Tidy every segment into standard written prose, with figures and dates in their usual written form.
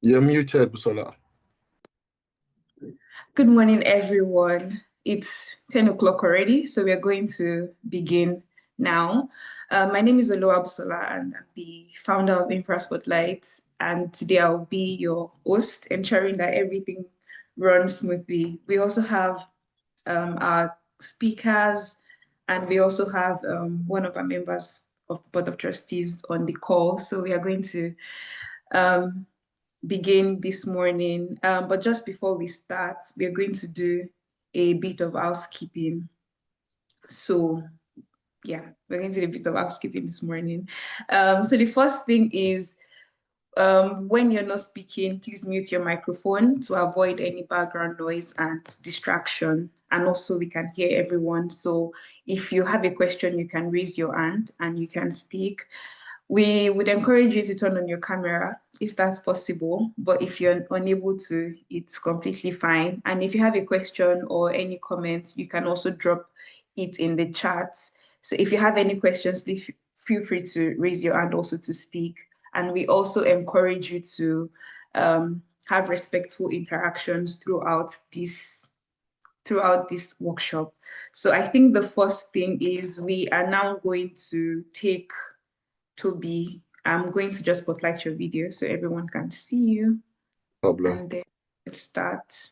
You're muted, Busola. Good morning, everyone. It's 10 o'clock already, so we are going to begin now. My name is Oloa Busola, and I'm the founder of Infra Spotlight. And today I'll be your host, ensuring that everything runs smoothly. We also have our speakers, and we also have one of our members of the Board of Trustees on the call. So we are going to um, begin this morning. But just before we start, we're going to do a bit of housekeeping. So, yeah, we're going to do a bit of housekeeping this morning. So, the first thing is when you're not speaking, please mute your microphone to avoid any background noise and distraction. And also, we can hear everyone. So, if you have a question, you can raise your hand and you can speak. We would encourage you to turn on your camera if that's possible, but if you're unable to, it's completely fine. And if you have a question or any comments, you can also drop it in the chat. So if you have any questions, please feel free to raise your hand also to speak. And we also encourage you to have respectful interactions throughout this workshop. So I think the first thing is we are now going to take Toby. I'm going to just spotlight your video so everyone can see you. Problem. And then let's start.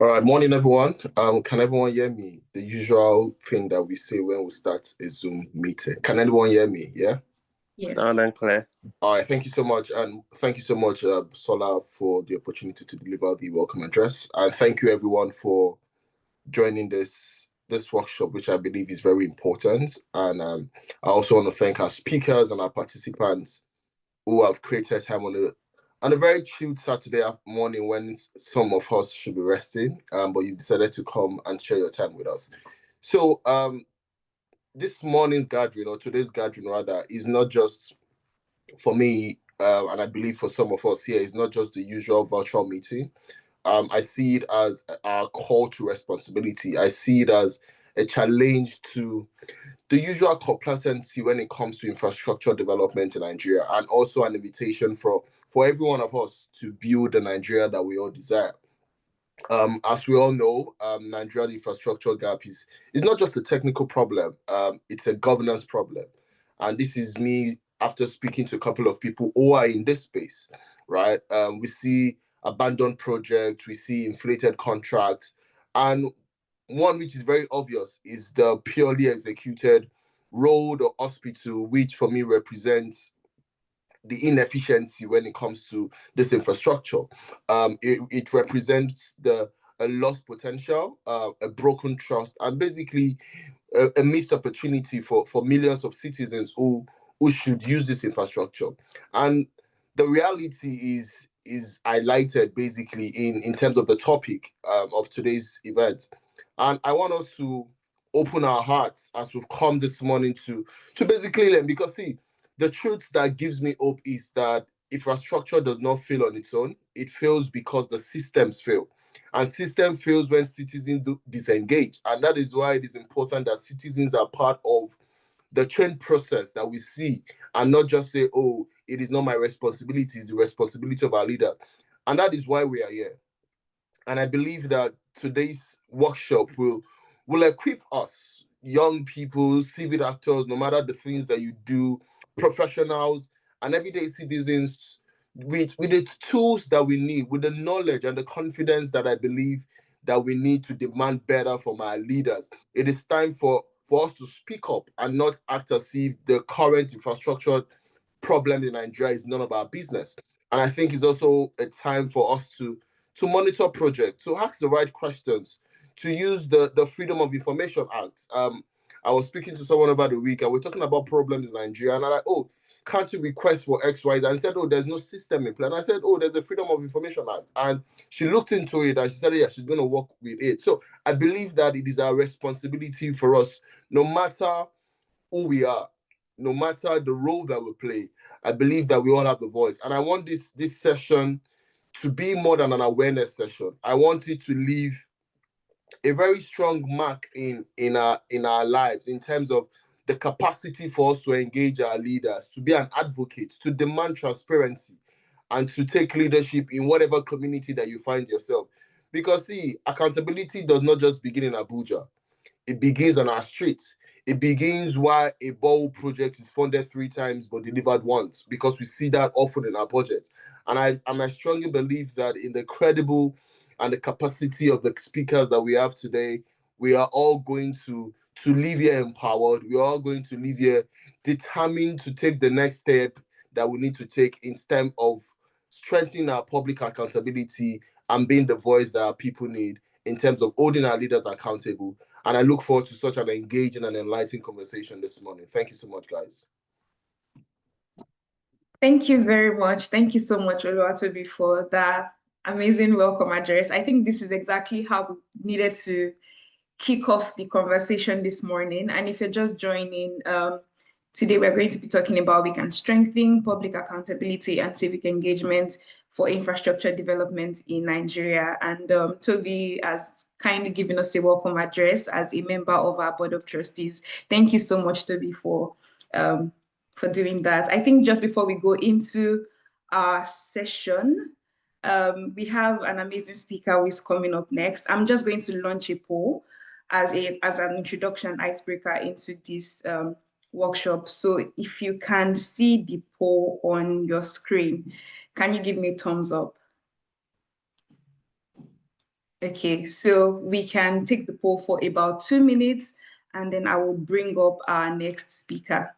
All right, morning, everyone. Can everyone hear me? The usual thing that we say when we start a Zoom meeting. Can anyone hear me? Yeah? Yes. Loud and clear. All right, thank you so much. And thank you so much, Sola, for the opportunity to deliver the welcome address. And thank you, everyone, for joining this workshop, which I believe is very important. And I also want to thank our speakers and our participants who have created time on a very chilled Saturday morning when some of us should be resting, but you decided to come and share your time with us. So this morning's gathering, or today's gathering rather, is not just for me, and I believe for some of us here, it's not just the usual virtual meeting. I see it as our call to responsibility. I see it as a challenge to the usual complacency when it comes to infrastructure development in Nigeria, and also an invitation for every one of us to build the Nigeria that we all desire. As we all know, Nigerian infrastructure gap is not just a technical problem, it's a governance problem. And this is me after speaking to a couple of people who are in this space, right? We see abandoned projects, we see inflated contracts, and one which is very obvious is the purely executed road or hospital, which for me represents the inefficiency when it comes to this infrastructure. It represents a lost potential, a broken trust, and basically a missed opportunity for millions of citizens who should use this infrastructure. And the reality is highlighted basically in terms of the topic of today's event. And I want us to open our hearts as we've come this morning to basically learn, because see, the truth that gives me hope is that infrastructure does not fail on its own. It fails because the systems fail. And system fails when citizens disengage. And that is why it is important that citizens are part of the change process that we see, and not just say, oh, it is not my responsibility, it's the responsibility of our leader. And that is why we are here. And I believe that today's workshop will equip us, young people, civil actors, no matter the things that you do, professionals and everyday citizens, with the tools that we need, with the knowledge and the confidence that I believe that we need to demand better from our leaders. It is time for us to speak up and not act as if the current infrastructure problem in Nigeria is none of our business. And I think it's also a time for us to monitor projects, to ask the right questions, to use the Freedom of Information Act. I was speaking to someone about the week, and we're talking about problems in Nigeria, and I'm like, oh, can't you request for X, Y, Z? And said, oh, there's no system in place. And I said, oh, there's a Freedom of Information Act. And she looked into it and she said, yeah, she's going to work with it. So I believe that it is our responsibility for us, no matter who we are, no matter the role that we play. I believe that we all have the voice. And I want this session to be more than an awareness session. I want it to leave a very strong mark in our lives in terms of the capacity for us to engage our leaders, to be an advocate, to demand transparency, and to take leadership in whatever community that you find yourself. Because see, accountability does not just begin in Abuja. It begins on our streets. It begins why a ball project is funded 3 times but delivered once, because we see that often in our budget. And I strongly believe that in the credible and the capacity of the speakers that we have today, we are all going to leave here empowered. We are all going to leave here determined to take the next step that we need to take in terms of strengthening our public accountability and being the voice that our people need in terms of holding our leaders accountable. And I look forward to such an engaging and enlightening conversation this morning. Thank you so much, guys. Thank you very much. Thank you so much, Oluwatobi, for that amazing welcome address. I think this is exactly how we needed to kick off the conversation this morning. And if you're just joining, today we're going to be talking about we can strengthen public accountability and civic engagement for infrastructure development in Nigeria. And Toby has kindly given us a welcome address as a member of our board of trustees. Thank you so much, Toby, for doing that. I think just before we go into our session, we have an amazing speaker who is coming up next. I'm just going to launch a poll as an introduction icebreaker into this workshop. So if you can see the poll on your screen, can you give me a thumbs up? Okay, so we can take the poll for about 2 minutes, and then I will bring up our next speaker.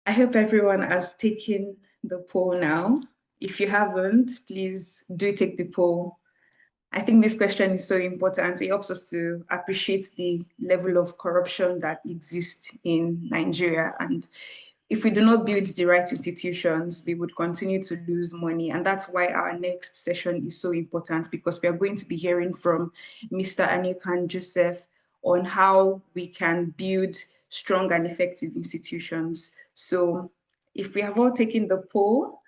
I hope everyone has taken the poll now. If you haven't, please do take the poll. I think this question is so important. It helps us to appreciate the level of corruption that exists in Nigeria. And if we do not build the right institutions, we would continue to lose money. And that's why our next session is so important, because we are going to be hearing from Mr. Anikan Joseph on how we can build strong and effective institutions. So if we have all taken the poll,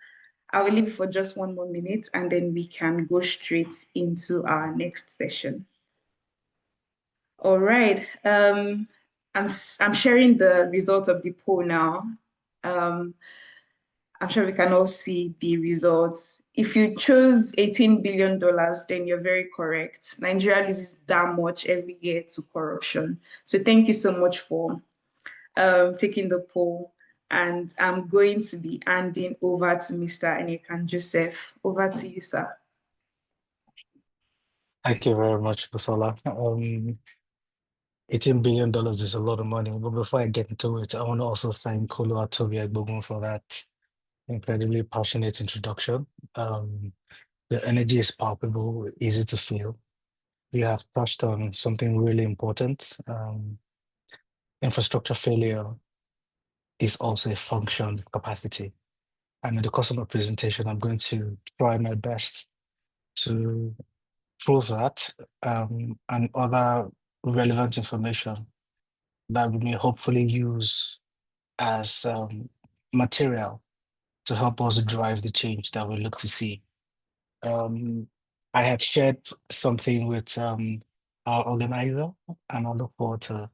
I will leave it for just 1 more minute, and then we can go straight into our next session. All right. I'm sharing the results of the poll now. I'm sure we can all see the results. If you chose $18 billion, then you're very correct. Nigeria loses that much every year to corruption. So thank you so much for taking the poll. And I'm going to be handing over to Mr. Anikan Joseph. Over to you, sir. Thank you very much, Busola. $18 billion is a lot of money. But before I get into it, I want to also thank Oluwatobi Egbogun for that incredibly passionate introduction. The energy is palpable, easy to feel. You have touched on something really important. Infrastructure failure is also a function of capacity. And in the course of my presentation, I'm going to try my best to prove that and other relevant information that we may hopefully use as material to help us drive the change that we look to see. I had shared something with our organizer, and I look forward to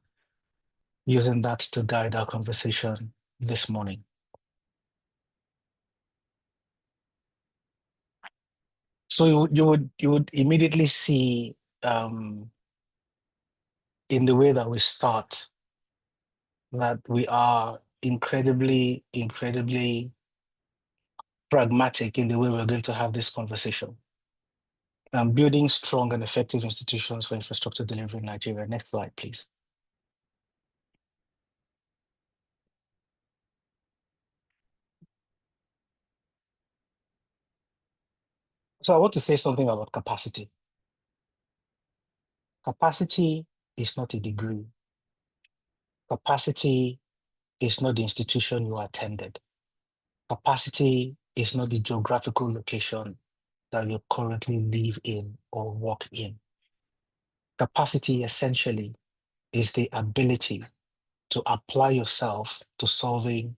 using that to guide our conversation this morning. So you would immediately see in the way that we start that we are incredibly pragmatic in the way we're going to have this conversation. Building strong and effective institutions for infrastructure delivery in Nigeria. Next slide, please. So I want to say something about capacity. Capacity is not a degree. Capacity is not the institution you attended. Capacity is not the geographical location that you currently live in or work in. Capacity essentially is the ability to apply yourself to solving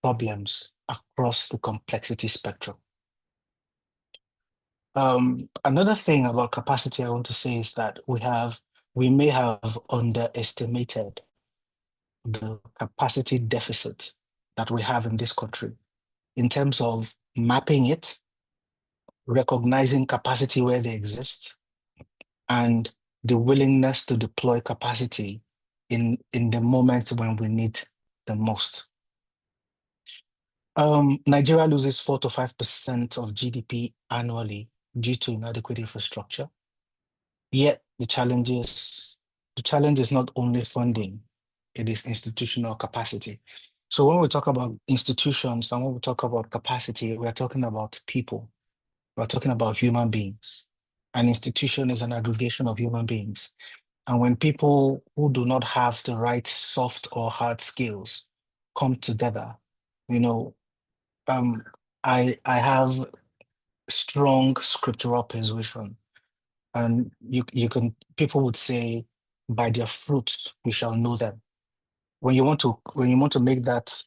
problems across the complexity spectrum. Another thing about capacity I want to say is that we may have underestimated the capacity deficit that we have in this country in terms of mapping it, recognizing capacity where they exist, and the willingness to deploy capacity in the moment when we need the most. Nigeria loses 4 to 5% of GDP annually due to inadequate infrastructure. Yet the challenge is not only funding, it is institutional capacity. So when we talk about institutions and when we talk about capacity, we're talking about people. We're talking about human beings. An institution is an aggregation of human beings. And when people who do not have the right soft or hard skills come together, you know, I have strong scriptural persuasion, and people would say, by their fruits we shall know them. When you want to make that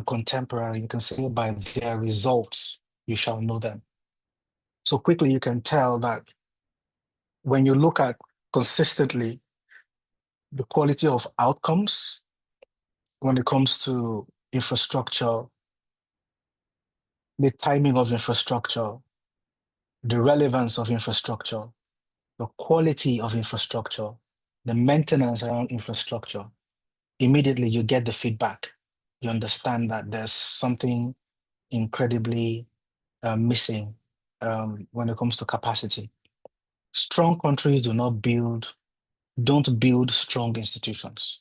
contemporary, you can say, by their results you shall know them. So quickly you can tell that when you look at consistently the quality of outcomes when it comes to infrastructure, the timing of infrastructure, the relevance of infrastructure, the quality of infrastructure, the maintenance around infrastructure, immediately you get the feedback. You understand that there's something incredibly missing when it comes to capacity. Strong countries don't build strong institutions.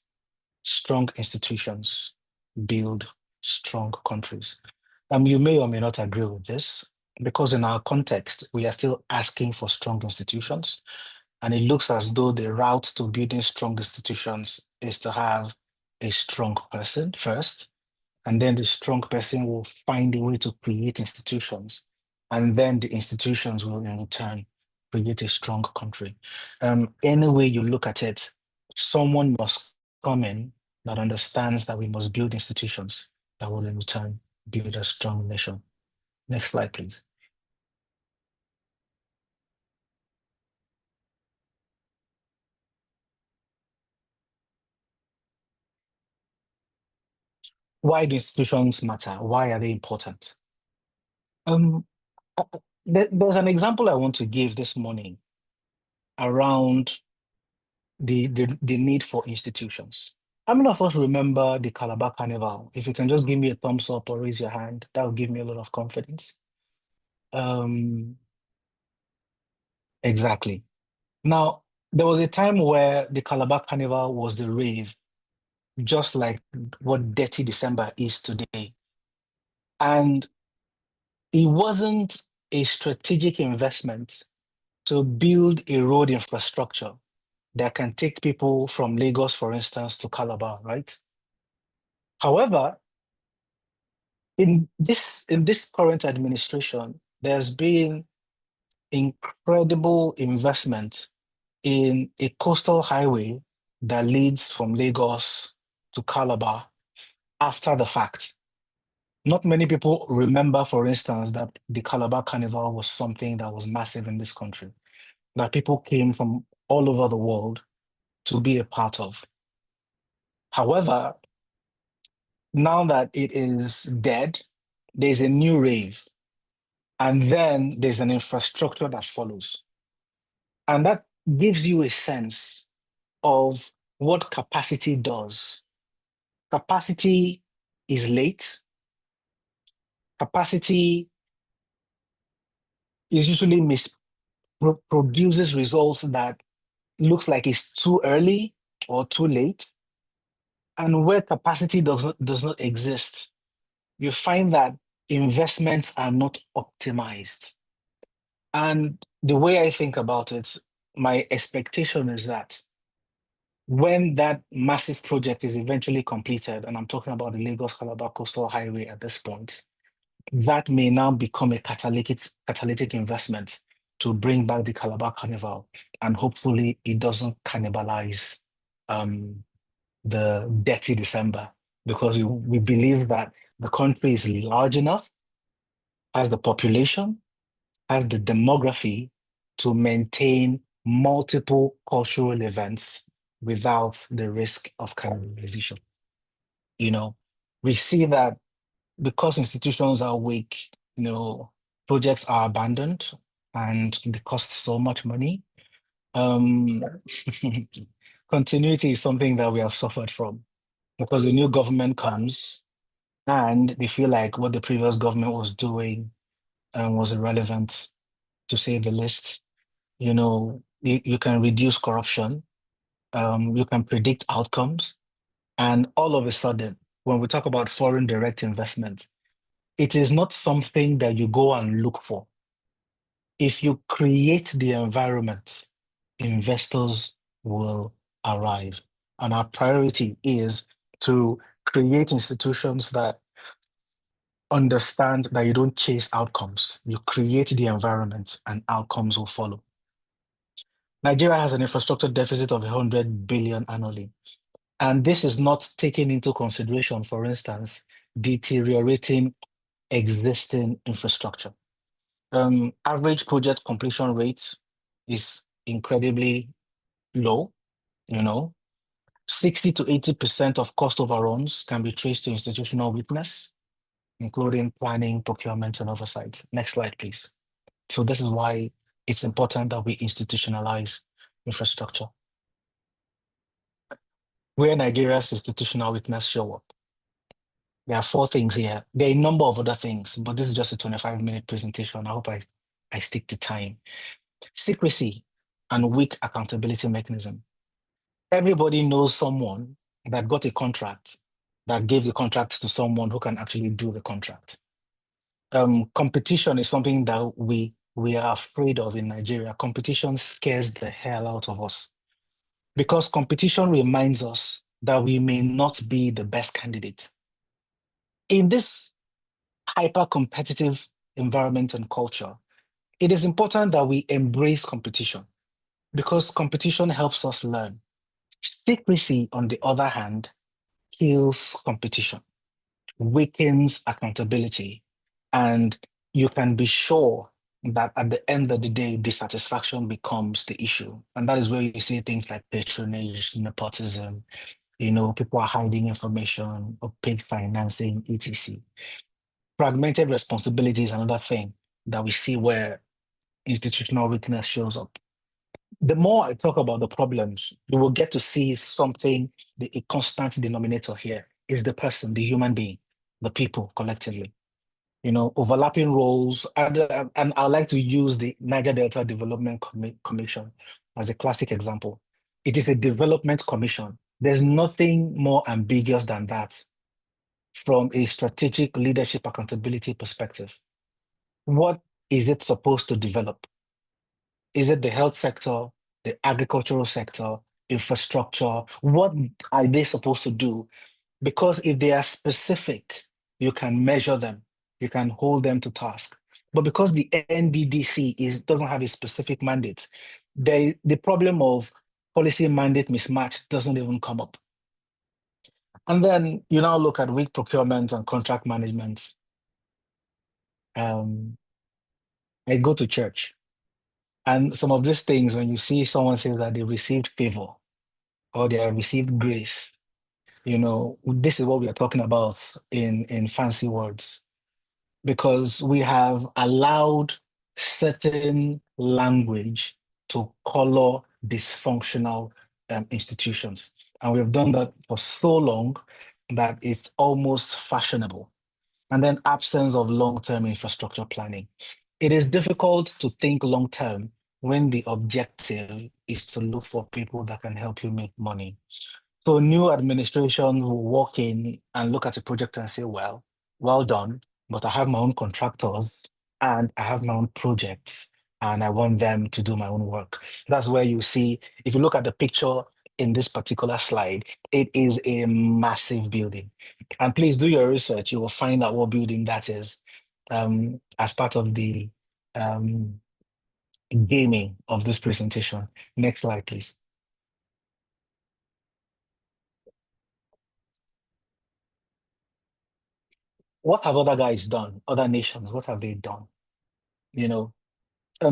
Strong institutions build strong countries. You may or may not agree with this, because in our context, we are still asking for strong institutions. And it looks as though the route to building strong institutions is to have a strong person first, and then the strong person will find a way to create institutions, and then the institutions will in return create a strong country. Any way you look at it, someone must come in that understands that we must build institutions that will in return build a strong nation. Next slide, please. Why do institutions matter? Why are they important? Um, there's an example I want to give this morning around the need for institutions. How many of us remember the Calabar Carnival? If you can just give me a thumbs up or raise your hand, that will give me a lot of confidence. Exactly. Now, there was a time where the Calabar Carnival was the rave, just like what Dirty December is today. And it wasn't a strategic investment to build a road infrastructure that can take people from Lagos, for instance, to Calabar, right? However, in this current administration, there's been incredible investment in a coastal highway that leads from Lagos to Calabar after the fact. Not many people remember, for instance, that the Calabar Carnival was something that was massive in this country, that people came from all over the world to be a part of. However, now that it is dead, there's a new rave, and then there's an infrastructure that follows. And that gives you a sense of what capacity does. Capacity is late. Capacity is usually produces results that looks like it's too early or too late. And where capacity does not exist, you find that investments are not optimized. And the way I think about it, my expectation is that when that massive project is eventually completed, and I'm talking about the Lagos-Calabar Coastal Highway at this point, that may now become a catalytic investment to bring back the Calabar Carnival, and hopefully it doesn't cannibalize the dirty December, because we believe that the country is large enough, has the population, has the demography to maintain multiple cultural events without the risk of cannibalization. We see that because institutions are weak, projects are abandoned and they cost so much money. Um, continuity is something that we have suffered from, because the new government comes and they feel like what the previous government was doing was irrelevant, to say the least. You can reduce corruption, you can predict outcomes, and all of a sudden, when we talk about foreign direct investment, it is not something that you go and look for. If you create the environment, investors will arrive. And our priority is to create institutions that understand that you don't chase outcomes. You create the environment and outcomes will follow. Nigeria has an infrastructure deficit of 100 billion annually. And this is not taking into consideration, for instance, deteriorating existing infrastructure. Average project completion rate is incredibly low. 60 to 80% of cost overruns can be traced to institutional weakness, including planning, procurement, and oversight. Next slide, please. So this is why it's important that we institutionalize infrastructure. Where Nigeria's institutional weakness show up. There are 4 things here. There are a number of other things, but this is just a 25-minute presentation. I hope I stick to time. Secrecy and weak accountability mechanism. Everybody knows someone that got a contract, that gave the contract to someone who can actually do the contract. Competition is something that we are afraid of in Nigeria. Competition scares the hell out of us, because competition reminds us that we may not be the best candidate. In this hyper-competitive environment and culture, it is important that we embrace competition, because competition helps us learn. Secrecy, on the other hand, kills competition, weakens accountability, and you can be sure that at the end of the day, dissatisfaction becomes the issue. And that is where you see things like patronage, nepotism, people are hiding information, opaque financing, etc. Fragmented responsibility is another thing that we see where institutional weakness shows up. The more I talk about the problems, you will get to see something, a constant denominator here is the person, the human being, the people collectively. Overlapping roles, and I like to use the Niger Delta Development Commission as a classic example. It is a development commission. There's nothing more ambiguous than that from a strategic leadership accountability perspective. What is it supposed to develop? Is it the health sector, the agricultural sector, infrastructure? What are they supposed to do? Because if they are specific, you can measure them, you can hold them to task. But because the NDDC doesn't have a specific mandate, the problem of policy mandate mismatch doesn't even come up. And then you now look at weak procurement and contract management. I go to church, and some of these things, when you see someone says that they received favor or they have received grace, this is what we are talking about in fancy words, because we have allowed certain language to color dysfunctional institutions. And we've done that for so long that it's almost fashionable. And then absence of long-term infrastructure planning. It is difficult to think long-term when the objective is to look for people that can help you make money. So new administration will walk in and look at a project and say, well done, but I have my own contractors and I have my own projects and I want them to do my own work. That's where you see, if you look at the picture in this particular slide, it is a massive building. And please do your research. You will find out what building that is as part of the gaming of this presentation. Next slide, please. what have other guys done? Other nations, what have they done? You know,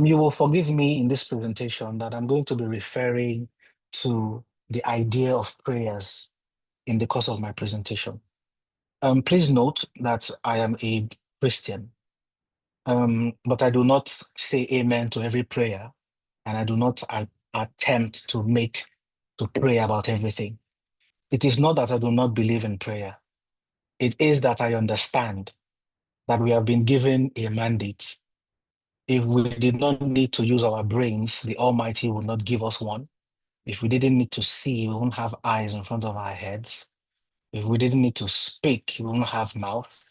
you will forgive me in this presentation that I'm going to be referring to the idea of prayers in the course of my presentation. Please note that I am a Christian, but I do not say amen to every prayer, and I do not attempt to pray about everything. It is not that I do not believe in prayer. It is that I understand that we have been given a mandate. If we did not need to use our brains, the Almighty would not give us one. If we didn't need to see, we wouldn't have eyes in front of our heads. If we didn't need to speak, we wouldn't have mouth.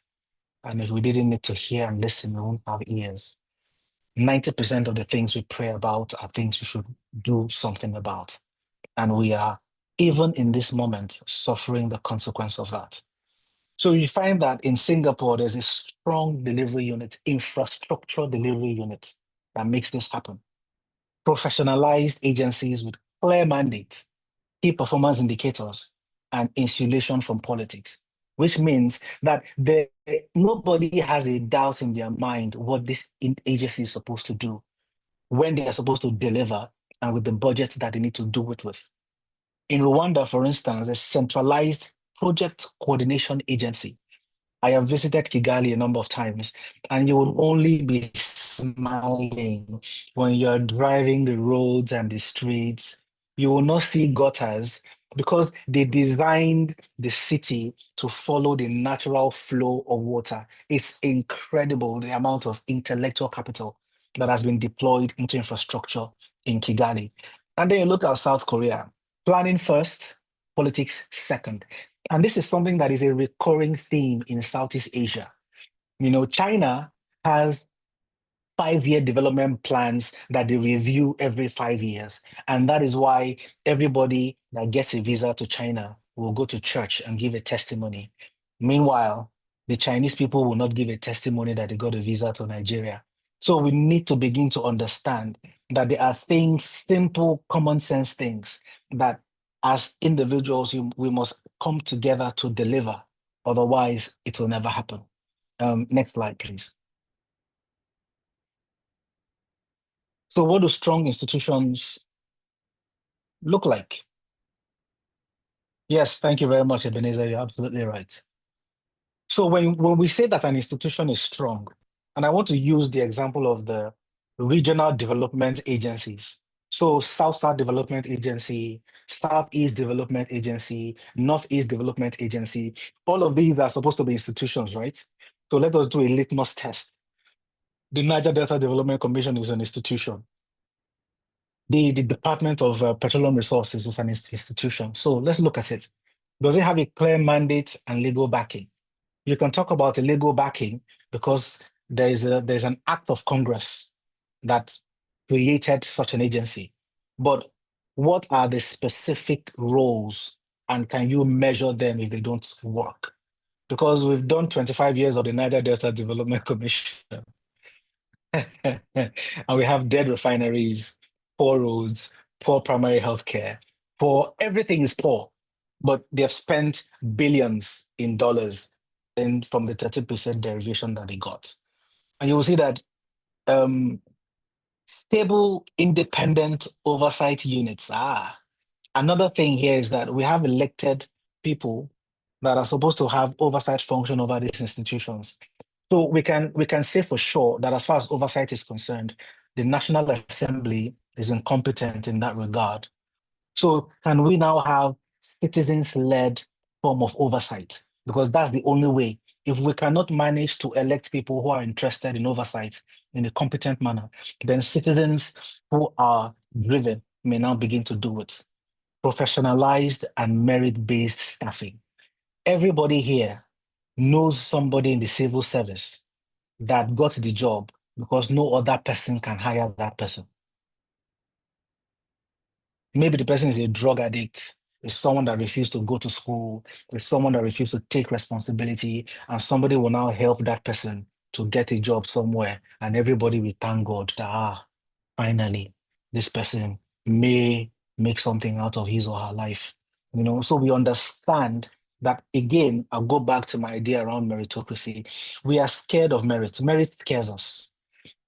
And if we didn't need to hear and listen, we won't have ears. 90% of the things we pray about are things we should do something about. And we are, even in this moment, suffering the consequence of that. So you find that in Singapore, there's a strong delivery unit, infrastructure delivery unit that makes this happen. Professionalized agencies with clear mandates, key performance indicators, and insulation from politics, which means that nobody has a doubt in their mind what this agency is supposed to do, when they are supposed to deliver, and with the budget that they need to do it with. In Rwanda, for instance, a centralized project coordination agency. I have visited Kigali a number of times, and you will only be smiling when you're driving the roads and the streets. You will not see gutters because they designed the city to follow the natural flow of water. It's incredible the amount of intellectual capital that has been deployed into infrastructure in Kigali. And then you look at South Korea, planning first, politics second. And this is something that is a recurring theme in Southeast Asia. You know, China has 5-year development plans that they review every 5 years. And that is why everybody that gets a visa to China will go to church and give a testimony. Meanwhile, the Chinese people will not give a testimony that they got a visa to Nigeria. So we need to begin to understand that there are things, simple, common sense things that as individuals, we must come together to deliver. Otherwise, it will never happen. Next slide, please. So what do strong institutions look like? Yes, thank you very much, Ebenezer. You're absolutely right. So when we say that an institution is strong, and I want to use the example of the regional development agencies. So South-South Development Agency, Southeast Development Agency, Northeast Development Agency, all of these are supposed to be institutions, right? So let us do a litmus test. The Niger Delta Development Commission is an institution. The Department of Petroleum Resources is an institution. So let's look at it. Does it have a clear mandate and legal backing? You can talk about a legal backing because there's an act of Congress that created such an agency. But what are the specific roles, and can you measure them if they don't work? Because we've done 25 years of the Niger Delta Development Commission. And we have dead refineries, poor roads, poor primary health care, poor, everything is poor. But they have spent billions in dollars and from the 30% derivation that they got. And you will see that stable, independent oversight units. Another thing here is that we have elected people that are supposed to have oversight function over these institutions. So we can say for sure that as far as oversight is concerned, the National Assembly is incompetent in that regard. So can we now have citizens-led form of oversight? Because that's the only way. If we cannot manage to elect people who are interested in oversight in a competent manner, then citizens who are driven may now begin to do it. Professionalized and merit-based staffing. Everybody here knows somebody in the civil service that got the job because no other person can hire that person. Maybe the person is a drug addict, is someone that refused to go to school, is someone that refused to take responsibility, and somebody will now help that person to get a job somewhere, and everybody will thank God that, finally, this person may make something out of his or her life. So we understand that, again, I'll go back to my idea around meritocracy. We are scared of merit. Merit scares us.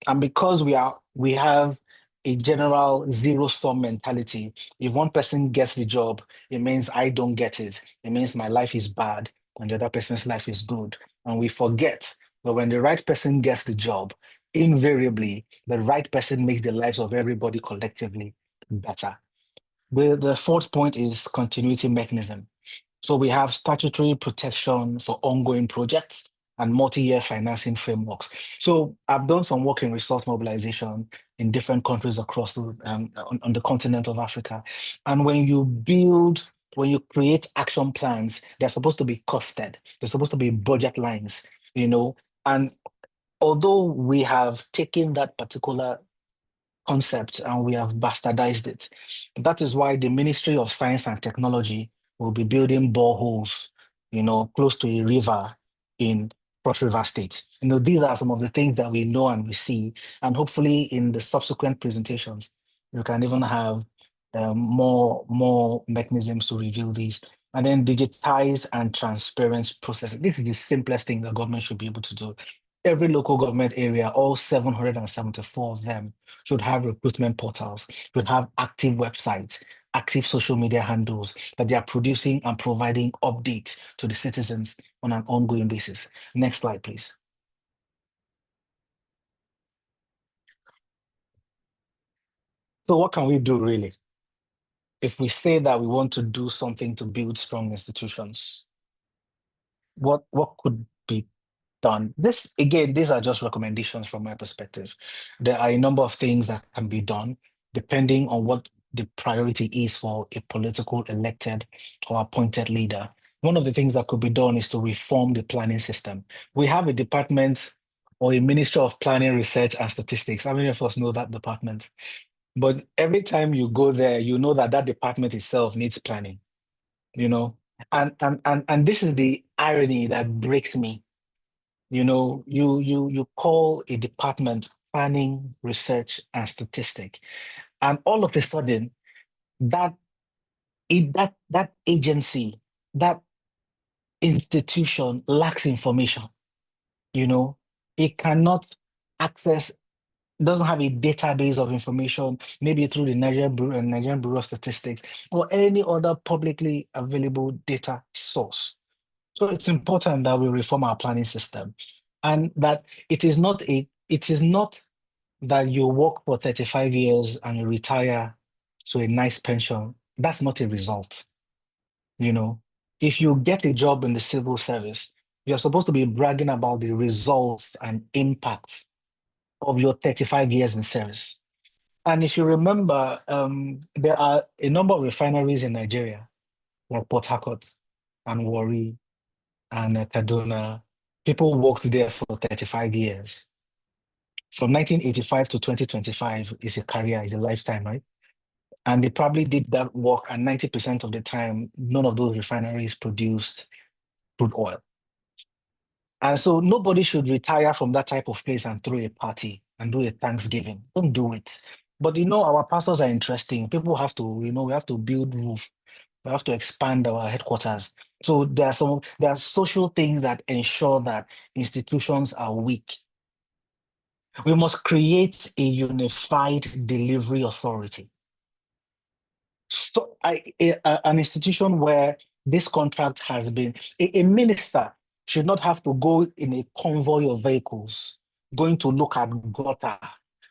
And because we have a general zero-sum mentality, if one person gets the job, it means I don't get it. It means my life is bad and the other person's life is good. And we forget that when the right person gets the job, invariably, the right person makes the lives of everybody collectively better. The fourth point is continuity mechanism. So we have statutory protection for ongoing projects and multi-year financing frameworks. So I've done some work in resource mobilization in different countries across on the continent of Africa. And when you create action plans, they're supposed to be costed. They're supposed to be budget lines, and although we have taken that particular concept and we have bastardized it. That is why the Ministry of Science and Technology will be building boreholes, close to a river in Cross River State. These are some of the things that we know and we see, and hopefully in the subsequent presentations, you can even have more mechanisms to reveal these. And then digitize and transparent processes. This is the simplest thing the government should be able to do. Every local government area, all 774 of them, should have recruitment portals, should have active websites, active social media handles that they are producing and providing updates to the citizens on an ongoing basis. Next slide, please. So what can we do really? If we say that we want to do something to build strong institutions, what could be done? These are just recommendations from my perspective. There are a number of things that can be done depending on what the priority is for a political elected or appointed leader. One of the things that could be done is to reform the planning system. We have a department or a Ministry of Planning, Research and Statistics. How many of us know that department? But every time you go there, you know that department itself needs planning, and this is the irony that breaks me. You call a department planning, research, and statistic, and all of a sudden, that agency, that institution lacks information. It cannot access, doesn't have a database of information, maybe through the Nigerian Bureau of Statistics or any other publicly available data source. So it's important that we reform our planning system, and that it is not that you work for 35 years and you retire to a nice pension. That's not a result. If you get a job in the civil service, you're supposed to be bragging about the results and impact of your 35 years in service. And if you remember, there are a number of refineries in Nigeria, like Port Harcourt and Warri and Kaduna. People worked there for 35 years. From 1985 to 2025 is a career, is a lifetime, right? And they probably did that work, and 90% of the time, none of those refineries produced crude oil. And so nobody should retire from that type of place and throw a party and do a Thanksgiving. Don't do it. But our pastors are interesting. People have to, we have to build roof. We have to expand our headquarters. So there are social things that ensure that institutions are weak. We must create a unified delivery authority. So an institution where this contract has been, a minister should not have to go in a convoy of vehicles, going to look at gutter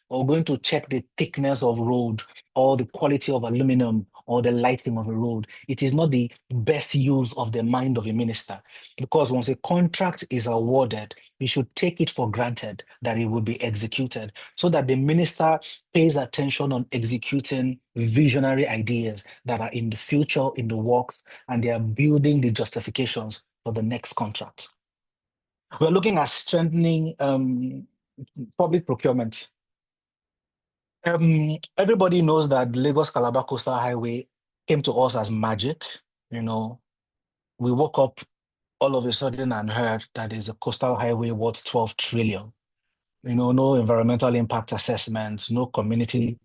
or going to check the thickness of road or the quality of aluminum or the lighting of a road. It is not the best use of the mind of a minister, because once a contract is awarded, we should take it for granted that it will be executed, so that the minister pays attention on executing visionary ideas that are in the future, in the works, and they are building the justifications for the next contract. We're looking at strengthening public procurement. Everybody knows that the Lagos-Calabar Coastal Highway came to us as magic. We woke up all of a sudden and heard that there's a coastal highway worth 12 trillion. No environmental impact assessment, no community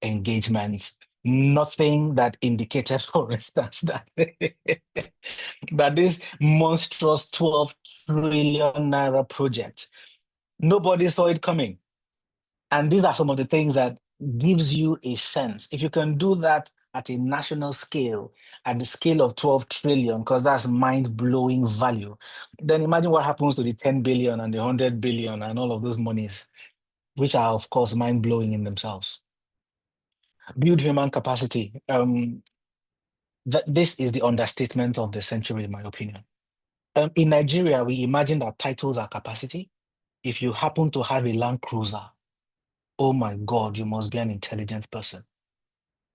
engagement. nothing that indicated, for instance, that, that this monstrous 12 trillion naira project, nobody saw it coming. And these are some of the things that gives you a sense. If you can do that at a national scale, at the scale of 12 trillion, because that's mind-blowing value, then imagine what happens to the 10 billion and the 100 billion and all of those monies, which are, of course, mind-blowing in themselves. Build human capacity. This is the understatement of the century, in my opinion. In Nigeria, we imagine that titles are capacity. If you happen to have a Land Cruiser, oh my God, you must be an intelligent person.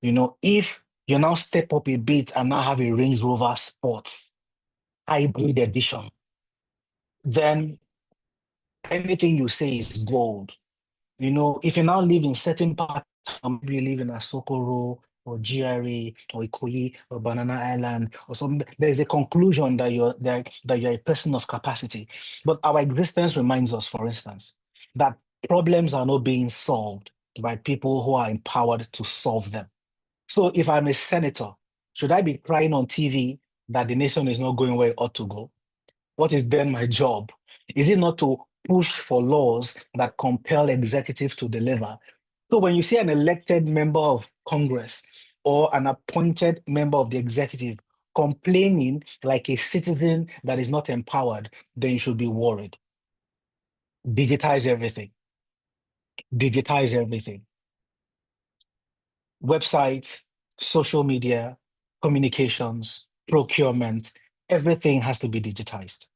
You know, if you now step up a bit and now have a Range Rover Sports hybrid edition, then anything you say is gold. You know, if you now live in certain parts, maybe you live in Asokoro or GRA or Ikoyi or Banana Island or something, there's a conclusion that you're a person of capacity. But our existence reminds us, for instance, that problems are not being solved by people who are empowered to solve them. So if I'm a senator, should I be crying on TV that the nation is not going where it ought to go? What is then my job? Is it not to push for laws that compel executives to deliver? So when you see an elected member of Congress or an appointed member of the executive complaining like a citizen that is not empowered, then you should be worried. Digitize everything. Digitize everything. Websites, social media, communications, procurement, everything has to be digitized.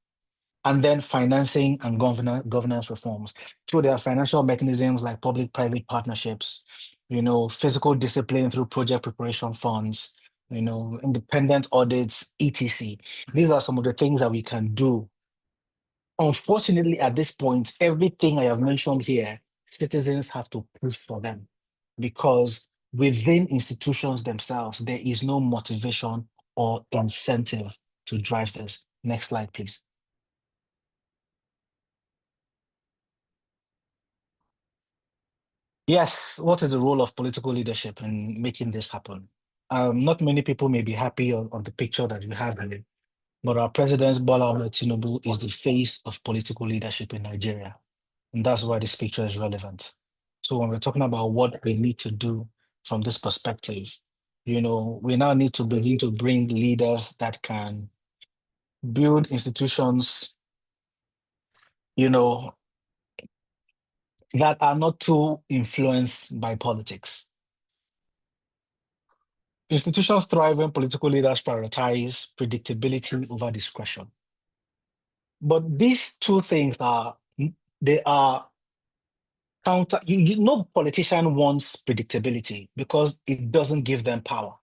And then financing and governance reforms. Through their financial mechanisms like public-private partnerships, you know, physical discipline through project preparation funds, you know, independent audits, etc. These are some of the things that we can do. Unfortunately, at this point, everything I have mentioned here, citizens have to push for them because within institutions themselves, there is no motivation or incentive to drive this. Next slide, please. Yes, what is the role of political leadership in making this happen? Not many people may be happy on the picture that you have here, but our president, Bola Ahmed Tinubu, is the face of political leadership in Nigeria. And that's why this picture is relevant. So when we're talking about what we need to do from this perspective, you know, we now need to begin to bring leaders that can build institutions, you know, that are not too influenced by politics. Institutions thrive when political leaders prioritize predictability over discretion. But these two things they are counter. No politician wants predictability because it doesn't give them power.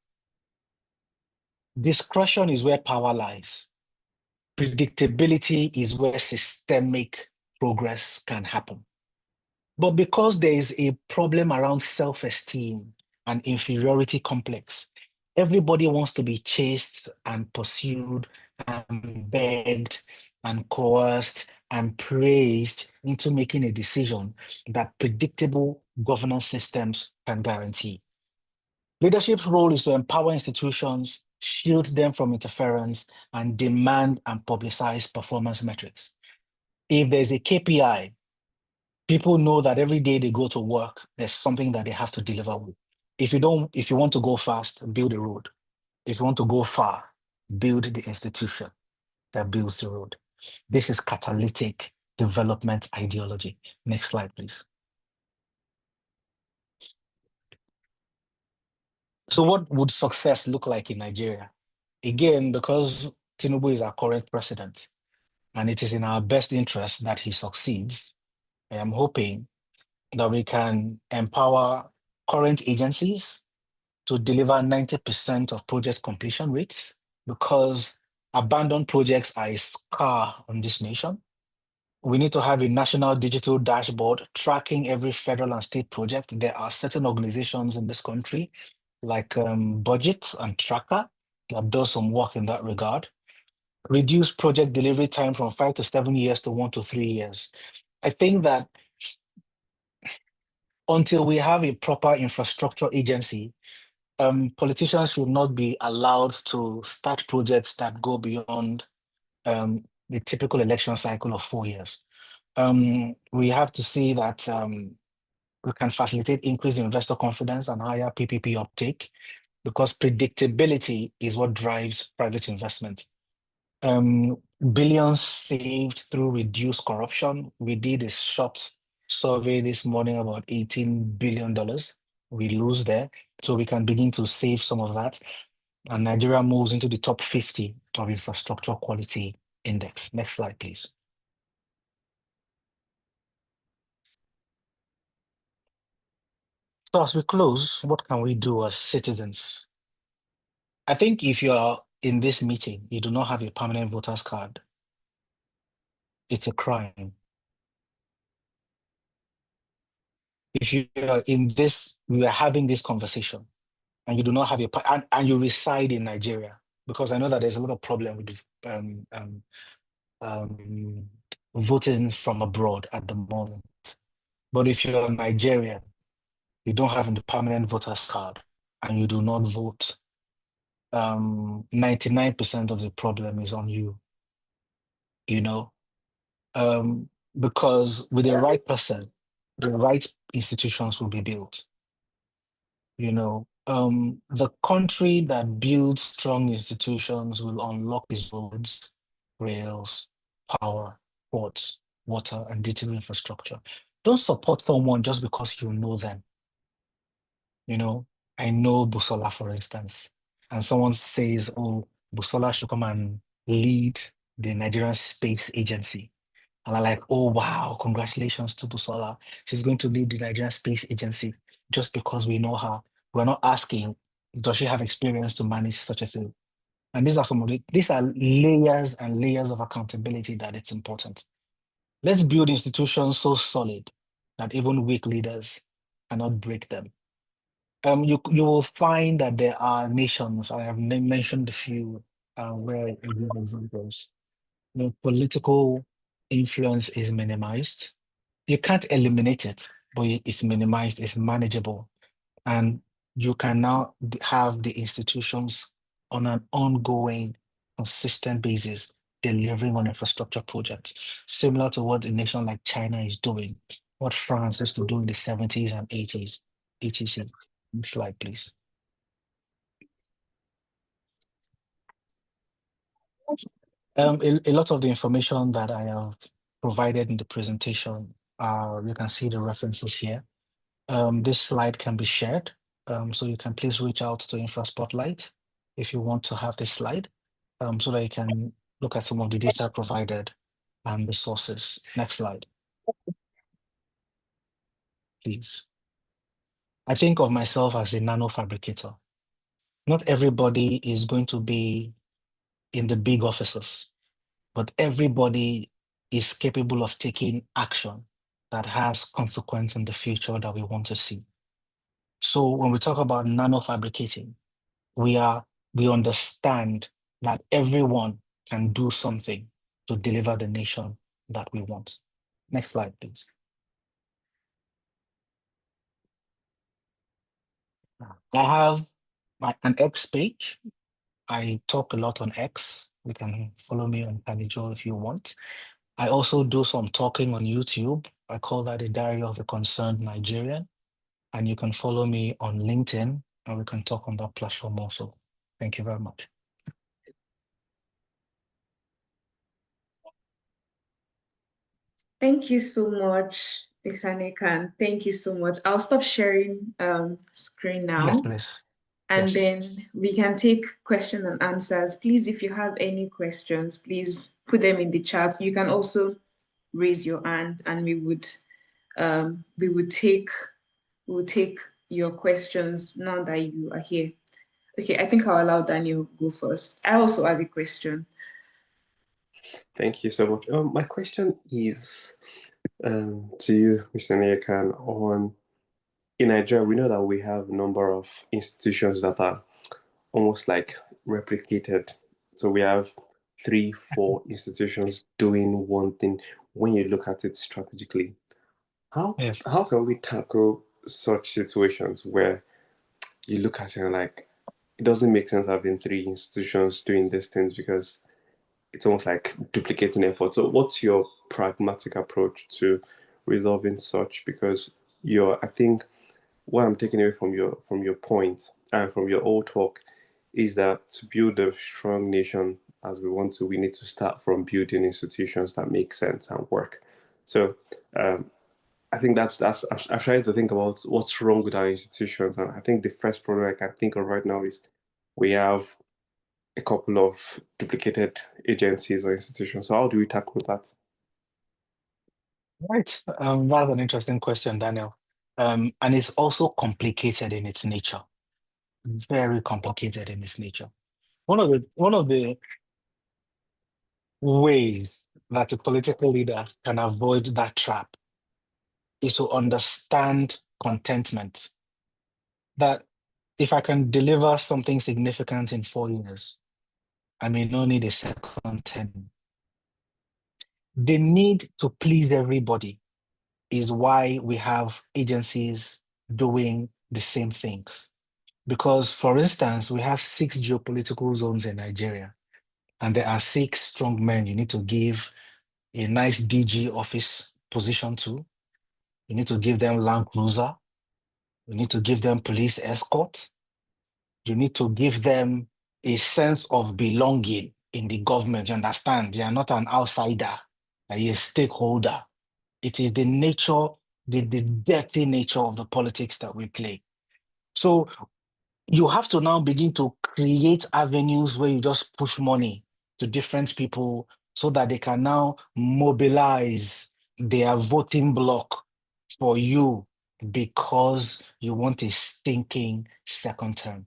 Discretion is where power lies. Predictability is where systemic progress can happen. But because there is a problem around self-esteem and inferiority complex, everybody wants to be chased and pursued and begged and coerced and praised into making a decision that predictable governance systems can guarantee. Leadership's role is to empower institutions, shield them from interference, and demand and publicize performance metrics. If there's a KPI, people know that every day they go to work, there's something that they have to deliver with. If you want to go fast, build a road. If you want to go far, build the institution that builds the road. This is catalytic development ideology. Next slide, please. So what would success look like in Nigeria? Again, because Tinubu is our current president, and it is in our best interest that he succeeds, I am hoping that we can empower current agencies to deliver 90% of project completion rates because abandoned projects are a scar on this nation. We need to have a national digital dashboard tracking every federal and state project. There are certain organizations in this country like Budget and Tracker that does some work in that regard. Reduce project delivery time from 5 to 7 years to 1 to 3 years. I think that until we have a proper infrastructure agency politicians should not be allowed to start projects that go beyond the typical election cycle of 4 years. We have to see that we can facilitate increased investor confidence and higher PPP uptake, because predictability is what drives private investment. Billions saved through reduced corruption. We did a short survey this morning about $18 billion. We lose there, so we can begin to save some of that. And Nigeria moves into the top 50 of infrastructure quality index. Next slide, please. So as we close, what can we do as citizens? I think if you are in this meeting, you do not have a permanent voter's card, it's a crime. If you are in this, we are having this conversation, and you do not have and you reside in Nigeria, because I know that there's a lot of problem with voting from abroad at the moment. But if you're Nigerian, you don't have the permanent voter's card, and you do not vote, 99% of the problem is on you, you know? Because with the right person, the right institutions will be built. You know, the country that builds strong institutions will unlock its roads, rails, power, ports, water, and digital infrastructure. Don't support someone just because you know them. You know, I know Busola, for instance, and someone says, oh, Busola should come and lead the Nigerian Space Agency. And I'm like, oh, wow, congratulations to Busola. She's going to lead the Nigerian Space Agency just because we know her. We're not asking, does she have experience to manage such a thing? And these are layers and layers of accountability that it's important. Let's build institutions so solid that even weak leaders cannot break them. You will find that there are nations, I have mentioned a few where I give examples. You know, political influence is minimized. You can't eliminate it, but it's minimized, it's manageable. And you can now have the institutions on an ongoing, consistent basis delivering on infrastructure projects, similar to what a nation like China is doing, what France used to do in the 70s and 80s, etc. Next slide, please. A lot of the information that I have provided in the presentation, you can see the references here. This slide can be shared, so you can please reach out to Infra Spotlight if you want to have this slide, so that you can look at some of the data provided and the sources. Next slide, please. I think of myself as a nano fabricator. Not everybody is going to be in the big offices, but everybody is capable of taking action that has consequence in the future that we want to see. So when we talk about nano fabricating, we understand that everyone can do something to deliver the nation that we want. Next slide, please. I have an X page. I talk a lot on X. You can follow me on Kanijo if you want. I also do some talking on YouTube. I call that a Diary of a Concerned Nigerian. And you can follow me on LinkedIn, and we can talk on that platform also. Thank you very much. Thank you so much, Isanekan. Thank you so much. I'll stop sharing screen now. Yes, please. And Yes. then we can take questions and answers. Please, if you have any questions, please put them in the chat. You can also raise your hand, and we would take your questions now that you are here. Okay, I think I'll allow Daniel go first. I also have a question. Thank you so much. My question is to you, Mr. Nayakan, on in Nigeria, we know that we have a number of institutions that are almost like replicated. So we have 3, 4 institutions doing one thing when you look at it strategically. How can we tackle such situations where you look at it and like, it doesn't make sense having 3 institutions doing these things because it's almost like duplicating effort. So what's your pragmatic approach to resolving such? Because I think what I'm taking away from your point and from your old talk is that to build a strong nation as we want to, we need to start from building institutions that make sense and work. So I think that's I'm trying to think about what's wrong with our institutions, and I think the first problem I can think of right now is we have a couple of duplicated agencies or institutions. So how do we tackle that? Right. That's an interesting question, Daniel. And it's also complicated in its nature, very complicated in its nature. One of the ways that a political leader can avoid that trap is to understand contentment. That if I can deliver something significant in 4 years, I may not need a second 10. The need to please everybody is why we have agencies doing the same things. Because, for instance, we have 6 geopolitical zones in Nigeria, and there are 6 strong men you need to give a nice DG office position to. You need to give them Land Cruiser. You need to give them police escort. You need to give them a sense of belonging in the government. You understand? They are not an outsider, they are a stakeholder. It is the nature, the dirty nature of the politics that we play. So you have to now begin to create avenues where you just push money to different people so that they can now mobilize their voting bloc for you because you want a stinking second term.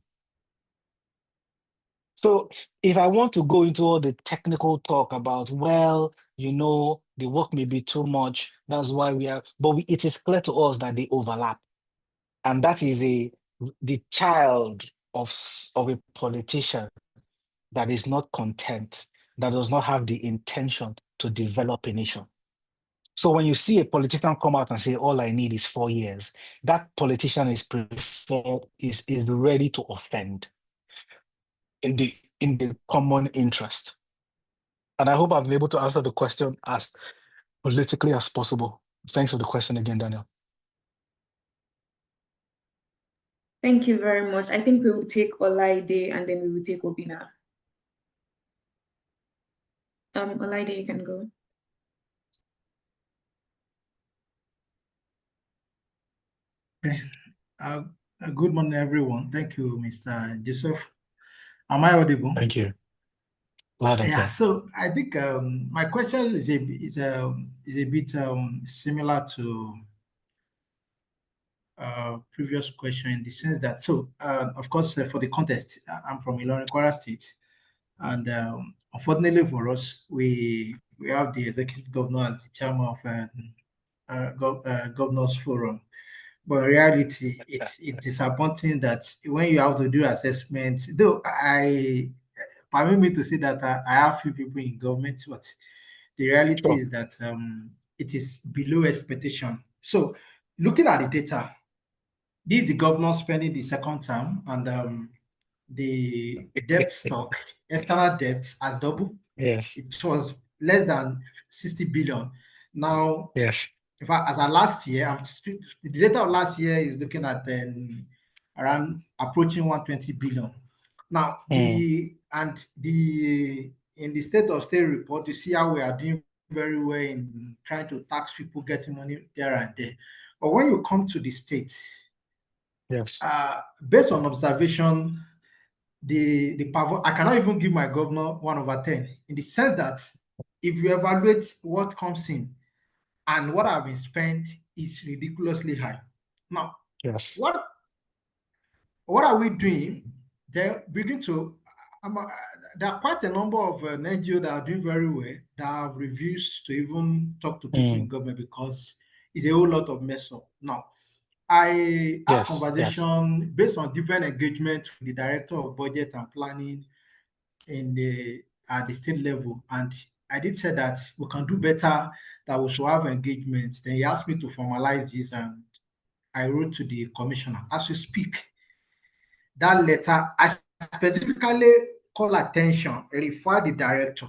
So if I want to go into all the technical talk about, well, the work may be too much, that's why it is clear to us that they overlap. And that is the child of a politician that is not content, that does not have the intention to develop a nation. So when you see a politician come out and say, all I need is 4 years, that politician is ready to offend in the common interest. And I hope I've been able to answer the question as politically as possible. Thanks for the question again, Daniel. Thank you very much. I think we will take Olaide and then we will take Obina. Olaide, you can go. Okay. Good morning, everyone. Thank you, Mr. Joseph. Am I audible? Thank you. Loud and clear. So I think my question is a bit similar to previous question in the sense that, of course, for the context, I'm from Ilorin, Kwara State, and unfortunately for us, we have the executive governor as the chairman of Governors Forum. But in reality, it's disappointing that when you have to do assessments, though permit me to say that I have few people in government, but the reality is that it is below expectation. So looking at the data, this is the governor spending the second term, and the debt stock, external debt has doubled. Yes. It was less than 60 billion. Now, yes. In fact, as of last year, the data of last year is looking at around approaching 120 billion. Now, in the state of state report, you see how we are doing very well in trying to tax people getting money there and there. But when you come to the states, yes, based on observation, I cannot even give my governor 1/10 in the sense that if you evaluate what comes in and what have been spent is ridiculously high. Now, yes, what are we doing? They begin to. There are quite a number of NGOs that are doing very well that have refused to even talk to people in government because it's a whole lot of mess up. Now, I have conversation based on different engagement with the director of budget and planning at the state level, and I did say that we can do better, that we should have engagement. Then he asked me to formalize this, and I wrote to the commissioner. As we speak, that letter, I specifically call attention, refer the director,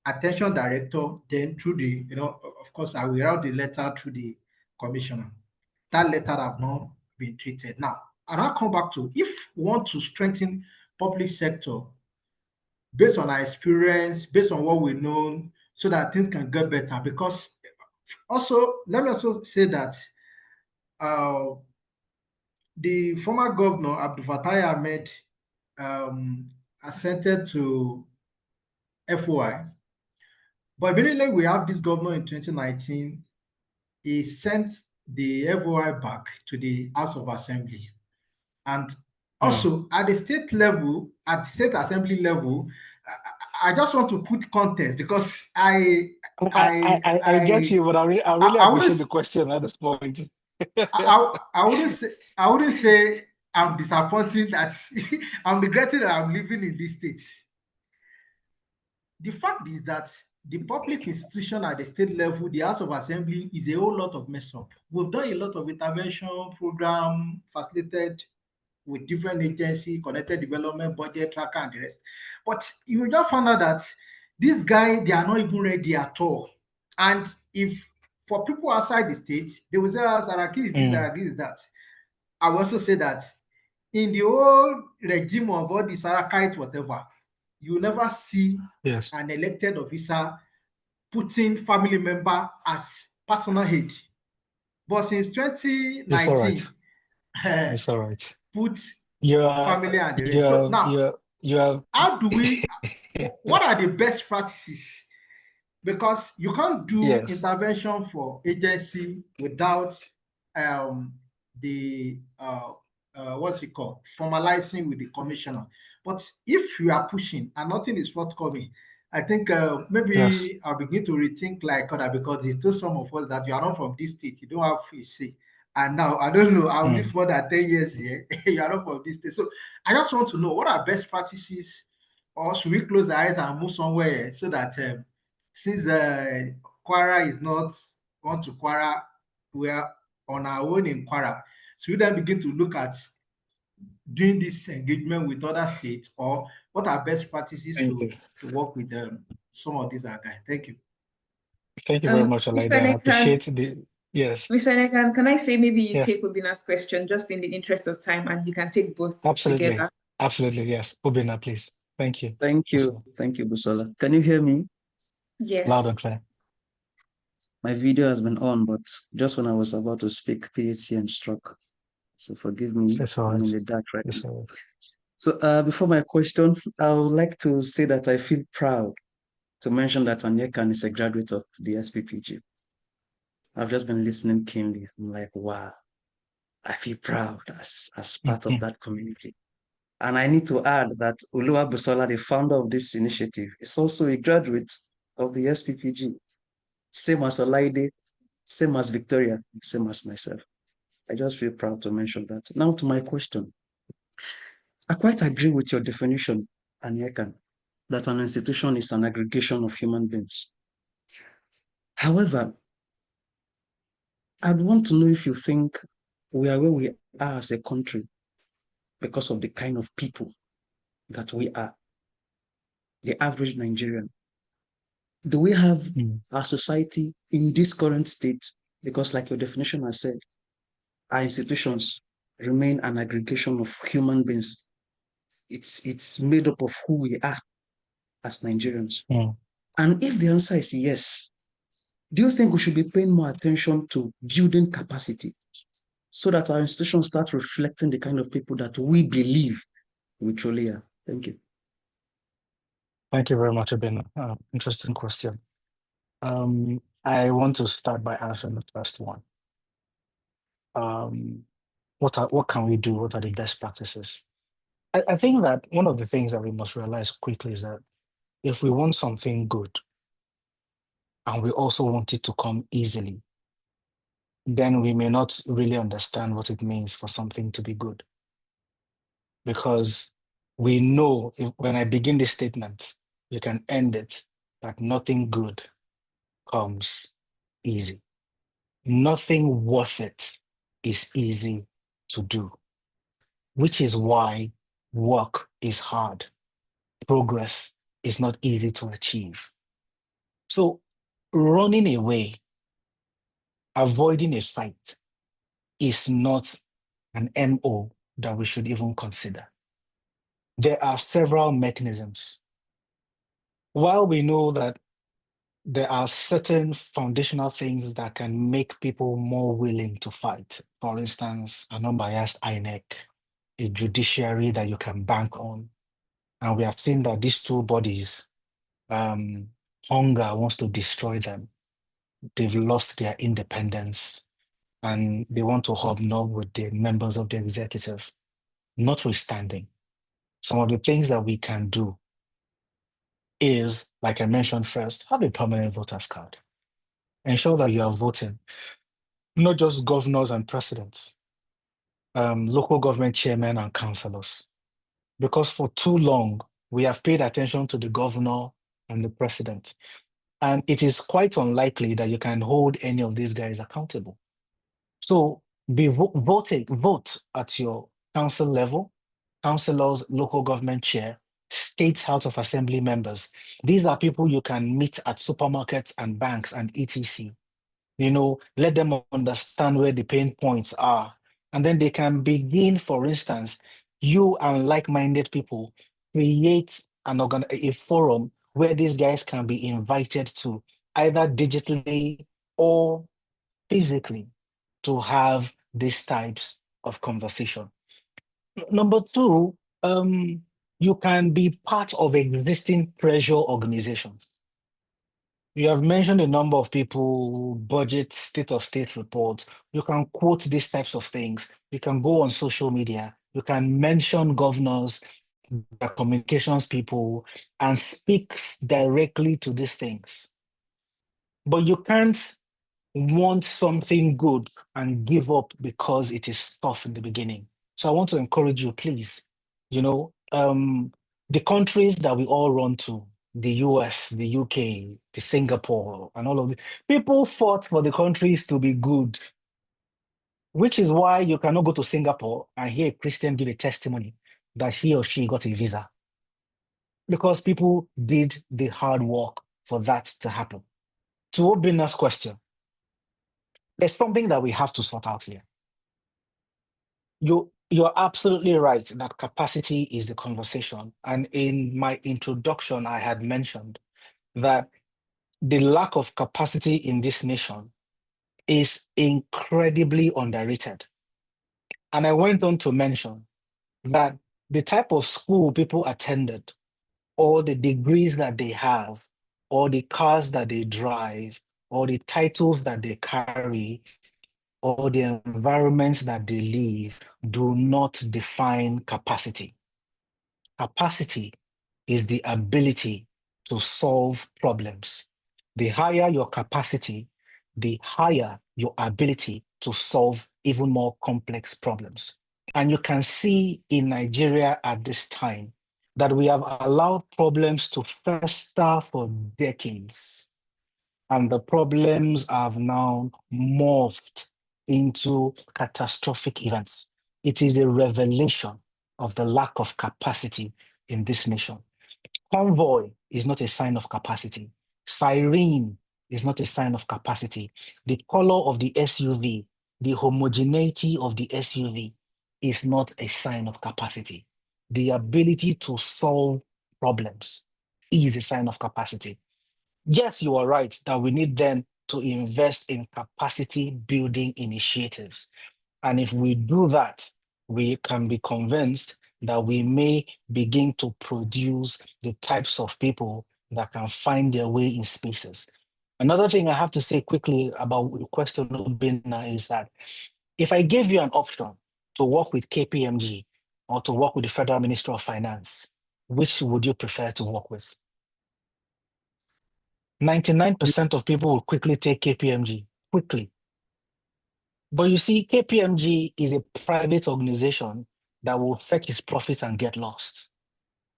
attention director, then through the, of course, I will route the letter to the commissioner. That letter have not been treated. Now, and I'll come back to, if we want to strengthen public sector based on our experience, based on what we know, so that things can get better. Because also, let me also say that the former governor, Abdul Fattah Ahmed, assented to FOI. But immediately we have this governor in 2019, he sent the FOI back to the House of Assembly. And also at the state level, at the state assembly level, I just want to put context because I get you, but I really appreciate the question at this point. I wouldn't say I'm disappointed that I'm regretting that I'm living in this state. The fact is that the public institution at the state level, the House of Assembly, is a whole lot of mess up. We've done a lot of intervention program facilitated with different agencies, connected development, budget tracker, and the rest. But you just found out that this guy, they are not even ready at all. And if for people outside the state, they will say, Saraki is this, Saraki is that. I will also say that in the old regime of all the Sarakite, whatever, you never see an elected officer putting family member as personal head. But since 2019, it's all right. Put family and the rest. So now, how do we, what are the best practices? Because you can't do intervention for agency without the what's it called, formalizing with the commissioner. But if you are pushing and nothing is forthcoming, I think maybe I'll begin to rethink like other, because it told some of us that you are not from this state, you don't have a say. And now I don't know, I'll live more than 10 years here. You are not from this state. So I just want to know, what are best practices, or should we close the eyes and move somewhere so that since Kwara is not on to Kwara, we are on our own in Kwara. So we then begin to look at doing this engagement with other states, or what are best practices to work with some of these guys. Thank you. Thank you very much, Olaide. I appreciate the Mr. Nekan, can I say maybe you take Obina's question just in the interest of time, and you can take both together? Absolutely, yes. Obina, please. Thank you. Thank you. Thank you, Busola. Can you hear me? Yes. Loud and clear. My video has been on, but just when I was about to speak, PHCN struck. So forgive me, I'm in the dark right now. So before my question, I would like to say that I feel proud to mention that Anyekan is a graduate of the SPPG. I've just been listening keenly. I'm like, wow, I feel proud as part of that community. And I need to add that Oluwa Busola, the founder of this initiative, is also a graduate of the SPPG. Same as Olaide, same as Victoria, same as myself. I just feel proud to mention that. Now to my question. I quite agree with your definition, Anyekan, that an institution is an aggregation of human beings. However, I'd want to know if you think we are where we are as a country because of the kind of people that we are, the average Nigerian. Do we have our society in this current state? Because like your definition has said, our institutions remain an aggregation of human beings. It's made up of who we are as Nigerians. And if the answer is yes, do you think we should be paying more attention to building capacity so that our institutions start reflecting the kind of people that we believe we truly are? Thank you. Thank you very much, Obina. Interesting question. I want to start by answering the first one. What can we do? What are the best practices? I think that one of the things that we must realize quickly is that if we want something good, and we also want it to come easily, then we may not really understand what it means for something to be good. Because we know when I begin this statement, you can end it, that nothing good comes easy. Nothing worth it is easy to do. which is why work is hard. Progress is not easy to achieve. So running away, avoiding a fight is not an MO that we should even consider. There are several mechanisms. While we know that there are certain foundational things that can make people more willing to fight, for instance, an unbiased INEC, a judiciary that you can bank on. And we have seen that these two bodies, hunger wants to destroy them. They've lost their independence and they want to hobnob with the members of the executive. Notwithstanding, some of the things that we can do is, like I mentioned first, have a permanent voter's card. Ensure that you are voting, not just governors and presidents, local government chairmen and councillors. Because for too long, we have paid attention to the governor and the president. And it is quite unlikely that you can hold any of these guys accountable. So vote at your council level, councillors, local government chair, state House of Assembly members. These are people you can meet at supermarkets and banks and etc. Let them understand where the pain points are. And then they can begin, for instance, you and like-minded people create a forum where these guys can be invited to, either digitally or physically, to have these types of conversation. Number two, you can be part of existing pressure organizations. You have mentioned a number of people, budget, state of state reports. You can quote these types of things. You can go on social media. You can mention governors, the communications people, and speak directly to these things. But you can't want something good and give up because it is tough in the beginning. So I want to encourage you, please, the countries that we all run to, the US, the UK, the Singapore, and all of the people fought for the countries to be good, which is why you cannot go to Singapore and hear a Christian give a testimony that he or she got a visa, because people did the hard work for that to happen. To Obina's question, there's something that we have to sort out here. You're absolutely right that capacity is the conversation. And in my introduction, I had mentioned that the lack of capacity in this nation is incredibly underrated. And I went on to mention that the type of school people attended, or the degrees that they have, or the cars that they drive, or the titles that they carry, or the environments that they live do not define capacity. Capacity is the ability to solve problems. The higher your capacity, the higher your ability to solve even more complex problems. And you can see in Nigeria at this time that we have allowed problems to fester for decades. And the problems have now morphed into catastrophic events. It is a revelation of the lack of capacity in this nation. Convoy is not a sign of capacity. Siren is not a sign of capacity. The color of the SUV, the homogeneity of the SUV is not a sign of capacity. The ability to solve problems is a sign of capacity. Yes, you are right that we need then to invest in capacity building initiatives. And if we do that, we can be convinced that we may begin to produce the types of people that can find their way in spaces. Another thing I have to say quickly about the question of Bina is that if I gave you an option to work with KPMG or to work with the Federal Ministry of Finance, which would you prefer to work with? 99% of people will quickly take KPMG, quickly. But you see, KPMG is a private organization that will fetch its profits and get lost.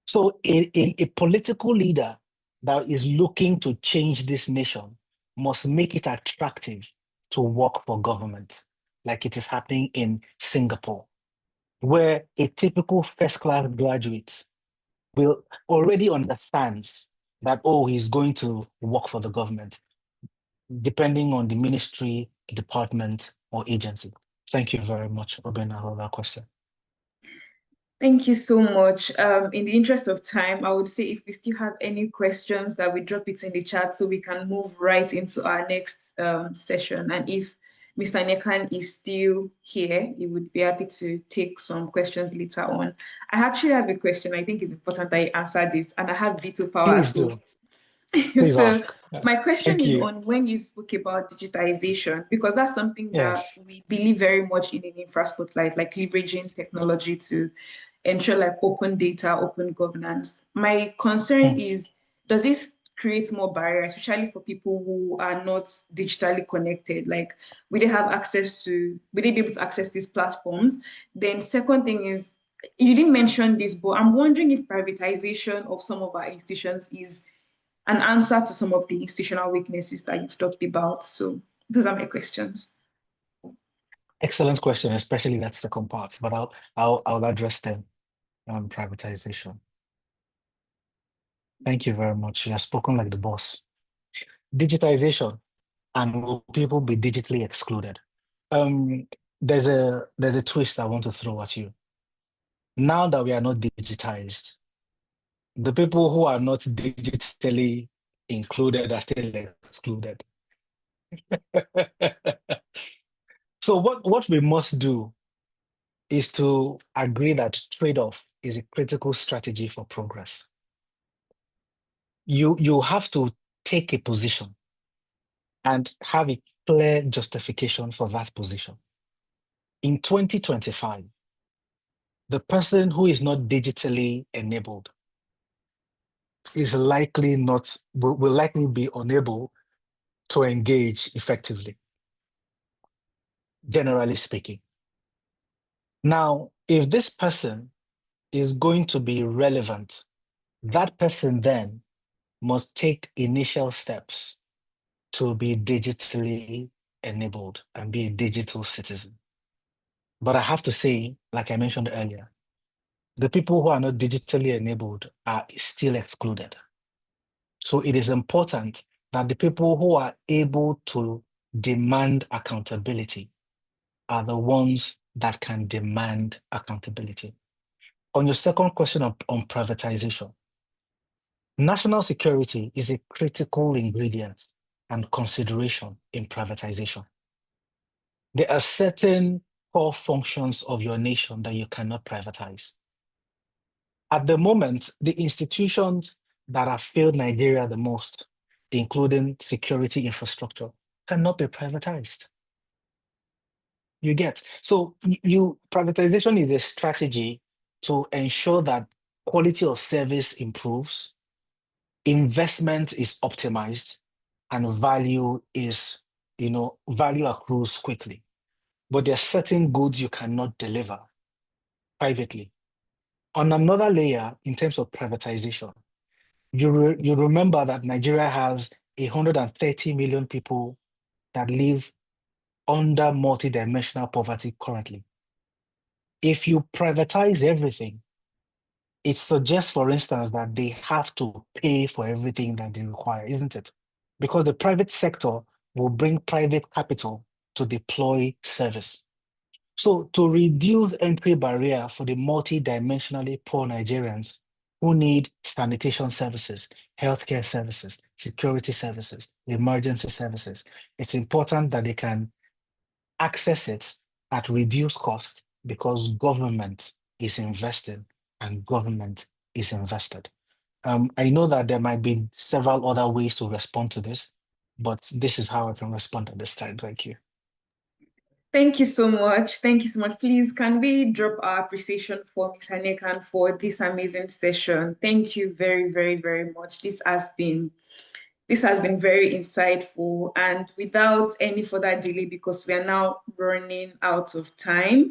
So a political leader that is looking to change this nation must make it attractive to work for government, like it is happening in Singapore, where a typical first-class graduate will already understands that, oh, he's going to work for the government, depending on the ministry, department, or agency? Thank you very much, Obena, for that question. Thank you so much. In the interest of time, I would say if we still have any questions, that we drop it in the chat so we can move right into our next session. And if Mr. Nekan is still here, he would be happy to take some questions later on. I actually have a question. I think it's important that you answer this, and I have veto power Please as do. host. Please So ask. my question Thank is you. on when you spoke about digitization, because that's something that Yes. we believe very much in Infra Spotlight, like leveraging technology to ensure like open data, open governance. My concern is, does this create more barriers, especially for people who are not digitally connected? Like, will they be able to access these platforms? Then second thing is, you didn't mention this, but I'm wondering if privatization of some of our institutions is an answer to some of the institutional weaknesses that you've talked about. So those are my questions. Excellent question, especially that second part, but I'll address them on privatization. Thank you very much. You have spoken like the boss. Digitization, and will people be digitally excluded? There's a twist I want to throw at you. Now that we are not digitized, the people who are not digitally included are still excluded. So what we must do is to agree that trade-off is a critical strategy for progress. You have to take a position and have a clear justification for that position. In 2025, the person who is not digitally enabled is likely will likely be unable to engage effectively, generally speaking. Now, if this person is going to be relevant, that person then must take initial steps to be digitally enabled and be a digital citizen. But I have to say, like I mentioned earlier, the people who are not digitally enabled are still excluded. So it is important that the people who are able to demand accountability are the ones that can demand accountability. On your second question on privatization, national security is a critical ingredient and consideration in privatization. There are certain core functions of your nation that you cannot privatize. At the moment, the institutions that have failed Nigeria the most, including security infrastructure, cannot be privatized. You get. So privatization is a strategy to ensure that quality of service improves, investment is optimized, and value accrues quickly. But there are certain goods you cannot deliver privately. On another layer, in terms of privatization, you remember that Nigeria has 130 million people that live under multidimensional poverty currently. If you privatize everything, it suggests, for instance, that they have to pay for everything that they require, isn't it? Because the private sector will bring private capital to deploy service. So to reduce entry barrier for the multidimensionally poor Nigerians who need sanitation services, healthcare services, security services, emergency services, it's important that they can access it at reduced cost because government is investing and government is invested. I know that there might be several other ways to respond to this, but this is how I can respond at this time. Thank you. Thank you so much. Thank you so much. Please, can we drop our appreciation for Mr. Nekan for this amazing session? Thank you very, very, very much. This has been very insightful. And without any further delay, because we are now running out of time,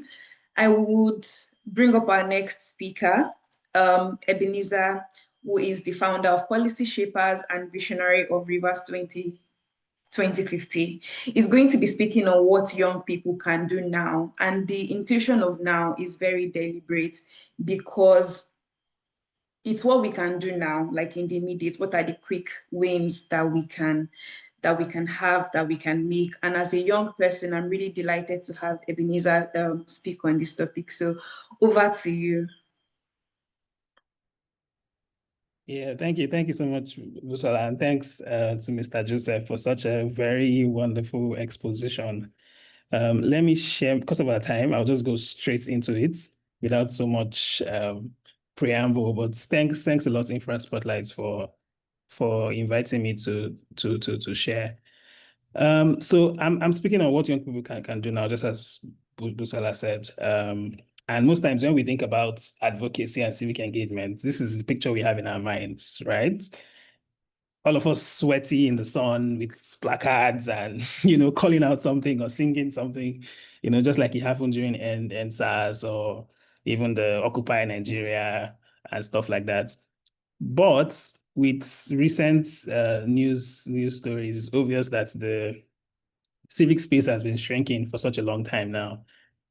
I would bring up our next speaker, Ebenezer, who is the founder of Policy Shapers and visionary of Rivers 20 2050. It's going to be speaking on what young people can do now. And the inclusion of now is very deliberate because it's what we can do now, like in the immediate. What are the quick wins that we can have, that we can make? And as a young person, I'm really delighted to have Ebenezer speak on this topic. So over to you. Yeah, thank you. Thank you so much, Busola. And thanks to Mr. Joseph for such a very wonderful exposition. Let me share, because of our time, I'll just go straight into it without so much preamble. But thanks a lot, Infra Spotlights, for inviting me to share. So I'm speaking on what young people can do now, just as Busola said. And most times when we think about advocacy and civic engagement, this is the picture we have in our minds, right? All of us sweaty in the sun with placards and, calling out something or singing something, just like it happened during NSAS or even the Occupy Nigeria and stuff like that. But with recent news stories, it's obvious that the civic space has been shrinking for such a long time now.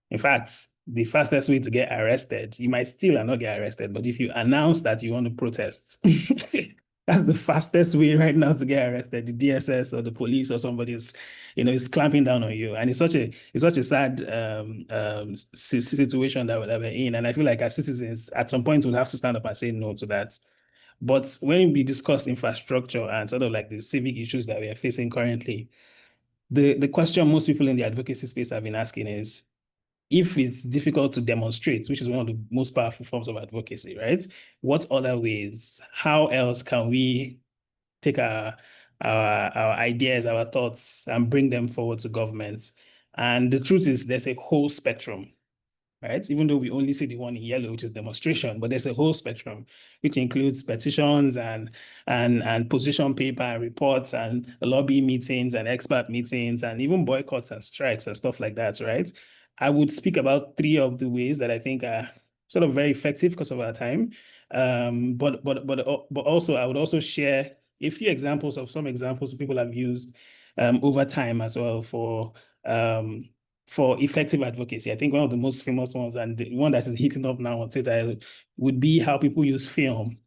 In fact, the fastest way to get arrested, you might still not get arrested, but if you announce that you want to protest, that's the fastest way right now to get arrested. The DSS or the police or somebody is clamping down on you. And it's such a sad situation that we're in. And I feel like as citizens, at some point, we'll have to stand up and say no to that. But when we discuss infrastructure and sort of like the civic issues that we are facing currently, the question most people in the advocacy space have been asking is, if it's difficult to demonstrate, which is one of the most powerful forms of advocacy, right? What other ways? How else can we take our ideas, our thoughts, and bring them forward to government? And the truth is, there's a whole spectrum, right? Even though we only see the one in yellow, which is demonstration, but there's a whole spectrum, which includes petitions and position paper and reports and lobby meetings and expert meetings and even boycotts and strikes and stuff like that, right? I would speak about 3 of the ways that I think are sort of very effective because of our time. But also I would also share a few examples of some examples people have used over time as well for effective advocacy. I think one of the most famous ones and the one that is heating up now on Twitter would be how people use film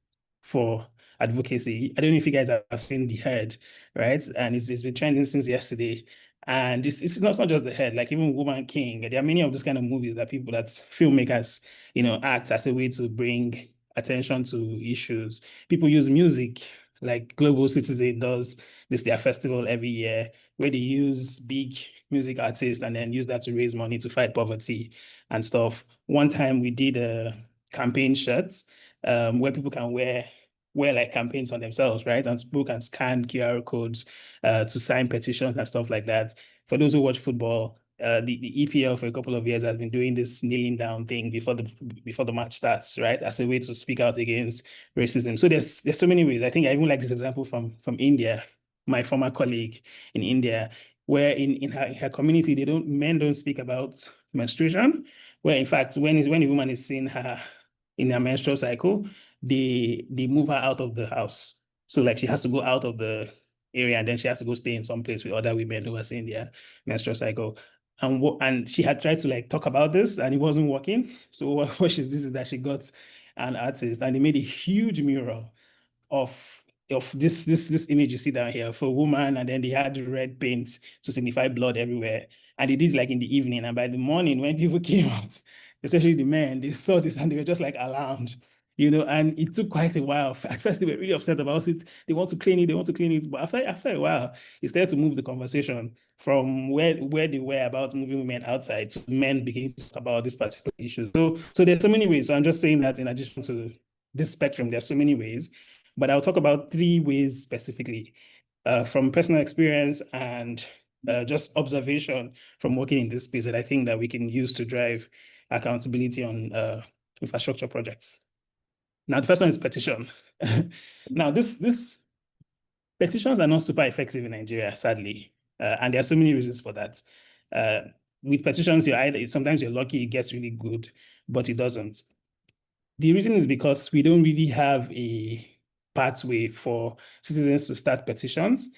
for advocacy. I don't know if you guys have seen The Herd, right? And it's been trending since yesterday. And it's not just The Herd, like even Woman King. There are many of those kind of movies that filmmakers, act as a way to bring attention to issues. People use music, like Global Citizen does their festival every year, where they use big music artists and then use that to raise money to fight poverty and stuff. One time we did a campaign shirts where people can wear like campaigns on themselves, right? And people can scan QR codes to sign petitions and stuff like that. For those who watch football, the EPL for a couple of years has been doing this kneeling down thing before the match starts, right? As a way to speak out against racism. So there's so many ways. I think I even like this example from India, my former colleague in India, where in her community, men don't speak about menstruation, where in fact, when a woman is seeing her in her menstrual cycle, they move her out of the house. So like she has to go out of the area and then she has to go stay in some place with other women who are seeing their menstrual cycle. And she had tried to like talk about this and it wasn't working. So what she did is that she got an artist and they made a huge mural of this image you see down here for a woman, and then they had red paint to signify blood everywhere. And they did like in the evening, and by the morning when people came out, especially the men, they saw this and they were just like alarmed, and it took quite a while. At first, they were really upset about it. They want to clean it. But after a while, it started to move the conversation from where they were about moving women outside to men beginning to talk about this particular issue. So there's so many ways. So I'm just saying that in addition to this spectrum, there's so many ways. But I'll talk about 3 ways specifically from personal experience and just observation from working in this space that I think that we can use to drive accountability on infrastructure projects. Now, the first one is petition. Now, this petitions are not super effective in Nigeria, sadly. And there are so many reasons for that. With petitions, sometimes you're lucky, it gets really good, but it doesn't. The reason is because we don't really have a pathway for citizens to start petitions.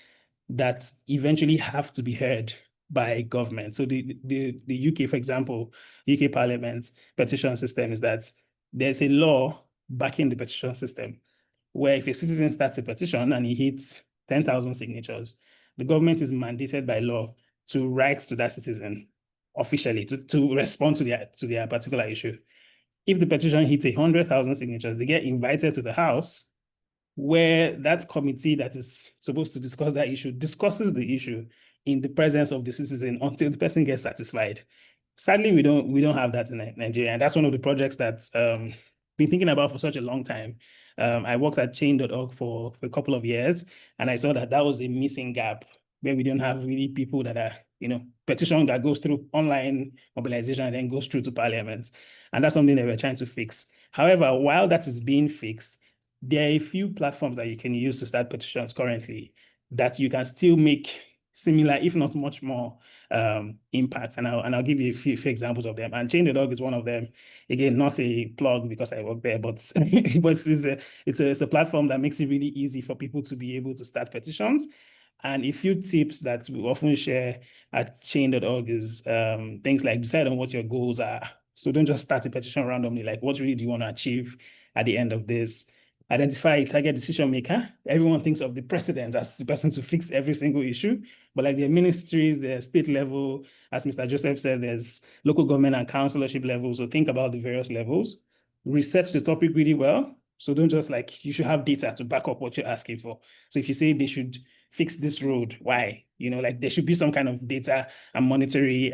that eventually have to be heard by government. So the UK, for example, UK Parliament's petition system is that there's a law backing the petition system where if a citizen starts a petition and he hits 10,000 signatures, the government is mandated by law to write to that citizen officially to respond to their particular issue. If the petition hits 100,000 signatures, they get invited to the House, where that committee that is supposed to discuss that issue discusses the issue in the presence of the citizen until the person gets satisfied. Sadly, we don't have that in Nigeria, and that's one of the projects that been thinking about for such a long time. I worked at change.org for a couple of years, and I saw that was a missing gap where we don't have really people that are, petition that goes through online mobilization and then goes through to parliament. And that's something that we're trying to fix. However, while that is being fixed, there are a few platforms that you can use to start petitions currently that you can still make similar, if not much more, impact. And I'll give you a few examples of them. And Change.org is one of them. Again, not a plug because I work there, but it's a platform that makes it really easy for people to be able to start petitions. And a few tips that we often share at Chain.org is things like decide on what your goals are. So don't just start a petition randomly, like what really do you want to achieve at the end of this? Identify a target decision maker. Everyone thinks of the president as the person to fix every single issue, but like the ministries, the state level, as Mr. Joseph said, there's local government and councillorship levels. So think about the various levels. Research the topic really well. So don't just you should have data to back up what you're asking for. So if you say they should fix this road, why? There should be some kind of data and monetary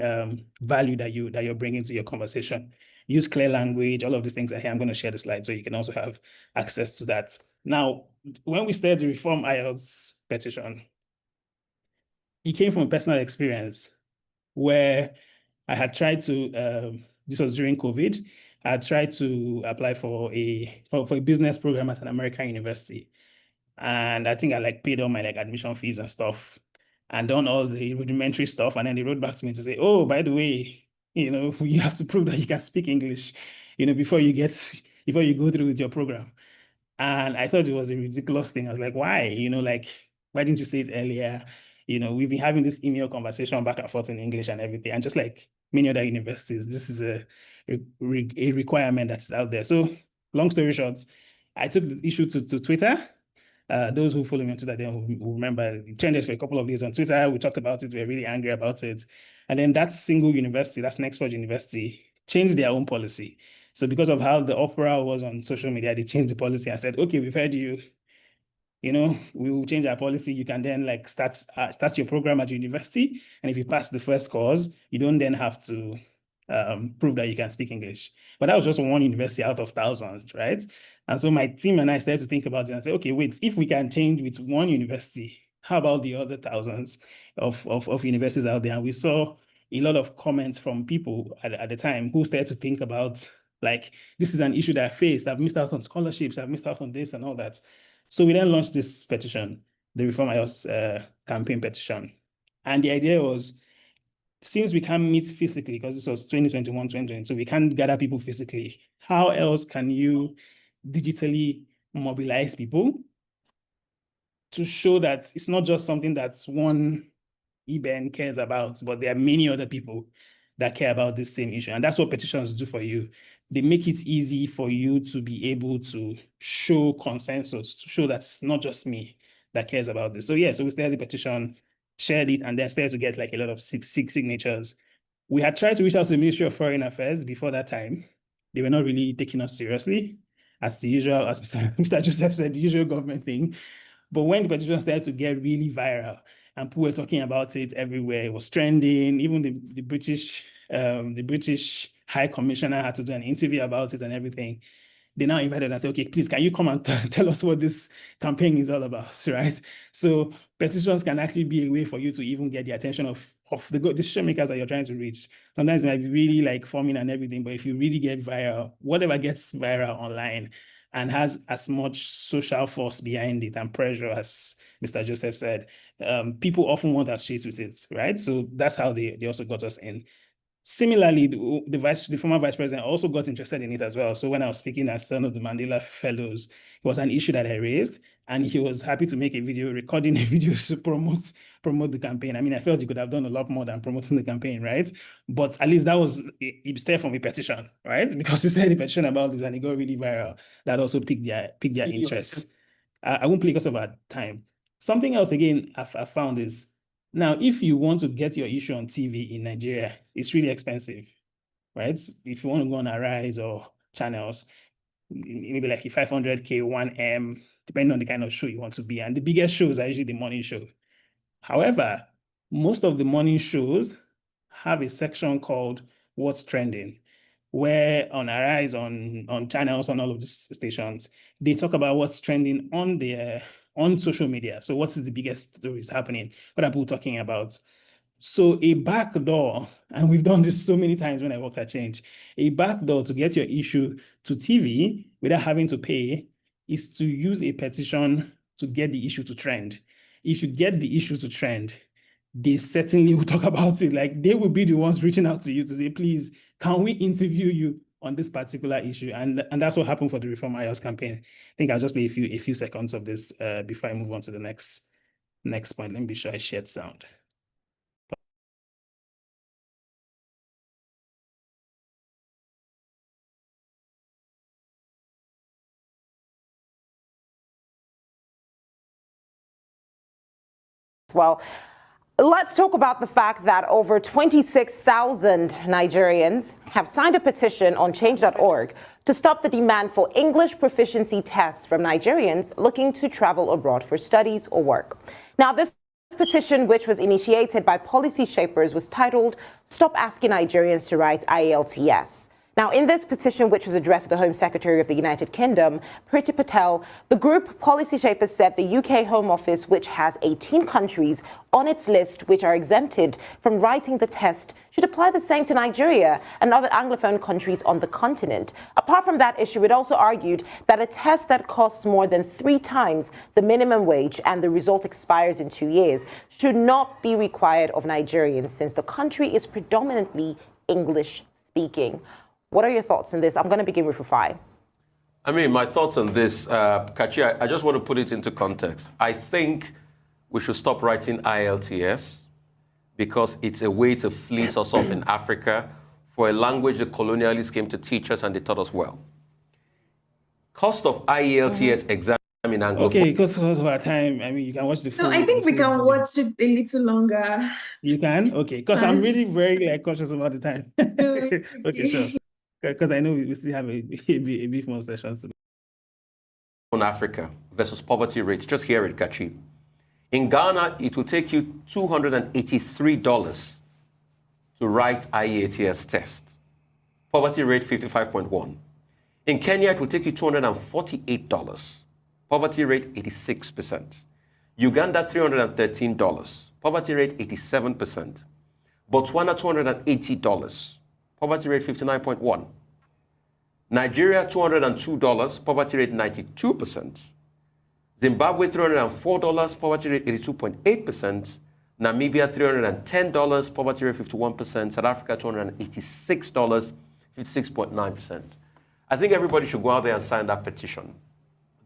value that you're bringing to your conversation. Use clear language, all of these things are here. I'm going to share the slide so you can also have access to that. Now, when we started the Reform IELTS petition, it came from a personal experience where I had tried to, this was during COVID, I had tried to apply for a business program at an American university. And I think I paid all my admission fees and stuff and done all the rudimentary stuff. And then they wrote back to me to say, oh, by the way, you have to prove that you can speak English, before you go through with your program. And I thought it was a ridiculous thing. I was like, why? Why didn't you say it earlier? We've been having this email conversation back and forth in English and everything. And just like many other universities, this is a requirement that's out there. So long story short, I took the issue to Twitter. Those who follow me on Twitter, they will remember it trended for a couple of days on Twitter. We talked about it. We were really angry about it. And then that single university, that's Nextford University, changed their own policy. So because of how the uproar was on social media, they changed the policy and said, okay, we've heard you. We will change our policy. You can then start your program at university. And if you pass the first course, you don't then have to prove that you can speak English. But that was just one university out of thousands, right? And so my team and I started to think about it and say, okay, wait, if we can change with one university, how about the other thousands of universities out there? And we saw a lot of comments from people at the time who started to think about, this is an issue that I faced. I've missed out on scholarships. I've missed out on this and all that. So we then launched this petition, the Reform IELTS campaign petition. And the idea was, since we can't meet physically, because this was 2021, 2022, we can't gather people physically, how else can you digitally mobilize people to show that it's not just something that's one EBN cares about, but there are many other people that care about this same issue? And that's what petitions do for you. They make it easy for you to be able to show consensus, to show that it's not just me that cares about this. So yeah, so we started the petition, shared it, and then started to get a lot of six signatures. We had tried to reach out to the Ministry of Foreign Affairs before that time. They were not really taking us seriously, as the usual, as Mr. Joseph said, the usual government thing. But when the petition started to get really viral and people were talking about it everywhere, it was trending. Even the British High Commissioner had to do an interview about it and everything. They now invited and said, okay, please, can you come and tell us what this campaign is all about, right? So petitions can actually be a way for you to even get the attention of the decision makers that you're trying to reach. Sometimes it might be really forming and everything, but if you really get viral, whatever gets viral online and has as much social force behind it and pressure, as Mr. Joseph said, people often want us shades with it, right? So that's how they also got us in. Similarly, the former vice president also got interested in it as well. So when I was speaking as one of the Mandela Fellows, it was an issue that I raised, and he was happy to make a video, recording a video to promote the campaign. I mean, I felt you could have done a lot more than promoting the campaign, right? But at least that was, it started from a petition, right? Because you said a petition about this and it got really viral. That also piqued their interest. I won't play because of our time. Something else, again, I found is, now, if you want to get your issue on TV in Nigeria, it's really expensive, right? If you want to go on Arise or channels, maybe like a 500K, 1M, depending on the kind of show you want to be. And the biggest shows are usually the morning show. However, most of the morning shows have a section called What's Trending, where on Arise, on channels, on all of these stations, they talk about what's trending on social media. So what is the biggest stories happening? What are people talking about? So a backdoor, and we've done this so many times when I worked at Change, a backdoor to get your issue to TV without having to pay is to use a petition to get the issue to trend. If you get the issue to trend, they certainly will talk about it. Like, they will be the ones reaching out to you to say, please, can we interview you on this particular issue? And that's what happened for the Reform IELTS campaign. I think I'll just play a few seconds of this before I move on to the next point. Let me be sure I shared sound. Well, let's talk about the fact that over 26,000 Nigerians have signed a petition on change.org to stop the demand for English proficiency tests from Nigerians looking to travel abroad for studies or work. Now, this petition, which was initiated by policy shapers, was titled "Stop Asking Nigerians to Write IELTS." Now, in this petition, which was addressed to the Home Secretary of the United Kingdom, Priti Patel, the group Policy Shapers said the UK Home Office, which has 18 countries on its list which are exempted from writing the test, should apply the same to Nigeria and other Anglophone countries on the continent. Apart from that issue, it also argued that a test that costs more than 3 times the minimum wage and the result expires in 2 years should not be required of Nigerians, since the country is predominantly English speaking. What are your thoughts on this? I'm going to begin with Rufai. I mean, my thoughts on this, Kachi, I just want to put it into context. I think we should stop writing IELTS because it's a way to fleece us off in Africa for a language the colonialists came to teach us and they taught us well. Cost of IELTS exam in Anglo. Okay, because of our time, I mean, you can watch the full. No, I think we can watch it a little longer. You can? Okay, because I'm really very conscious about the time. No, it's okay. Okay, sure. Because I know we still have a bit more sessions to do. On Africa versus poverty rate, just hear it, Kachi. In Ghana, it will take you $283 to write IELTS test. Poverty rate 55.1. In Kenya, it will take you $248. Poverty rate 86%. Uganda $313. Poverty rate 87%. Botswana $280. Poverty rate 59.1. Nigeria $202, poverty rate 92%. Zimbabwe $304, poverty rate 82.8%. Namibia $310, poverty rate 51%. South Africa $286, 56.9%. I think everybody should go out there and sign that petition.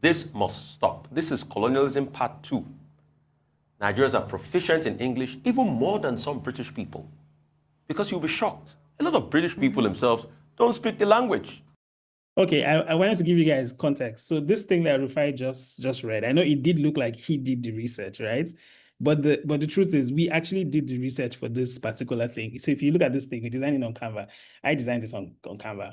This must stop. This is colonialism part 2. Nigerians are proficient in English, even more than some British people. Because you'll be shocked. A lot of British people themselves don't speak the language. Okay, I wanted to give you guys context. So this thing that Rufai just read, I know it did look like he did the research, right? But the truth is, we actually did the research for this particular thing. So if you look at this thing, we designed it on Canva. I designed this on Canva.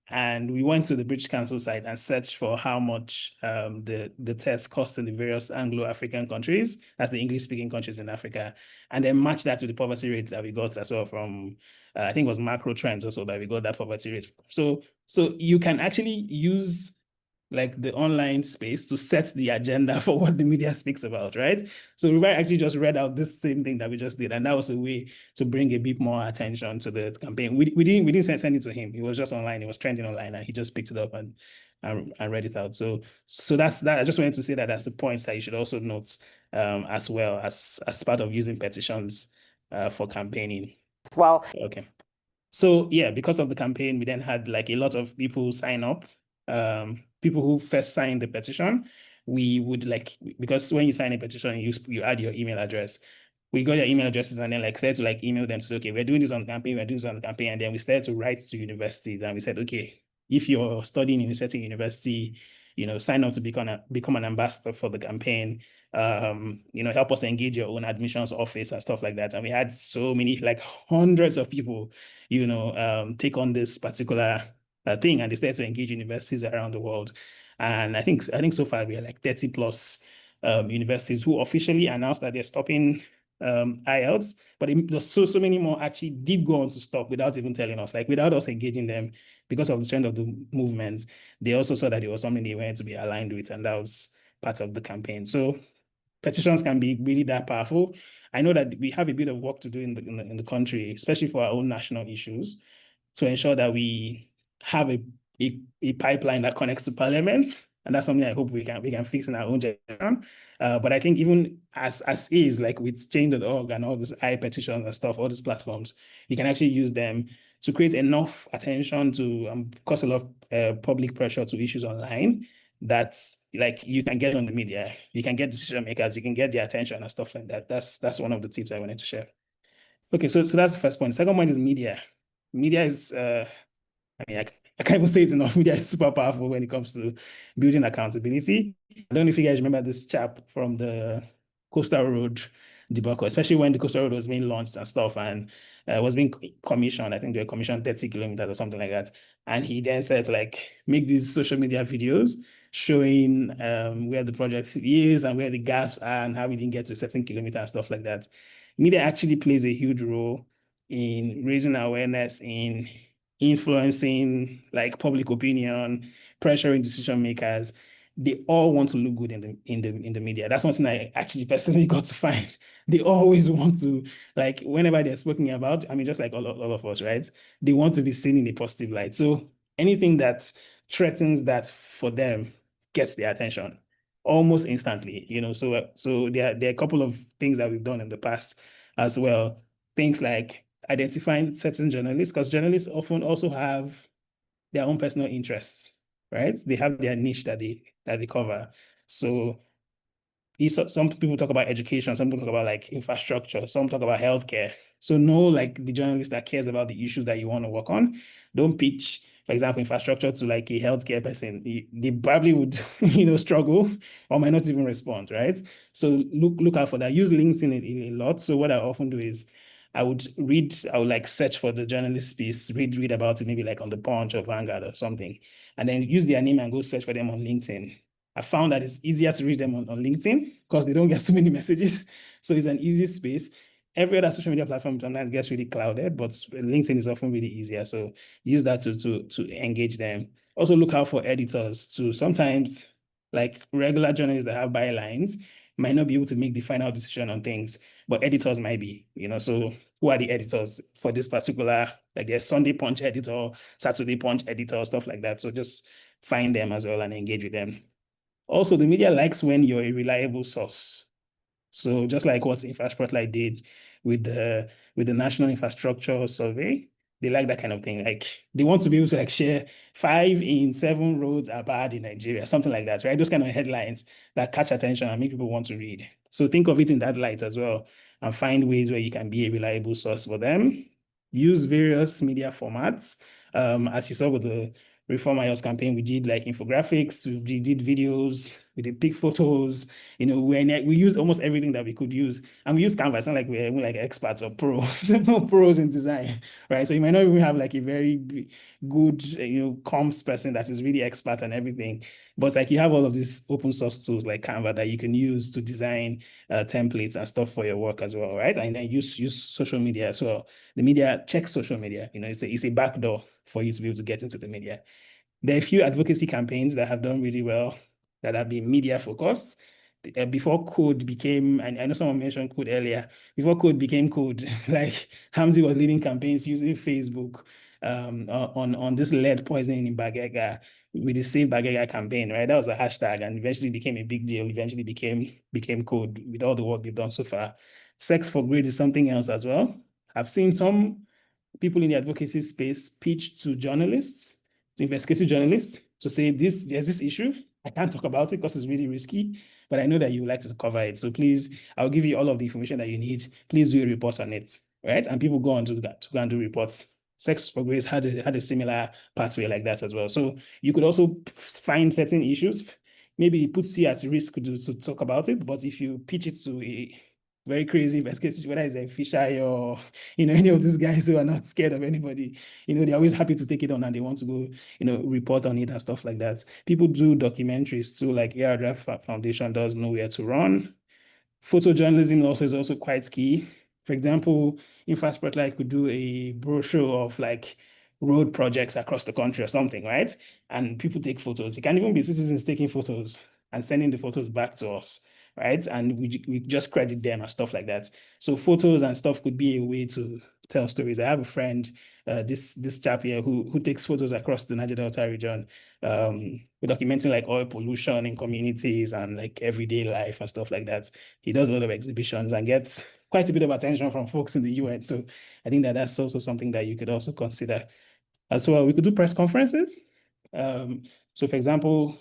And we went to the British Council site and searched for how much the test cost in the various Anglo-African countries, that's the English-speaking countries in Africa, and then matched that to the poverty rate that we got as well from, I think it was Macro Trends also that we got that poverty rate. So you can actually use like the online space to set the agenda for what the media speaks about, right? So Rufai actually just read out this same thing that we just did, and that was a way to bring a bit more attention to the campaign. We didn't send it to him. It was just online. It was trending online, and he just picked it up and read it out. So that's that. I just wanted to say that that's the point that you should also note as well as part of using petitions for campaigning. Well, okay. So yeah, because of the campaign, we then had like a lot of people sign up. People who first signed the petition, we would like, because when you sign a petition, you add your email address. We got your email addresses and then like started to like email them to say, okay, we're doing this on the campaign, we're doing this on the campaign. And then we started to write to universities and we said, okay, if you're studying in a certain university, sign up to become an ambassador for the campaign. Help us engage your own admissions office and stuff like that. And we had so many, like hundreds of people, take on this particular thing, and they started to engage universities around the world. And I think so far we are like 30 plus universities who officially announced that they're stopping IELTS, but there's so many more actually did go on to stop without even telling us, like without us engaging them, because of the trend of the movements. They also saw that it was something they wanted to be aligned with, and that was part of the campaign. So petitions can be really that powerful. I know that we have a bit of work to do in the country, especially for our own national issues, to ensure that we have a pipeline that connects to Parliament. And that's something I hope we can fix in our own generation. But I think even as is, like with change.org and all these petitions and stuff, all these platforms, you can actually use them to create enough attention to cause a lot of public pressure to issues online that like you can get on the media, you can get decision makers, you can get their attention and stuff like that. That's one of the tips I wanted to share. Okay, so that's the first point. The second point is media. Media is I can't even say it enough. Media is super powerful when it comes to building accountability. I don't know if you guys remember this chap from the Coastal Road debacle, especially when the Coastal Road was being launched and stuff and was being commissioned. I think they were commissioned 30 kilometers or something like that. And he then said to like make these social media videos showing where the project is and where the gaps are and how we didn't get to a certain kilometer and stuff like that. Media actually plays a huge role in raising awareness, in influencing like public opinion, pressuring decision makers. They all want to look good in the media. That's one thing I actually personally got to find. They always want to, like, whenever they're speaking about, I mean, just like all of us, right? They want to be seen in a positive light. So anything that threatens that for them gets their attention almost instantly, So there are a couple of things that we've done in the past as well. Things like identifying certain journalists, because journalists often also have their own personal interests, right? They have their niche that they cover. So some people talk about education, some people talk about like infrastructure, some talk about healthcare. So know like the journalist that cares about the issues that you want to work on. Don't pitch, for example, infrastructure to like a healthcare person. They probably would, struggle or might not even respond, right? So look out for that. Use LinkedIn a lot. So what I often do is I would like search for the journalist piece, read about it, maybe like on the Punch or Vanguard or something, and then use their name and go search for them on LinkedIn. I found that it's easier to read them on LinkedIn because they don't get so many messages. So it's an easy space. Every other social media platform sometimes gets really clouded, but LinkedIn is often really easier. So use that to engage them. Also look out for editors too. Sometimes like regular journalists that have bylines might not be able to make the final decision on things, but editors might be, so who are the editors for this particular, like there's Sunday Punch editor, Saturday Punch editor, stuff like that. So just find them as well and engage with them. Also, the media likes when you're a reliable source. So just like what Infraspotlight did with the National Infrastructure Survey, they like that kind of thing. Like they want to be able to like share 5 in 7 roads are bad in Nigeria, something like that, right? Those kind of headlines that catch attention and make people want to read. So think of it in that light as well and find ways where you can be a reliable source for them. Use various media formats. As you saw with the Reform IELTS campaign, we did like infographics, we did videos, we did big photos, we used almost everything that we could use. And we used Canva. It's not like we're like experts or pros, pros in design, right? So you might not even have like a very good, comms person that is really expert and everything. But like you have all of these open source tools like Canva that you can use to design templates and stuff for your work as well, right? And then use social media as well. The media checks social media, it's a backdoor for you to be able to get into the media. There are a few advocacy campaigns that have done really well that have been media focused. Before code became, and I know someone mentioned code earlier, before code became code, like Hamzi was leading campaigns using Facebook on this lead poisoning in Bagega with the Save Bagega campaign, right? That was a hashtag and eventually became a big deal, eventually became code with all the work they've done so far. Sex for Grade is something else as well. I've seen some people in the advocacy space pitch to journalists, to investigative journalists, to say there's this issue. I can't talk about it because it's really risky, but I know that you would like to cover it. So please, I'll give you all of the information that you need. Please do a report on it, right? And people go on to go and do reports. Sex for Grace had a similar pathway like that as well. So you could also find certain issues. Maybe it puts you at risk to talk about it, but if you pitch it to a very crazy investigators, whether it's a Fisher or any of these guys who are not scared of anybody, they're always happy to take it on and they want to go, report on it and stuff like that. People do documentaries too, like ARDF Foundation does Nowhere to Run. Photojournalism also is also quite key. For example, Infrastructure could do a brochure of like road projects across the country or something, right? And people take photos. It can even be citizens taking photos and sending the photos back to us, right? And we just credit them and stuff like that. So photos and stuff could be a way to tell stories. I have a friend, this chap here who takes photos across the Niger Delta region, we're documenting like oil pollution in communities and like everyday life and stuff like that. He does a lot of exhibitions and gets quite a bit of attention from folks in the UN. So I think that that's also something that you could also consider. As well, we could do press conferences. So for example,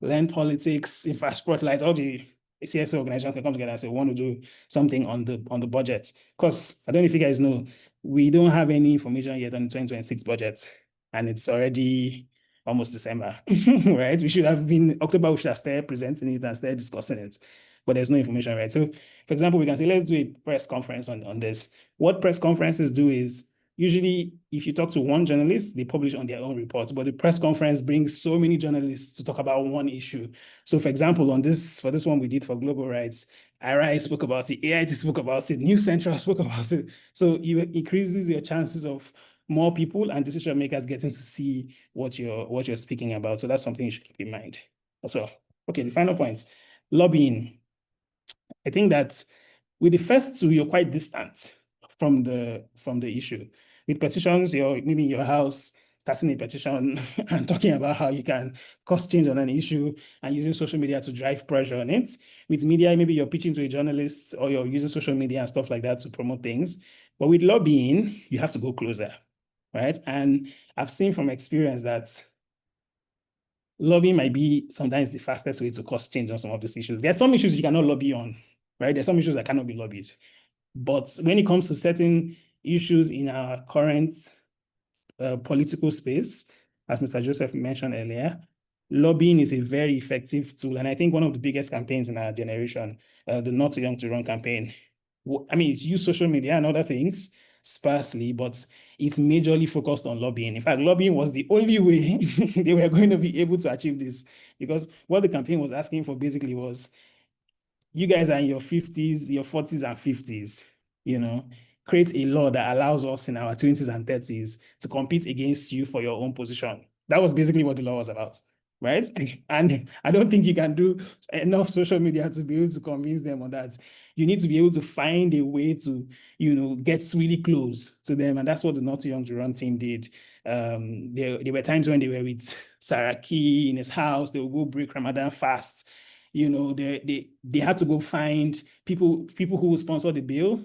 Learn Politics, Infraspotlight, all the CSO organizations can come together and say, we want to do something on the budget. Because I don't know if you guys know, we don't have any information yet on the 2026 budget. And it's already almost December, right? We should have been, October, we should have started presenting it and started discussing it. But there's no information, right? So for example, we can say, let's do a press conference on this. What press conferences do is, usually, if you talk to one journalist, they publish on their own reports, but the press conference brings so many journalists to talk about one issue. So for example, for this one we did for global rights, IRI spoke about it, AIT spoke about it, News Central spoke about it. So it increases your chances of more people and decision makers getting to see what you're speaking about. So that's something you should keep in mind as well. Okay, the final point, lobbying. I think that with the first two, you're quite distant from the issue. With petitions, maybe your house starting a petition and talking about how you can cause change on an issue and using social media to drive pressure on it. With media, maybe you're pitching to a journalist or you're using social media and stuff like that to promote things. But with lobbying, you have to go closer, right? And I've seen from experience that lobbying might be sometimes the fastest way to cause change on some of these issues. There are some issues you cannot lobby on, right? There's some issues that cannot be lobbied. But when it comes to certain issues in our current political space, as Mr. Joseph mentioned earlier, lobbying is a very effective tool. And I think one of the biggest campaigns in our generation, the Not Too Young to Run campaign, I mean, it's used social media and other things sparsely, but it's majorly focused on lobbying. In fact, lobbying was the only way they were going to be able to achieve this, because what the campaign was asking for basically was, you guys are in your 50s, your 40s and 50s, create a law that allows us in our 20s and 30s to compete against you for your own position. That was basically what the law was about, right? And I don't think you can do enough social media to be able to convince them on that. You need to be able to find a way to, get really close to them. And that's what the Not Too Young to Run team did. There were times when they were with Saraki in his house, they would go break Ramadan fast. They had to go find people who would sponsor the bill.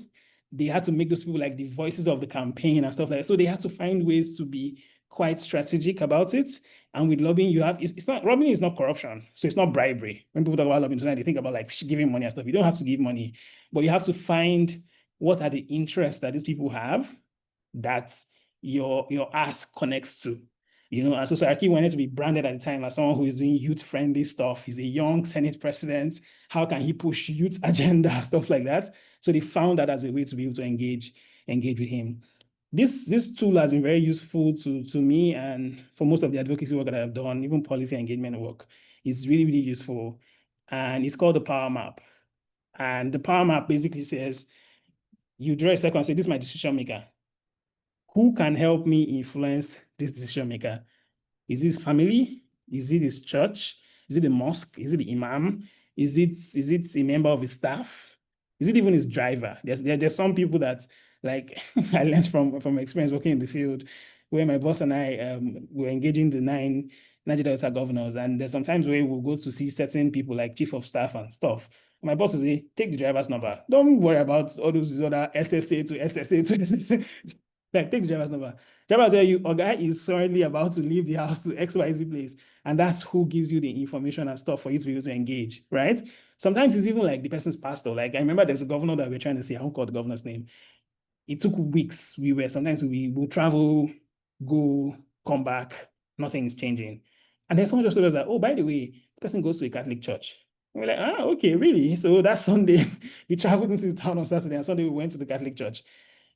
They had to make those people like the voices of the campaign and stuff like that. So they had to find ways to be quite strategic about it. And with lobbying, lobbying is not corruption. So it's not bribery. When people talk about lobbying tonight, they think about like giving money and stuff. You don't have to give money, but you have to find what are the interests that these people have that your ask connects to. And so Saraki wanted to be branded at the time as someone who is doing youth-friendly stuff. He's a young Senate president. How can he push youth agenda, stuff like that? So they found that as a way to be able to engage with him. This tool has been very useful to me and for most of the advocacy work that I've done, even policy engagement work. It's really, really useful. And it's called the Power Map. And the Power Map basically says, you draw a circle and say, this is my decision maker. Who can help me influence this decision maker? Is it his family? Is it his church? Is it the mosque? Is it the imam? Is it a member of his staff? Is it even his driver? There's some people that, like, I learned from experience working in the field, where my boss and I were engaging the 9 Niger Delta governors, and there's sometimes where we'll go to see certain people like chief of staff and stuff. My boss will say, take the driver's number. Don't worry about all those other SSA to SSA to SSA. Like, take the driver's number. Driver will tell you, a guy is currently about to leave the house to XYZ place. And that's who gives you the information and stuff for you to be able to engage, right? Sometimes it's even like the person's pastor. Like, I remember there's a governor that we're trying to see. I won't call the governor's name. It took weeks. Sometimes we will travel, go, come back. Nothing is changing. And then someone just told us that, oh, by the way, the person goes to a Catholic church. And we're like, okay, really? So that Sunday, we traveled into the town on Saturday, and Sunday we went to the Catholic church.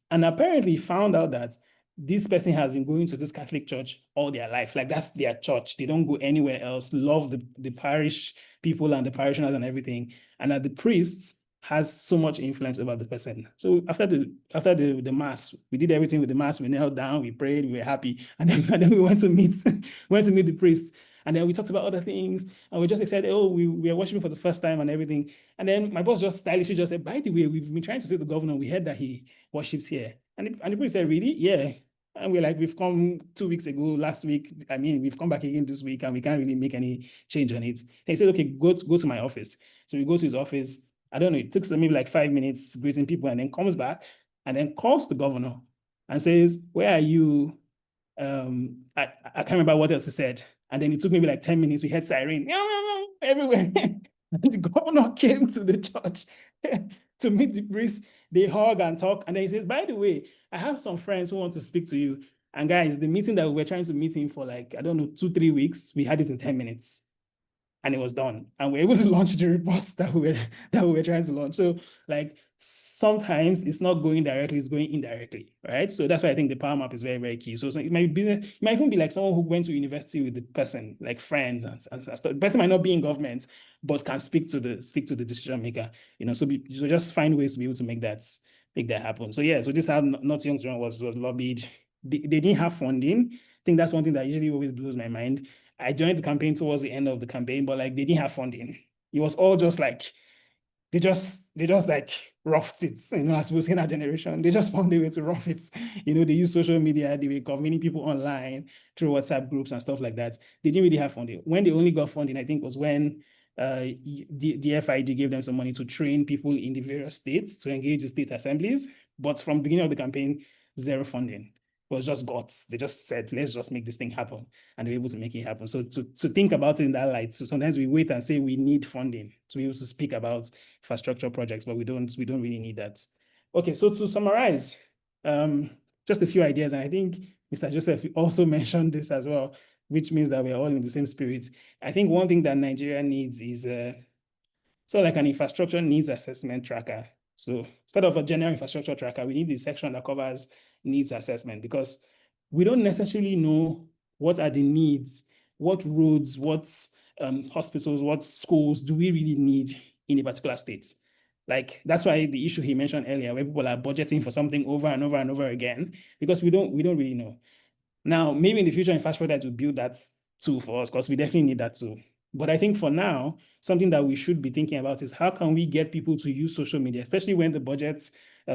And apparently found out that this person has been going to this Catholic church all their life. Like, that's their church. They don't go anywhere else. Love the parish people and the parishioners and everything. And that the priest has so much influence over the person. So after the mass, we did everything with the mass. We knelt down, we prayed, we were happy, and then we went to meet the priest. And then we talked about other things, and we just excited. Oh, we are worshiping for the first time and everything. And then my boss just stylishly just said, by the way, we've been trying to see the governor. We heard that he worships here. And the priest said, really? Yeah. And we're like, we've come 2 weeks ago, last week. I mean, we've come back again this week, and we can't really make any change on it. And he said, okay, go to my office. So we go to his office. I don't know, it took maybe like 5 minutes greeting people, and then comes back and then calls the governor and says, where are you? I can't remember what else he said. And then it took maybe like 10 minutes. We had siren everywhere. And the governor came to the church to meet the priest. They hug and talk. And then he says, by the way, I have some friends who want to speak to you. And guys, the meeting that we were trying to meet him for like, I don't know, 2-3 weeks, we had it in 10 minutes. And it was done. And we were able to launch the reports that we were trying to launch. So like, sometimes it's not going directly, it's going indirectly, right? So that's why I think the power map is very, very key. So it might even be like someone who went to university with the person, like friends and stuff. The person might not be in government, but can speak to the decision maker, so just find ways to be able to make that happen. So yeah, so this is how Not Young John was lobbied. They didn't have funding. I think that's one thing that usually always blows my mind. I joined the campaign towards the end of the campaign, but like, they didn't have funding. It was all just like, they just like roughed it, as we say in our generation. They just found a way to rough it. They use social media, they were convening people online through WhatsApp groups and stuff like that. They didn't really have funding. When they only got funding, I think, was when the FID gave them some money to train people in the various states to engage the state assemblies. But from the beginning of the campaign, zero funding. It was just guts. They just said, let's just make this thing happen. And they were able to make it happen. So to think about it in that light, so sometimes we wait and say we need funding to be able to speak about infrastructure projects, but we don't really need that. Okay, so to summarize, just a few ideas. And I think Mr. Joseph also mentioned this as well, which means that we're all in the same spirit. I think one thing that Nigeria needs is like an infrastructure needs assessment tracker. So instead of a general infrastructure tracker, we need this section that covers needs assessment, because we don't necessarily know what are the needs, what roads, what hospitals, what schools do we really need in a particular state. Like, that's why the issue he mentioned earlier, where people are budgeting for something over and over and over again, because we don't really know. Now, maybe in the future, infrastructure will build that tool for us, because we definitely need that tool. But I think for now, something that we should be thinking about is how can we get people to use social media, especially when the budget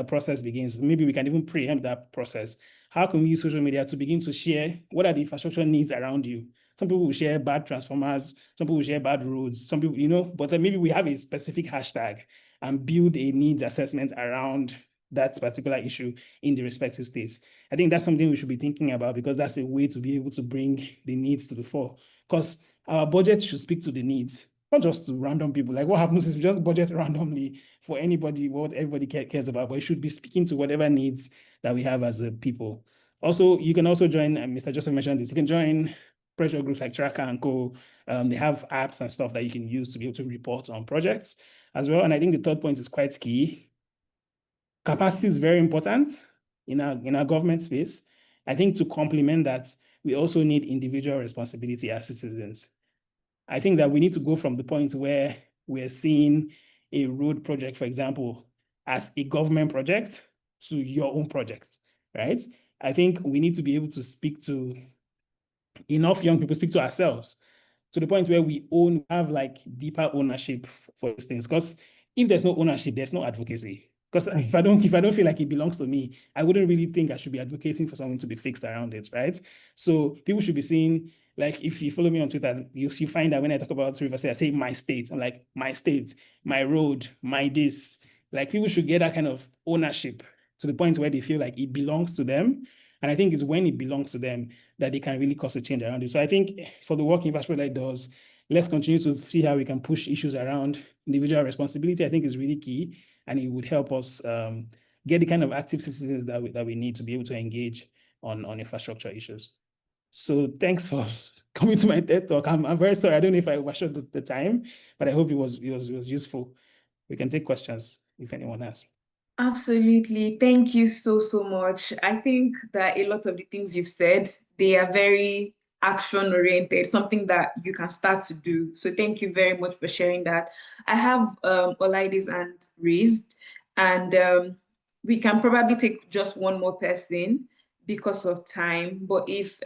process begins. Maybe we can even preempt that process. How can we use social media to begin to share what are the infrastructure needs around you? Some people will share bad transformers, some people will share bad roads, some people, but then maybe we have a specific hashtag and build a needs assessment around that particular issue in the respective states. I think that's something we should be thinking about, because that's a way to be able to bring the needs to the fore. Because our budget should speak to the needs, not just to random people. Like, what happens if we just budget randomly for anybody, what everybody cares about, but it should be speaking to whatever needs that we have as a people. Also, you can also join, Mr. Joseph mentioned this, you can join pressure groups like Tracker and Co. They have apps and stuff that you can use to be able to report on projects as well. And I think the third point is quite key. Capacity is very important in our government space. I think to complement that, we also need individual responsibility as citizens. I think that we need to go from the point where we're seeing a road project, for example, as a government project to your own project, right? I think we need to be able to speak to enough young people, speak to ourselves, to the point where we have like deeper ownership for these things. Because if there's no ownership, there's no advocacy. Because if I don't feel like it belongs to me, I wouldn't really think I should be advocating for something to be fixed around it, right? So people should be seeing, like, if you follow me on Twitter, you find that when I talk about River State, I say my state. I'm like, my state, my road, my this. Like, people should get that kind of ownership to the point where they feel like it belongs to them. And I think it's when it belongs to them that they can really cause a change around it. So I think for the work Infrastructure does, let's continue to see how we can push issues around individual responsibility. I think is really key, and it would help us get the kind of active citizens that we need to be able to engage on infrastructure issues. So thanks for coming to my TED Talk. I'm very sorry. I don't know if I overshot the time, but I hope it was useful. We can take questions if anyone has. Absolutely. Thank you so much. I think that a lot of the things you've said, they are very action oriented, something that you can start to do. So thank you very much for sharing that. I have Olaide's hand raised, and we can probably take just one more person because of time. But if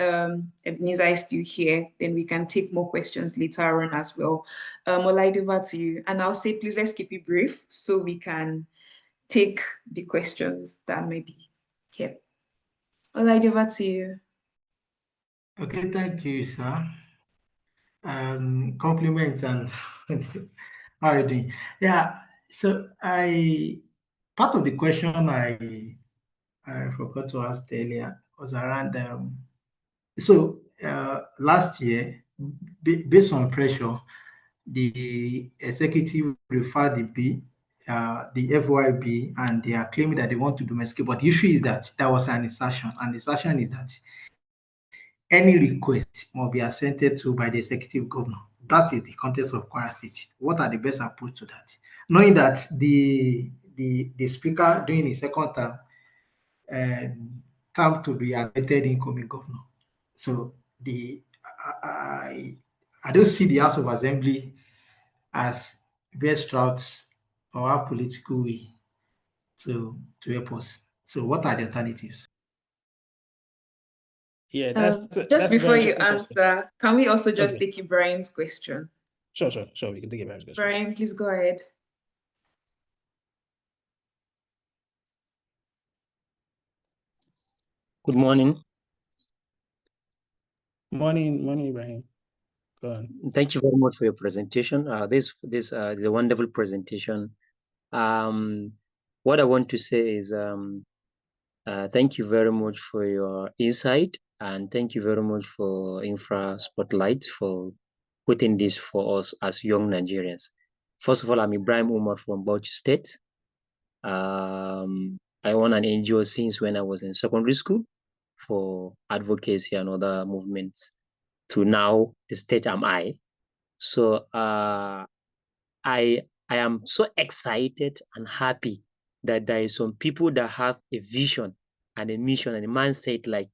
Ebenezer is still here, then we can take more questions later on as well. Olaide, over to you. And I'll say, please, let's keep it brief so we can take the questions that may be here. Olaide, over to you. Okay, thank you, sir. Compliment and how are you doing? Yeah, so part of the question I forgot to ask earlier was around last year, based on pressure, the executive referred the FYB, and they are claiming that they want to domesticate. But the issue is that was an assertion, and the assertion is that any request must be assented to by the executive governor. That is the context of Kwara State. What are the best approach to that? Knowing that the speaker during his second term to be elected incoming governor. So I don't see the House of Assembly as best routes or our political way to help us. So what are the alternatives? Yeah, just before you answer, can we also just take Ibrahim's question? Sure. We can take Ibrahim's question. Ibrahim, please go ahead. Good morning. Morning, Ibrahim. Go on. Thank you very much for your presentation. This is a wonderful presentation. What I want to say is thank you very much for your insight, and thank you very much for Infra Spotlight for putting this for us as young Nigerians. First of all, I'm Ibrahim Umar from Bauchi State. I run an NGO since when I was in secondary school for advocacy and other movements to now the state am I. So I am so excited and happy that there is some people that have a vision and a mission and a mindset like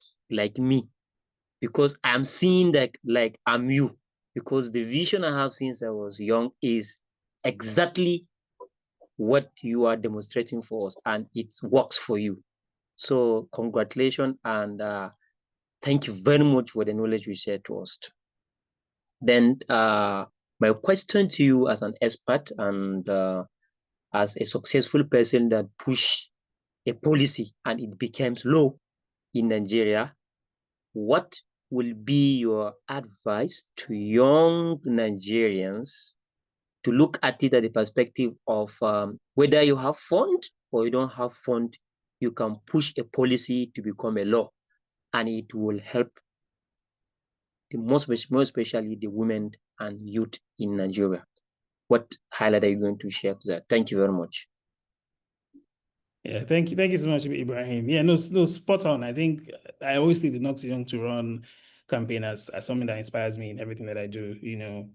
me, because I'm seeing that like I'm you, because the vision I have since I was young is exactly what you are demonstrating for us, and it works for you. So congratulations, and thank you very much for the knowledge you shared to us. Then my question to you as an expert and as a successful person that push a policy and it becomes law in Nigeria, what will be your advice to young Nigerians to look at it at the perspective of whether you have fund or you don't have fund, you can push a policy to become a law, and it will help most especially the women and youth in Nigeria. What highlight are you going to share to that? Thank you very much. Yeah, thank you so much, Ibrahim. Yeah, no, spot on. I think I always think the Not Too Young to Run campaign as something that inspires me in everything that I do. You know,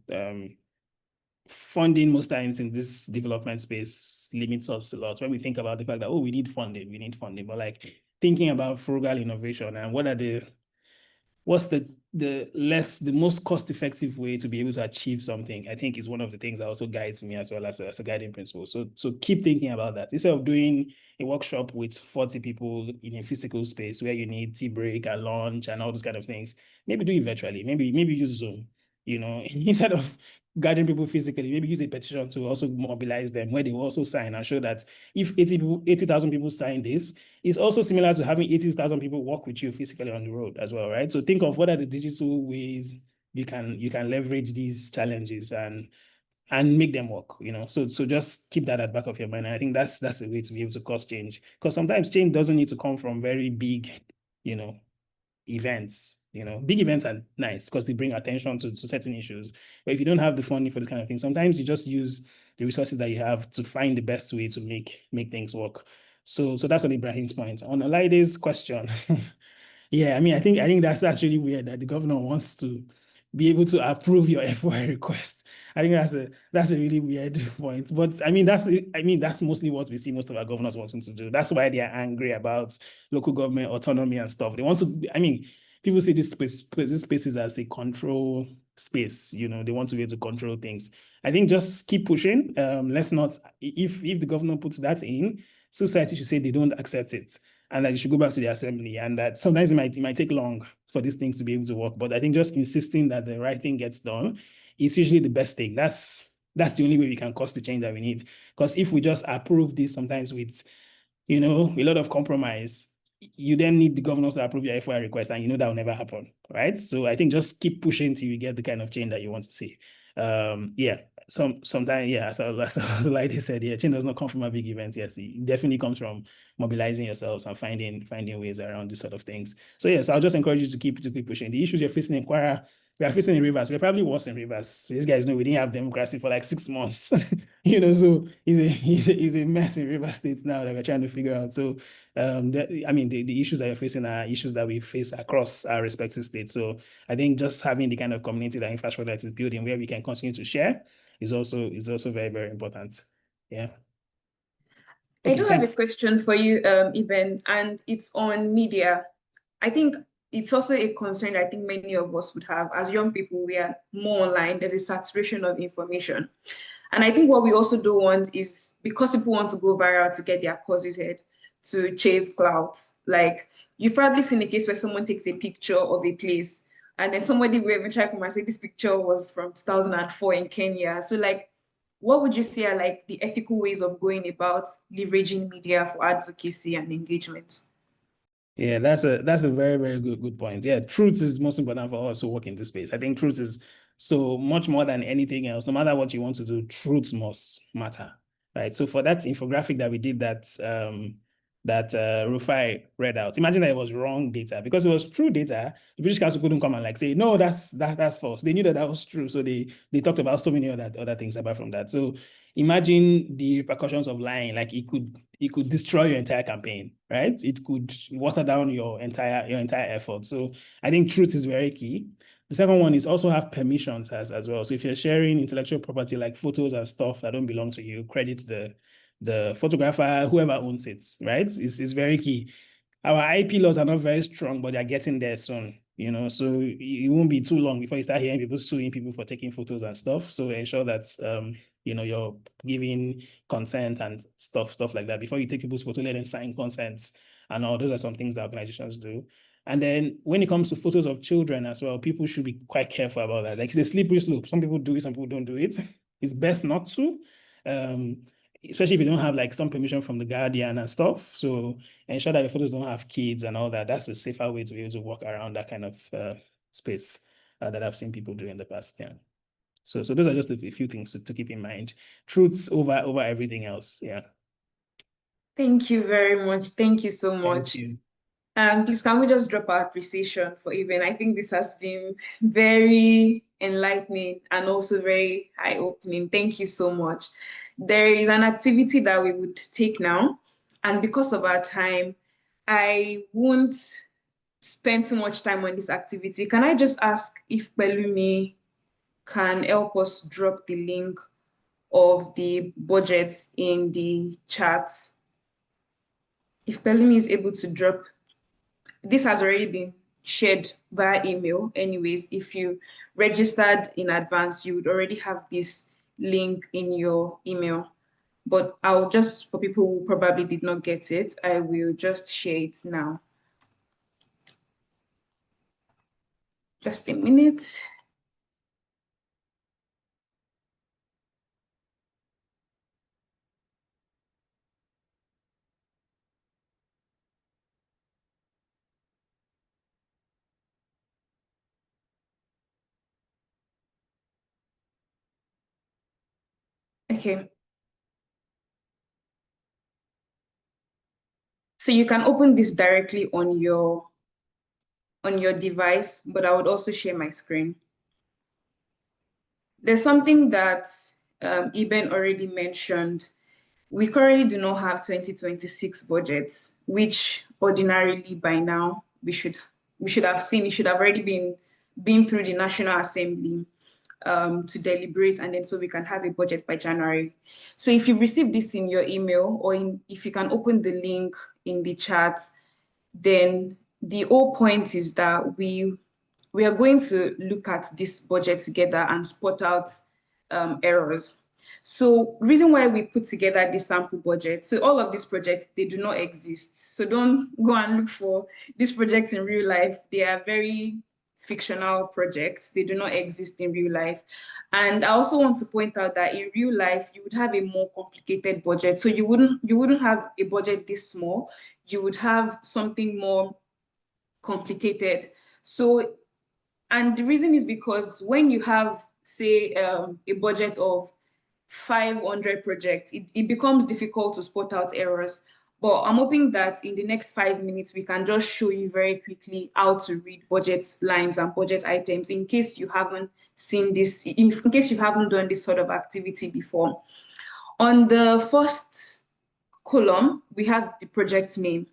funding most times in this development space limits us a lot. When we think about the fact that, we need funding, but like thinking about frugal innovation and what's the most cost-effective way to be able to achieve something, I think is one of the things that also guides me as well as a guiding principle. So keep thinking about that. Instead of doing a workshop with 40 people in a physical space where you need tea break and lunch and all those kind of things, maybe do it virtually. Maybe use Zoom, you know, instead of guiding people physically, maybe use a petition to also mobilize them, where they will also sign and show that if 80,000 people sign this, it's also similar to having 80,000 people work with you physically on the road as well, right? So think of what are the digital ways you can leverage these challenges and and make them work, So just keep that at the back of your mind. And I think that's the way to be able to cause change. Because sometimes change doesn't need to come from very big, events. Big events are nice because they bring attention to certain issues. But if you don't have the funding for this kind of thing, sometimes you just use the resources that you have to find the best way to make things work. So that's on Ibrahim's point. On Olaide's question, yeah, I think that's really weird that the governor wants to be able to approve your FOI request. I think that's a really weird point. But that's mostly what we see most of our governors wanting to do. That's why they are angry about local government autonomy and stuff. They want to, people see these spaces as a control space, they want to be able to control things. I think just keep pushing. Let's not, if the governor puts that in, society should say they don't accept it and that you should go back to the assembly, and that sometimes it might take long for these things to be able to work. But I think just insisting that the right thing gets done is usually the best thing. That's the only way we can cause the change that we need. Because if we just approve this sometimes with, a lot of compromise, you then need the governor to approve your FOI request, and that will never happen, right? So I think just keep pushing till you get the kind of change that you want to see. Sometimes, as like they said, change does not come from a big event. Yes, it definitely comes from mobilizing yourselves and finding ways around these sort of things. So I'll just encourage you to keep pushing. The issues you're facing in Kwara, we are facing in Rivers. We're probably worse in Rivers. So these guys know we didn't have democracy for like 6 months. So it's a mess in Rivers State now that we're trying to figure out. So the issues that you're facing are issues that we face across our respective states. So I think just having the kind of community that infrastructure is building where we can continue to share is also very, very important. Yeah. Okay, I do have a question for you, Eben, and it's on media. I think it's also a concern I think many of us would have. As young people, we are more online. There's a saturation of information. And I think what we also don't want is, because people want to go viral to get their causes heard, to chase clouds. Like, you've probably seen a case where someone takes a picture of a place and then somebody will eventually come and say this picture was from 2004 in Kenya. So what would you say are like the ethical ways of going about leveraging media for advocacy and engagement? Yeah, that's a very, very good point. Yeah, truth is most important for us who work in this space. I think truth is so much more than anything else. No matter what you want to do, truth must matter, right? So for that infographic that we did that Rufai read out, imagine that it was wrong data. Because it was true data, the British Council couldn't come and say, no, that's false. They knew that was true. So they talked about so many other things apart from that. So imagine the repercussions of lying. Like it could destroy your entire campaign, right? It could water down your entire effort. So I think truth is very key. The second one is also have permissions as well. So if you're sharing intellectual property like photos and stuff that don't belong to you, credit the photographer, whoever owns it, right? It's very key. Our IP laws are not very strong, but they're getting there soon, so it won't be too long before you start hearing people suing people for taking photos and stuff. So ensure that, you're giving consent and stuff like that. Before you take people's photo, let them sign consents and all. Those are some things that organizations do. And then when it comes to photos of children as well, people should be quite careful about that. Like, it's a slippery slope. Some people do it, some people don't do it. It's best not to. Especially if you don't have like some permission from the guardian and stuff. So ensure that your photos don't have kids and all that. That's a safer way to be able to walk around that kind of space that I've seen people do in the past. Yeah. So those are just a few things to keep in mind. Truths over everything else. Yeah. Thank you very much. Thank you so much. Thank you. Please, can we just drop our appreciation for Eben? I think this has been very enlightening and also very eye-opening. Thank you so much. There is an activity that we would take now, and because of our time, I won't spend too much time on this activity. Can I just ask if Pelumi can help us drop the link of the budget in the chat? If Pelumi is able to drop, this has already been shared via email. Anyways, if you registered in advance, you would already have this link in your email. But I'll just, for people who probably did not get it, I will just share it now. Just a minute. Okay. So you can open this directly on your device, but I would also share my screen. There's something that Eben already mentioned. We currently do not have 2026 budgets, which ordinarily by now we should have seen. It should have already been through the National Assembly to deliberate, and then so we can have a budget by January. So if you've received this in your email, or if you can open the link in the chat, then the whole point is that we are going to look at this budget together and spot out errors. So reason why we put together this sample budget, so all of these projects, they do not exist. So don't go and look for these projects in real life. They are very fictional projects. They do not exist in real life. And I also want to point out that in real life, you would have a more complicated budget. So you wouldn't have a budget this small. You would have something more complicated. So, and the reason is because when you have, say, a budget of 500 projects, it becomes difficult to spot out errors. But I'm hoping that in the next 5 minutes, we can just show you very quickly how to read budget lines and budget items in case you haven't seen this, in case you haven't done this sort of activity before. On the first column, we have the project name.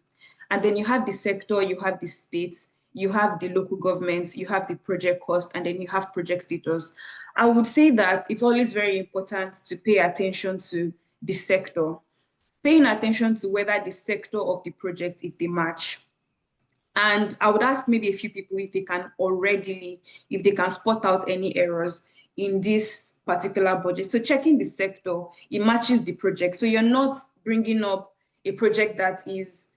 And then you have the sector, you have the state, you have the local government, you have the project cost, and then you have project status. I would say that it's always very important to pay attention to the sector, paying attention to whether the sector of the project, if they match. And I would ask maybe a few people if they can spot out any errors in this particular budget. So checking the sector, it matches the project. So you're not bringing up a project that is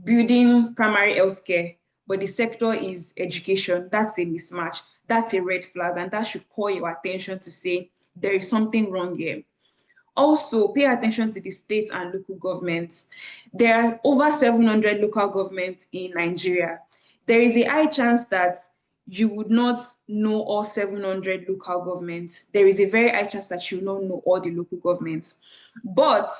building primary healthcare, but the sector is education. That's a mismatch. That's a red flag, and that should call your attention to say there is something wrong here. Also, pay attention to the state and local governments. There are over 700 local governments in Nigeria. There is a high chance that you would not know all 700 local governments. There is a very high chance that you will not know all the local governments. But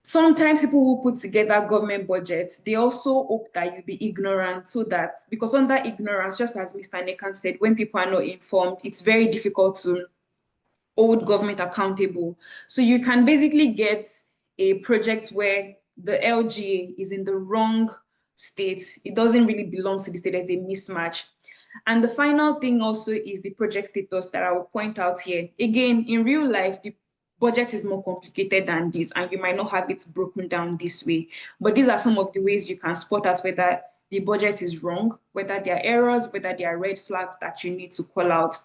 sometimes people who put together government budgets, they also hope that you'll be ignorant, so that, because under ignorance, just as Mr. Nekan said, when people are not informed, it's very difficult to hold government accountable. So you can basically get a project where the LGA is in the wrong state. It doesn't really belong to the state. There's a mismatch. And the final thing also is the project status that I will point out here. Again, in real life, the budget is more complicated than this, and you might not have it broken down this way. But these are some of the ways you can spot out whether the budget is wrong, whether there are errors, whether there are red flags that you need to call out.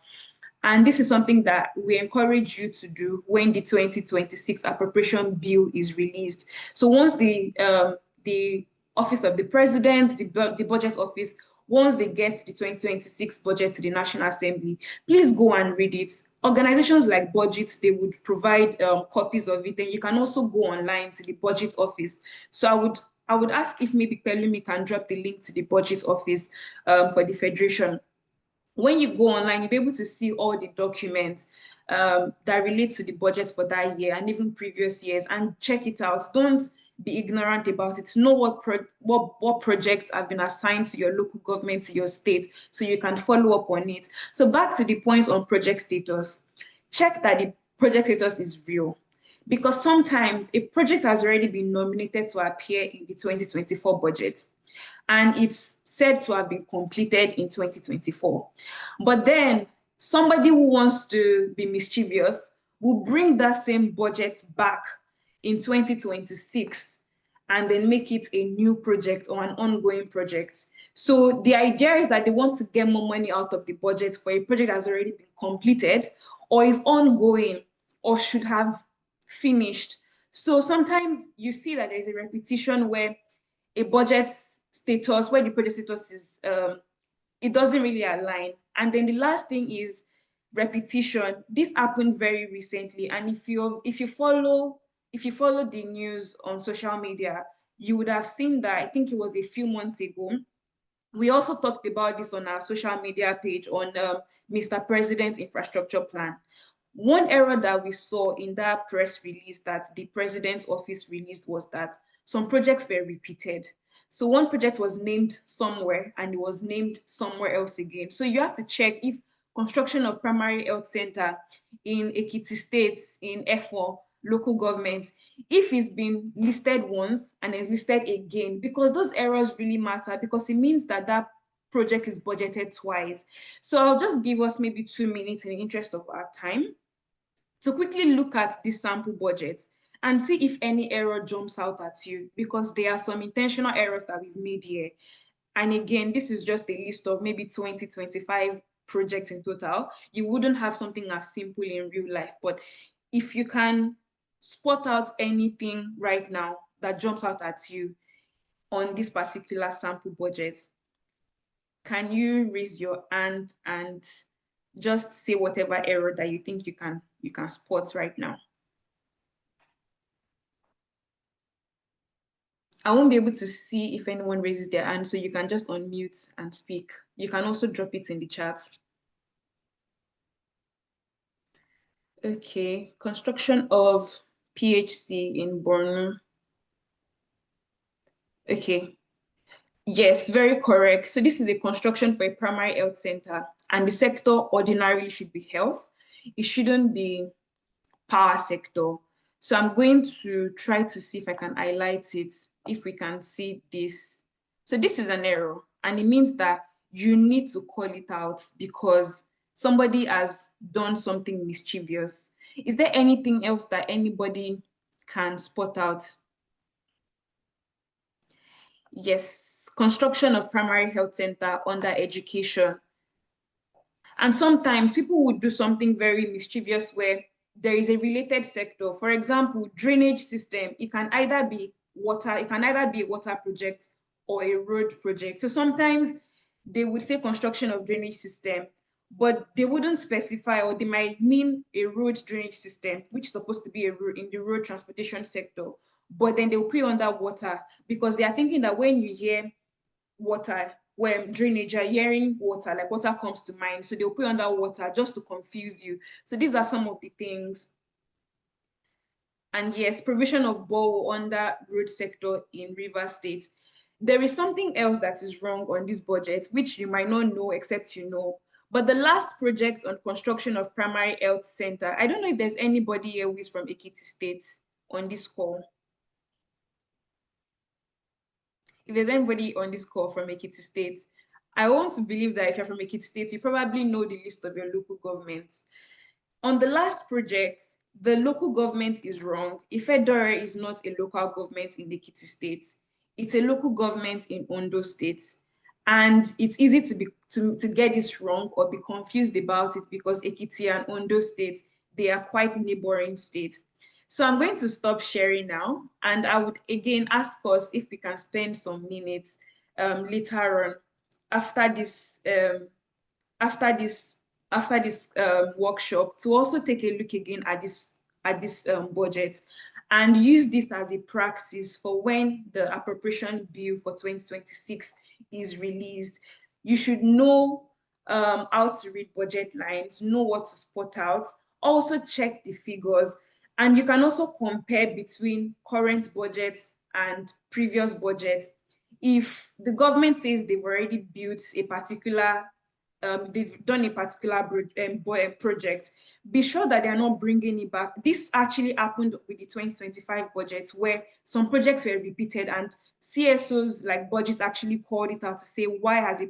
And this is something that we encourage you to do when the 2026 appropriation bill is released. So once the Office of the President, the Budget Office, once they get the 2026 budget to the National Assembly, please go and read it. Organizations like Budget, they would provide copies of it. Then you can also go online to the Budget Office. So I would ask if maybe Pelumi can drop the link to the Budget Office for the Federation. When you go online, you'll be able to see all the documents that relate to the budget for that year and even previous years, and check it out. Don't be ignorant about it. Know what projects have been assigned to your local government, to your state, so you can follow up on it. So back to the point on project status, check that the project status is real. Because sometimes a project has already been nominated to appear in the 2024 budget, and it's said to have been completed in 2024. But then somebody who wants to be mischievous will bring that same budget back in 2026 and then make it a new project or an ongoing project. So the idea is that they want to get more money out of the budget for a project that's already been completed or is ongoing or should have finished. So sometimes you see that there's a repetition where a budget status, where the project status is, it doesn't really align. And then the last thing is repetition. This happened very recently, and if you follow the news on social media, you would have seen that, I think it was a few months ago. We also talked about this on our social media page on Mr. President Infrastructure Plan. One error that we saw in that press release that the president's office released was that some projects were repeated. So one project was named somewhere and it was named somewhere else again. So you have to check if construction of primary health center in Ekiti State, in F4 local government, if it's been listed once and is listed again, because those errors really matter, because it means that that project is budgeted twice. So I'll just give us maybe 2 minutes in the interest of our time to quickly look at this sample budget and see if any error jumps out at you, because there are some intentional errors that we've made here. And again, this is just a list of maybe 20, 25 projects in total. You wouldn't have something as simple in real life, but if you can spot out anything right now that jumps out at you on this particular sample budget, can you raise your hand and just say whatever error that you think you can spot right now? I won't be able to see if anyone raises their hand, so you can just unmute and speak. You can also drop it in the chat. Okay, construction of PHC in Borno. Okay, yes, very correct. So this is a construction for a primary health center, and the sector ordinarily should be health. It shouldn't be power sector. So I'm going to try to see if I can highlight it, if we can see this. So this is an error, and it means that you need to call it out because somebody has done something mischievous. Is there anything else that anybody can spot out? Yes, construction of primary health center under education. And sometimes people would do something very mischievous where there is a related sector. For example, drainage system, it can either be water, it can either be a water project or a road project. So sometimes they would say construction of drainage system, but they wouldn't specify, or they might mean a road drainage system, which is supposed to be a road in the road transportation sector. But then they'll put under water because they are thinking that when you hear water, when drainage, you're hearing water, like water comes to mind. So they'll put under water just to confuse you. So these are some of the things. And yes, provision of borehole under road sector in Rivers State. There is something else that is wrong on this budget, which you might not know except you know. But the last project on construction of primary health center, I don't know if there's anybody here who is from Ekiti State on this call. If there's anybody on this call from Ekiti State, I want to believe that if you're from Ekiti State, you probably know the list of your local governments. On the last project, the local government is wrong. Inflated is not a local government in Ekiti State. It's a local government in Ondo State. And it's easy to get this wrong or be confused about it because Ekiti and Ondo State, they are quite neighboring states. So I'm going to stop sharing now, and I would again ask us if we can spend some minutes later on after this workshop to also take a look again at this budget and use this as a practice for when the appropriation bill for 2026 is released. You should know how to read budget lines, know what to spot out, also check the figures. And you can also compare between current budgets and previous budgets. If the government says they've already built a particular, they've done a particular project, be sure that they're not bringing it back. This actually happened with the 2025 budget where some projects were repeated and CSOs like budgets actually called it out to say, why has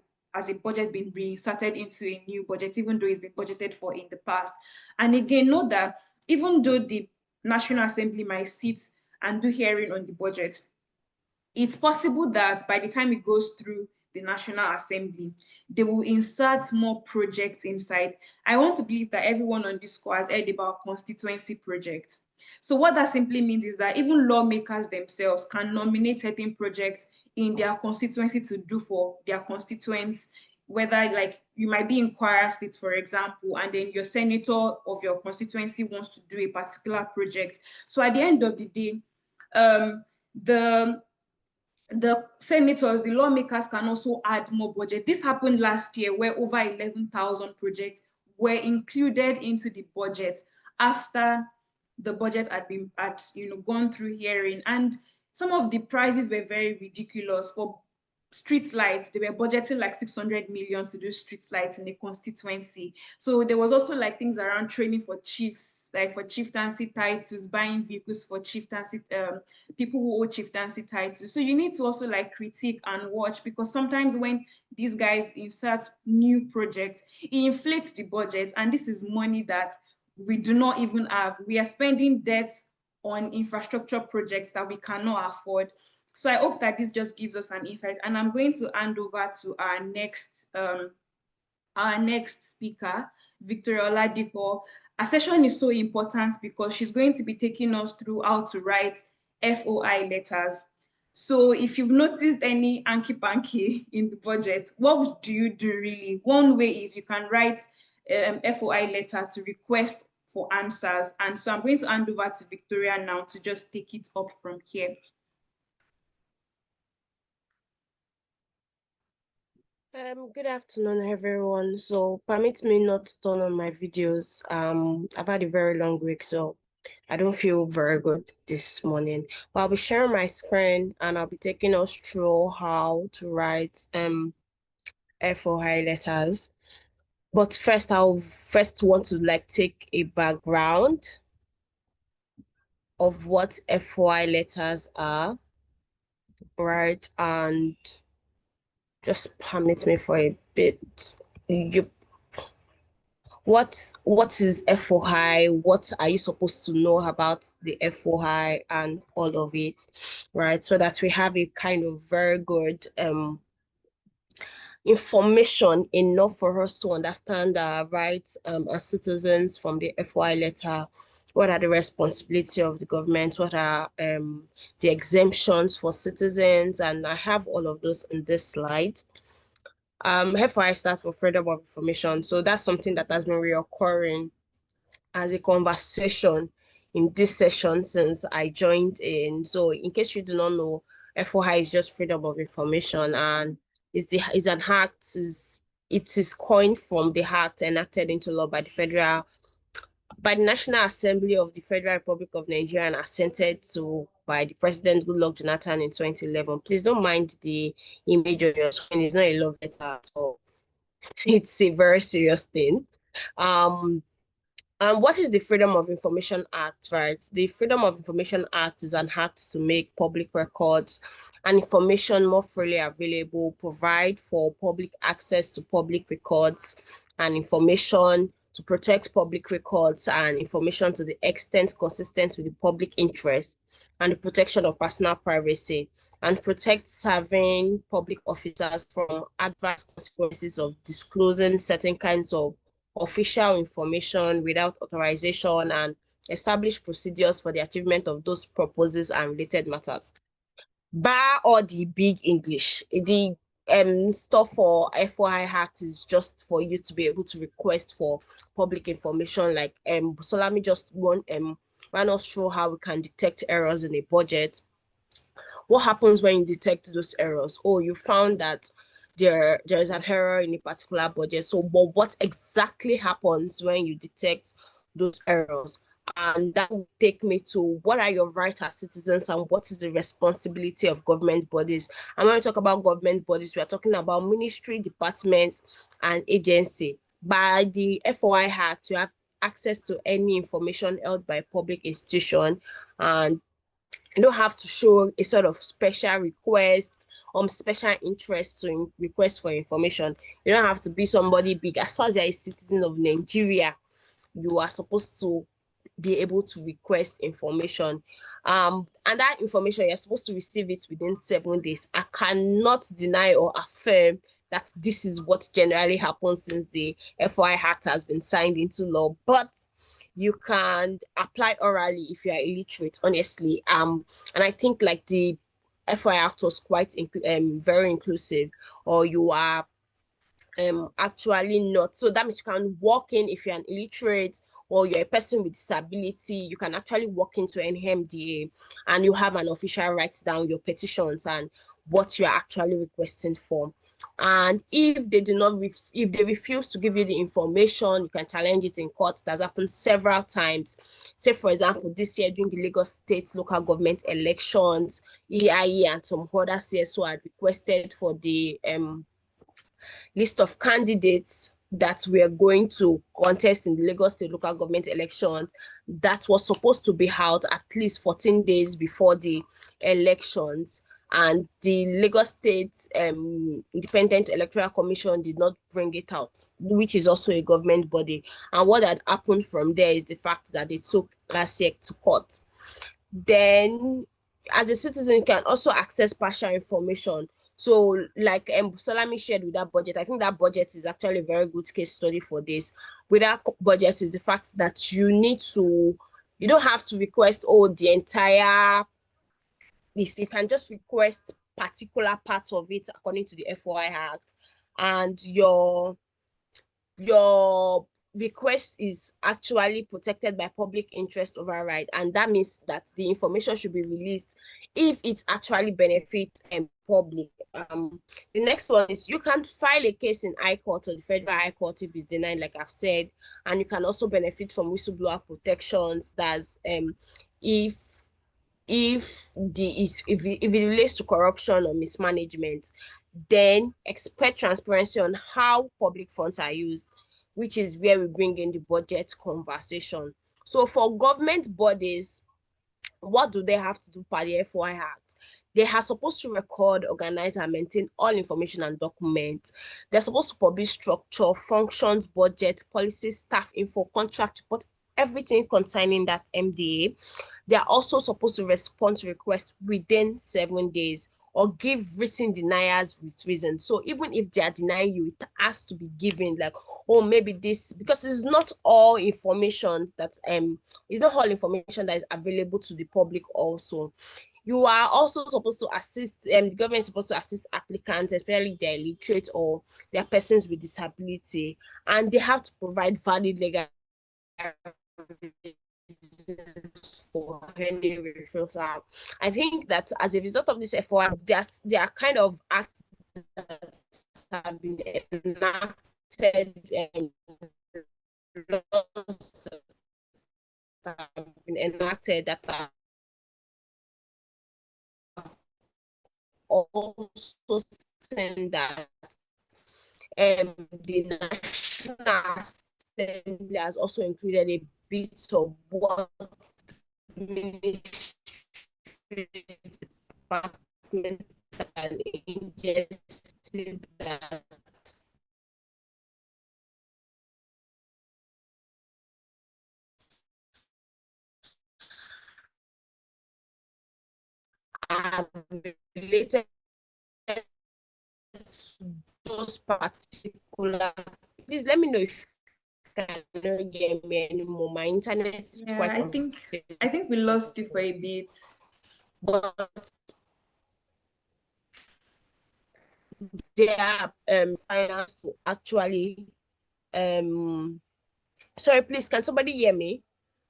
a budget been reinserted into a new budget, even though it's been budgeted for in the past? And again, note that even though the National Assembly might sit and do hearing on the budget, it's possible that by the time it goes through the National Assembly, they will insert more projects inside. I want to believe that everyone on this call has heard about constituency projects. So what that simply means is that even lawmakers themselves can nominate certain projects in their constituency to do for their constituents, whether like you might be in Kwara State, for example, and then your senator of your constituency wants to do a particular project. So at the end of the day, the senators, the lawmakers can also add more budget. This happened last year where over 11,000 projects were included into the budget after the budget had been gone through hearing. And some of the prices were very ridiculous. For street lights, they were budgeting like 600 million to do street lights in a constituency. So there was also like things around training for chiefs, like for chieftaincy titles, buying vehicles for chieftaincy, people who hold chieftaincy titles. So you need to also like critique and watch, because sometimes when these guys insert new projects, it inflates the budget, and this is money that we do not even have. We are spending debt on infrastructure projects that we cannot afford. So I hope that this just gives us an insight, and I'm going to hand over to our next speaker, Victoria Oladipo. Our session is so important because she's going to be taking us through how to write FOI letters. So if you've noticed any hanky-panky in the budget, what do you do really? One way is you can write FOI letter to request for answers. And so I'm going to hand over to Victoria now to just take it up from here. Good afternoon, everyone. So permit me not to turn on my videos. I've had a very long week, so I don't feel very good this morning. But I'll be sharing my screen and I'll be taking us through how to write FOI letters. But first, I'll want to like take a background of what FOI letters are, right? And just permit me for a bit. What is FOI? What are you supposed to know about the FOI and all of it, right? So that we have a kind of very good information enough for us to understand our rights as citizens from the FOI letter. What are the responsibilities of the government? What are the exemptions for citizens? And I have all of those in this slide. FOI stands for Freedom of Information. So that's something that has been reoccurring as a conversation in this session since I joined in. So in case you do not know, FOI is just Freedom of Information, and it's an act, it is coined from the act enacted into law by the National Assembly of the Federal Republic of Nigeria and assented to by the President Goodluck Jonathan in 2011. Please don't mind the image on your screen. It's not a love letter at all. It's a very serious thing. What is the Freedom of Information Act, right? The Freedom of Information Act is an act to make public records and information more freely available, provide for public access to public records and information, to protect public records and information to the extent consistent with the public interest and the protection of personal privacy, and protect serving public officers from adverse consequences of disclosing certain kinds of official information without authorization, and establish procedures for the achievement of those purposes and related matters. Bar all the big English, the stuff for FOI Act is just for you to be able to request for public information. Like so let me just run us through how we can detect errors in a budget. What happens when you detect those errors? Oh, you found that there is an error in a particular budget. So but what exactly happens when you detect those errors? And that will take me to what are your rights as citizens and what is the responsibility of government bodies. And when we talk about government bodies, we are talking about ministry, department, and agency. By the FOI Act, you have access to any information held by public institution, and you don't have to show a sort of special request, special interest to request for information. You don't have to be somebody big. As far as you're a citizen of Nigeria, you are supposed to be able to request information. And that information, you're supposed to receive it within 7 days. I cannot deny or affirm that this is what generally happens since the FOI Act has been signed into law, but you can apply orally if you are illiterate, honestly. And I think like the FOI Act was quite very inclusive, or you are actually not. So that means you can walk in if you're an illiterate or you're a person with disability, you can actually walk into an MDA and you have an official write down your petitions and what you're actually requesting for. And if they do not, if they refuse to give you the information, you can challenge it in court. That's happened several times. Say, for example, this year during the Lagos State local government elections, EIE and some other CSO had requested for the list of candidates that were going to contest in the Lagos State local government election that was supposed to be held at least 14 days before the elections. And the Lagos State Independent Electoral Commission did not bring it out, which is also a government body. And what had happened from there is the fact that they took last year to court. Then, as a citizen, you can also access partial information. So, like Salami shared with that budget, I think that budget is actually a very good case study for this. With that budget is the fact that you don't have to request the entire list. You can just request particular parts of it according to the FOI Act, and your request is actually protected by public interest override, and that means that the information should be released if it actually benefits public. The next one is you can file a case in High Court or the Federal High Court if it's denied, like I've said, and you can also benefit from whistleblower protections. That's if it relates to corruption or mismanagement, then expect transparency on how public funds are used, which is where we bring in the budget conversation. So for government bodies, what do they have to do per the FOI Act? They are supposed to record, organize, and maintain all information and documents. They're supposed to publish structure, functions, budget, policies, staff info, contract report, everything concerning that MDA. They are also supposed to respond to requests within 7 days or give written deniers with reason. So even if they are denying you, it has to be given, like, maybe this, because it's not all information that it's not all information that is available to the public also. You are also supposed to assist, the government is supposed to assist applicants, especially they're illiterate or they're persons with disability, and they have to provide valid legal for any refusal. I think that as a result of this FOI, there are kind of acts that have been enacted and laws that have been enacted that are also saying that the National Assembly has also included a bit of what ministry department and ingested that are related to those particular. Please let me know if you cannot get me anymore. My internet is quite unstable. I think we lost you for a bit. But they are finance to actually sorry, please, can somebody hear me?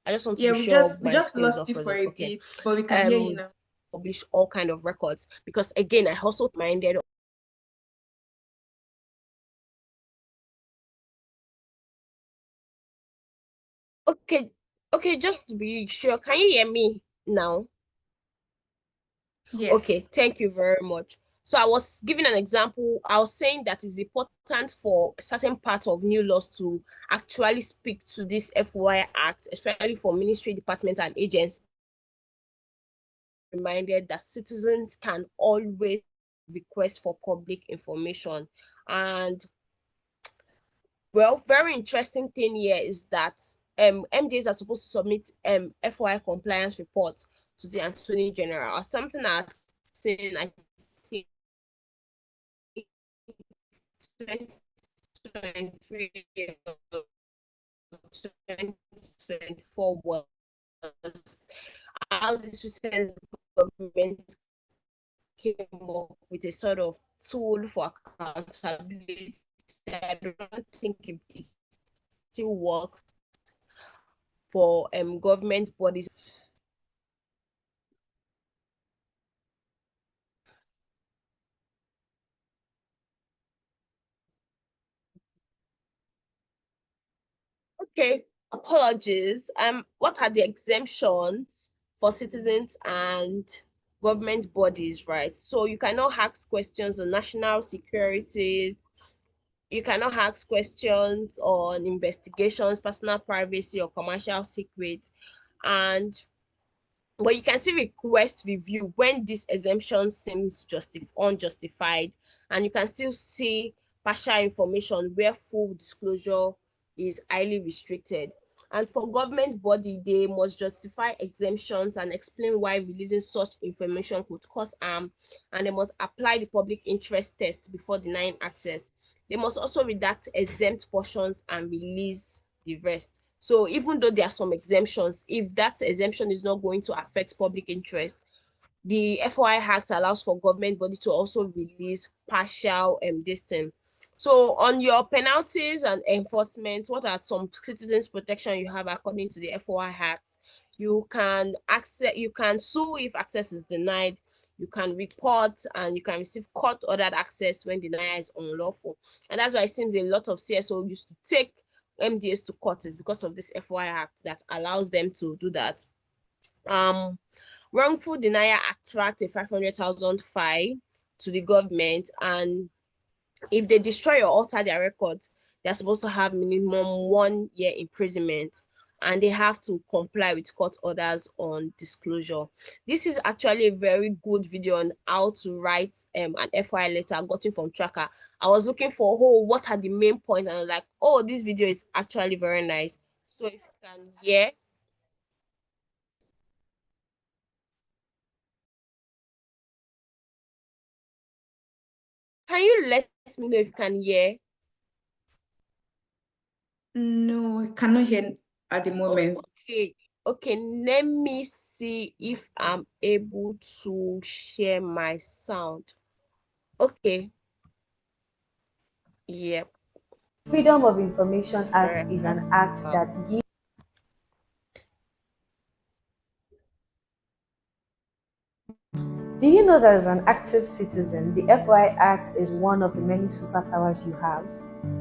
I just want to be sure we just lost you for a bit, but we can hear you now. Publish all kind of records, because again, I also minded. Okay, just to be sure, can you hear me now? Yes. Okay, thank you very much. So I was giving an example. I was saying that it's important for certain parts of new laws to actually speak to this FOI Act, especially for ministry, departments, and agencies. Reminded that citizens can always request for public information. And well, very interesting thing here is that MDAs are supposed to submit FOI compliance reports to the Attorney General, or something I've seen, I think, 2023 or 2024 was how this recent government came up with a sort of tool for accountability. I don't think it still works for government bodies. Okay, apologies. What are the exemptions for citizens and government bodies, right? So you cannot ask questions on national security. You cannot ask questions on investigations, personal privacy, or commercial secrets. But you can still request review when this exemption seems unjustified, and you can still see partial information where full disclosure is highly restricted. And for government body, they must justify exemptions and explain why releasing such information could cause harm, and they must apply the public interest test before denying access. They must also redact exempt portions and release the rest. So even though there are some exemptions, if that exemption is not going to affect public interest, the FOI Act allows for government body to also release partial this thing. So on your penalties and enforcement, what are some citizens protection you have according to the FOI Act? You can sue if access is denied. You can report and you can receive court-ordered access when denial is unlawful. And that's why it seems a lot of CSO used to take MDAs to court is because of this FOI Act that allows them to do that. Wrongful denial attract a 500,000 fine to the government, and if they destroy or alter their records, they're supposed to have minimum 1 year imprisonment, and they have to comply with court orders on disclosure. This is actually a very good video on how to write an FOI letter gotten from Tracker. I was looking for, what are the main points? And I was like, this video is actually very nice. So if you can hear. Can you let me know if you can hear? No, I cannot hear at the moment. Okay, let me see if I'm able to share my sound. Okay. Yep. Freedom of Information Act is an act that gives. Do you know that as an active citizen, the FOI Act is one of the many superpowers you have?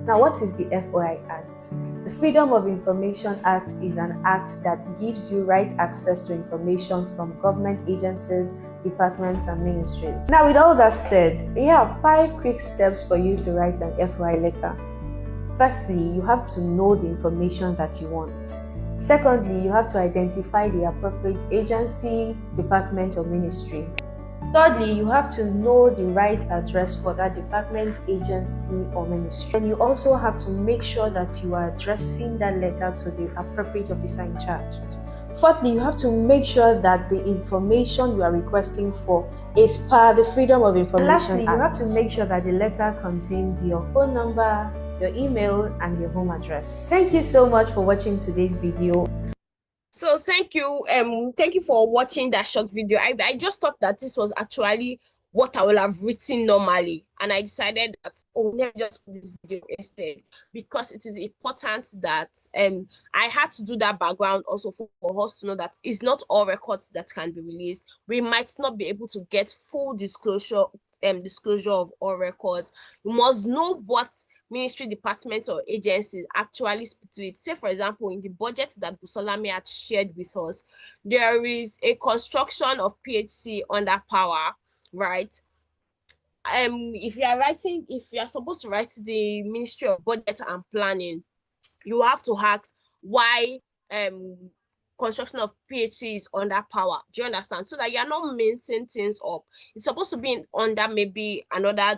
Now, what is the FOI Act? The Freedom of Information Act is an act that gives you right access to information from government agencies, departments, and ministries. Now, with all that said, we have 5 quick steps for you to write an FOI letter. Firstly, you have to know the information that you want. Secondly, you have to identify the appropriate agency, department, or ministry. Thirdly, you have to know the right address for that department, agency, or ministry. And you also have to make sure that you are addressing that letter to the appropriate officer in charge. Fourthly, you have to make sure that the information you are requesting for is per the Freedom of Information Act. Lastly, you have to make sure that the letter contains your phone number, your email, and your home address. Thank you so much for watching today's video. So thank you for watching that short video. I just thought that this was actually what I will have written normally, and I decided that let me just put this video instead, because it is important that I had to do that background also for us to know that it's not all records that can be released. We might not be able to get full disclosure of all records. You must know what ministry, departments, or agencies actually speak to it. Say, for example, in the budget that Busolami had shared with us, there is a construction of PHC under power, right? If you are supposed to write to the Ministry of Budget and Planning, you have to ask why construction of PHC is under power. Do you understand? So that you're not mixing things up. It's supposed to be under maybe another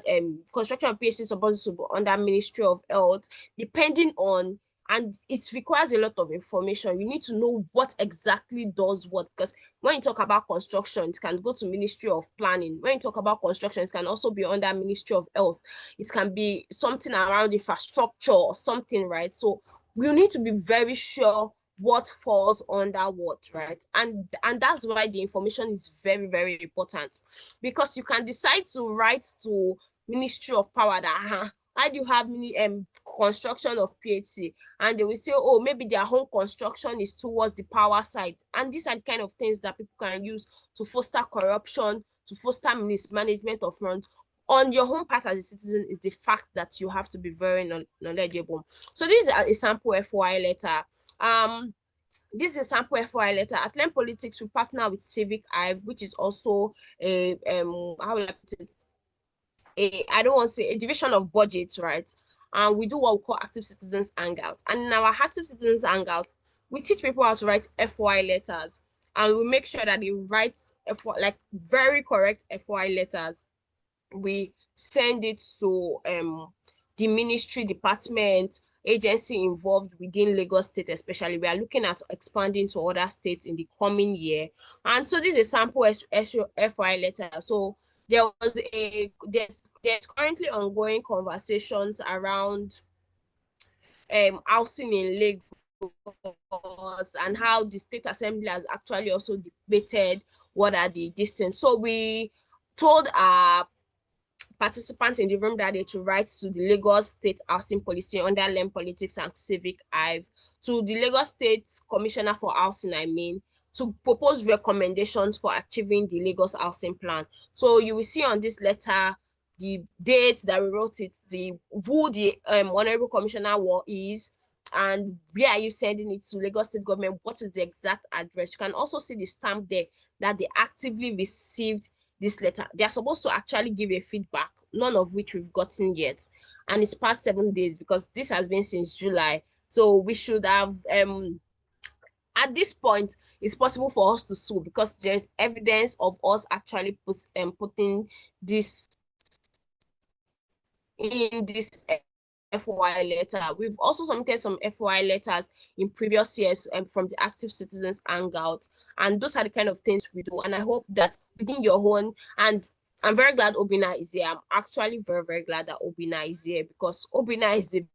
construction of PHC is supposed to be under Ministry of Health, depending on, and it requires a lot of information. You need to know what exactly does what, because when you talk about construction, it can go to Ministry of Planning. When you talk about construction, it can also be under Ministry of Health. It can be something around infrastructure or something, right? So we need to be very sure what falls under what, right? And that's why the information is very, very important, because you can decide to write to Ministry of Power that why do you have construction of PHC, and they will say, maybe their home construction is towards the power side, and these are the kind of things that people can use to foster corruption, to foster mismanagement of funds, on your home part as a citizen is the fact that you have to be very knowledgeable. So this is a sample FOI letter. This is a sample FOI letter. At Learn Politics, we partner with Civic, which is also a how will I put it? I don't want to say a division of budget, right? And we do what we call active citizens hangout. And in our active citizens hangout, we teach people how to write FOI letters, and we make sure that they write like very correct FOI letters. We send it to the ministry, department, agency involved within Lagos State, especially. We are looking at expanding to other states in the coming year. And so this is a sample FOI letter. So there's currently ongoing conversations around housing in Lagos and how the State Assembly has actually also debated what are the distance. So we told our participants in the room that they should write to the Lagos State Housing Policy under Learn Politics and Civic Hive, to the Lagos State Commissioner for Housing, to propose recommendations for achieving the Lagos Housing Plan. So you will see on this letter the date that we wrote it, who the Honorable Commissioner is, and where are you sending it to Lagos State government, what is the exact address. You can also see the stamp there that they actively received this letter. They are supposed to actually give a feedback, none of which we've gotten yet. And it's past 7 days because this has been since July. So we should have, at this point, it's possible for us to sue because there's evidence of us actually putting this in this FOI letter. We've also submitted some FOI letters in previous years from the Active Citizens Hangout, and those are the kind of things we do. And I hope that within your own, and I'm very glad Obina is here. I'm actually very, very glad that Obina is here because Obina is the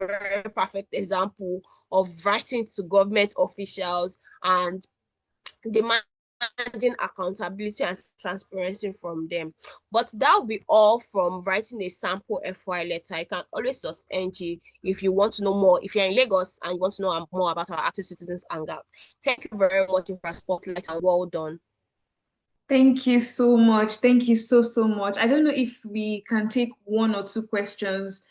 very perfect example of writing to government officials and demanding accountability and transparency from them. But that'll be all from writing a sample FOI letter. You can always .ng if you want to know more. If you're in Lagos and you want to know more about our Active Citizens Hangout. Thank you very much for Spotlight and well done. Thank you so much. Thank you so much. I don't know if we can take 1 or 2 questions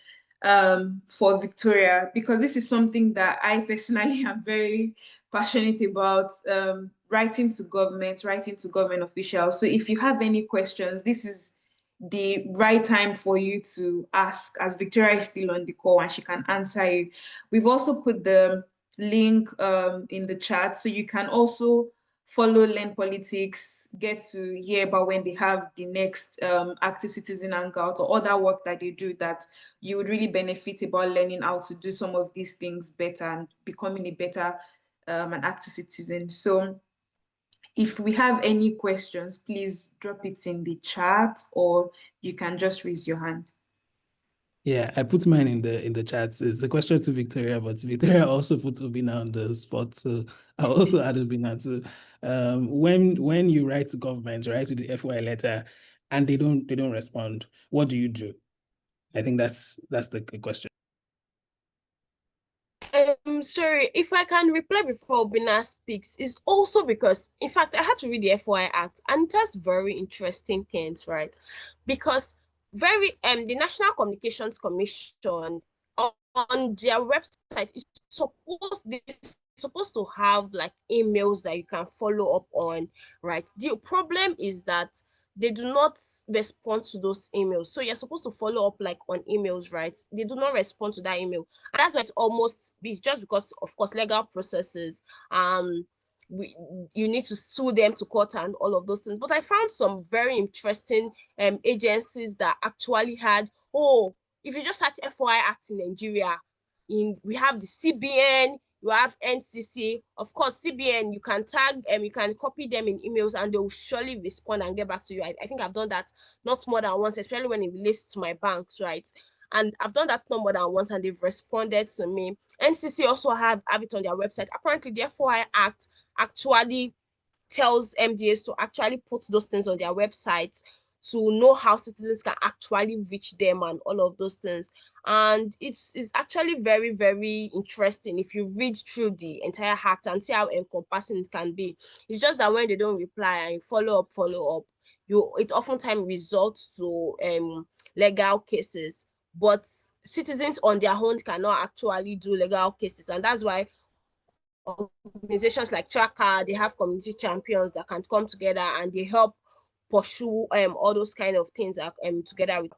for Victoria, because this is something that I personally am very passionate about, writing to government officials. So if you have any questions, this is the right time for you to ask, as Victoria is still on the call and she can answer you. We've also put the link in the chat, so you can also follow Learn Politics, get to hear about when they have the next Active Citizen Hangout or other work that they do that you would really benefit about learning how to do some of these things better and becoming a better an active citizen. So if we have any questions, please drop it in the chat or you can just raise your hand. Yeah, I put mine in the chat. It's a question to Victoria, but Victoria also put Obina on the spot, so I'll also add Obina too. When you write to government, write to the FOI letter, and they don't respond, what do you do? I think that's the question. Sorry, if I can reply before Obina speaks, is also because, in fact, I had to read the FOI Act, and it has very interesting things, right? Because the National Communications Commission on their website is supposed to have like emails that you can follow up on, right? The problem is that they do not respond to those emails. So you're supposed to follow up like on emails, right? They do not respond to that email. And that's why it's just because, of course, legal processes. You need to sue them to court and all of those things. But I found some very interesting agencies that actually had, if you just search FOI Act in Nigeria, we have the CBN, you have NCC. Of course, CBN, you can tag you can copy them in emails and they will surely respond and get back to you. I think I've done that not more than once, especially when it relates to my banks, right? And I've done that not more than once and they've responded to me. NCC also have it on their website. Apparently, the FOI Act actually tells MDAs to actually put those things on their websites to know how citizens can actually reach them and all of those things. And it's actually very, very interesting if you read through the entire act and see how encompassing it can be. It's just that when they don't reply and follow up, it oftentimes results to legal cases. But citizens on their own cannot actually do legal cases, and that's why organizations like Tracker, they have community champions that can come together and they help pursue all those kind of things together with.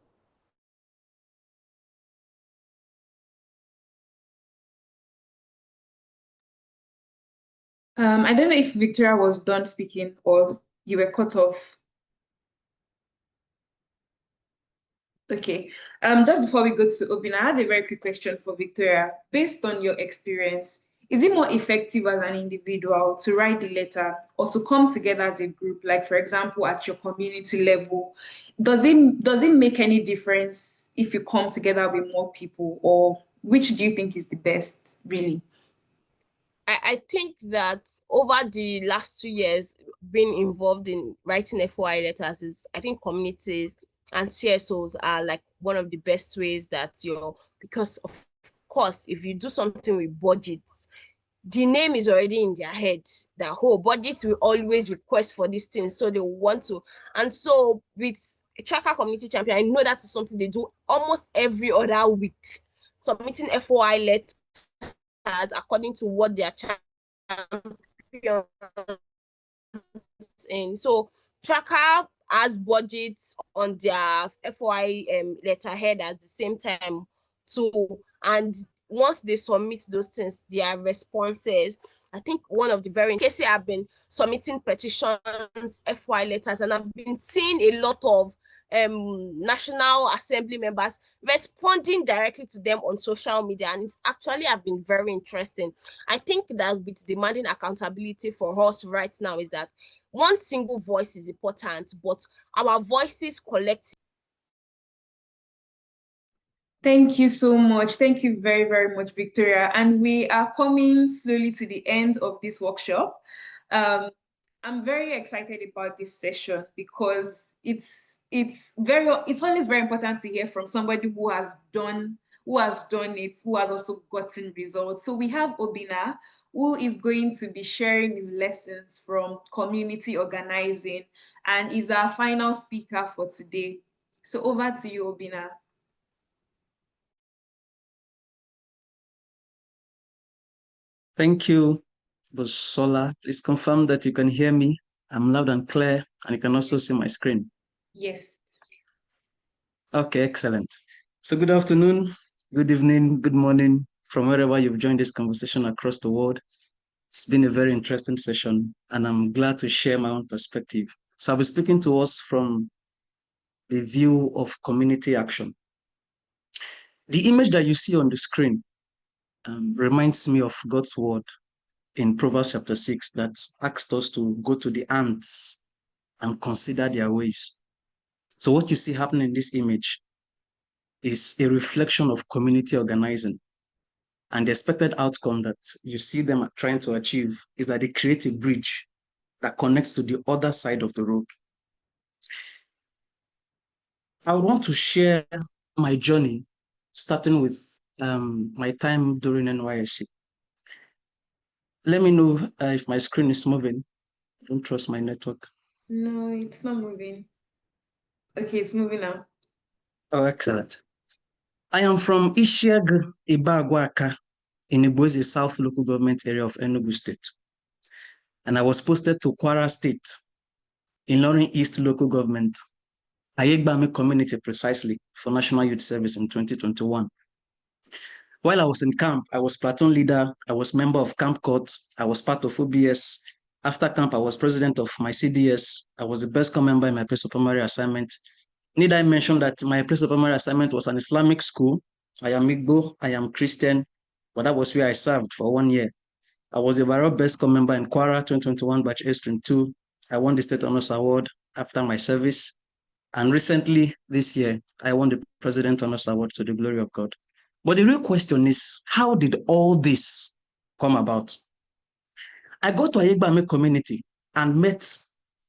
I don't know if Victoria was done speaking or you were cut off. Okay. Just before we go to Obina, I have a very quick question for Victoria. Based on your experience, is it more effective as an individual to write the letter or to come together as a group, like for example, at your community level? Does it make any difference if you come together with more people, or which do you think is the best, really? I think that over the last 2 years, being involved in writing FOI letters is, I think communities and CSOs are like one of the best ways that because of course, if you do something with budgets, the name is already in their head that whole budget will always request for these things, so they want to. And so with Tracker Community Champion, I know that is something they do almost every other week, submitting FOI letters according to what their champions in. So Tracker has budgets on their FOI letterhead at the same time too, and once they submit those things, their responses, I think one of the very cases I've been submitting petitions, FOI letters, and I've been seeing a lot of National Assembly members responding directly to them on social media, and it's actually have been very interesting. I think that with demanding accountability for us right now is that one single voice is important, but our voices collectively. Thank you so much. Thank you very, very much, Victoria. And we are coming slowly to the end of this workshop. I'm very excited about this session because it's always very important to hear from somebody who has done it, who has also gotten results. So we have Obina, who is going to be sharing his lessons from community organizing and is our final speaker for today. So over to you, Obina. Thank you, Busola. Please confirm that you can hear me. I'm loud and clear, and you can also see my screen. Yes. Okay, excellent. So good afternoon, good evening, good morning, from wherever you've joined this conversation across the world. It's been a very interesting session, and I'm glad to share my own perspective. So I'll be speaking to us from the view of community action. The image that you see on the screen reminds me of God's word in Proverbs chapter 6 that asks us to go to the ants and consider their ways. So what you see happening in this image is a reflection of community organizing. And the expected outcome that you see them trying to achieve is that they create a bridge that connects to the other side of the road. I want to share my journey, starting with my time during NYSC. Let me know if my screen is moving. I don't trust my network. No, it's not moving. Okay, it's moving now. Oh, excellent. I am from Ishiag Ibagwaka in Ibozi South local government area of Enugu State. And I was posted to Kwara State in Ilorin East local government, Ayegbame community precisely, for National Youth Service in 2021. While I was in camp, I was platoon leader, I was member of camp court, I was part of OBS. After camp, I was president of my CDS. I was the best member in my place of primary assignment. Need I mention that my place of primary assignment was an Islamic school. I am Igbo, I am Christian, but that was where I served for 1 year. I was the overall best member in Kwara 2021 batch A-2. I won the State Honors Award after my service. And recently, this year, I won the President Honors Award to the glory of God. But the real question is, how did all this come about? I got to Ayegbame community and met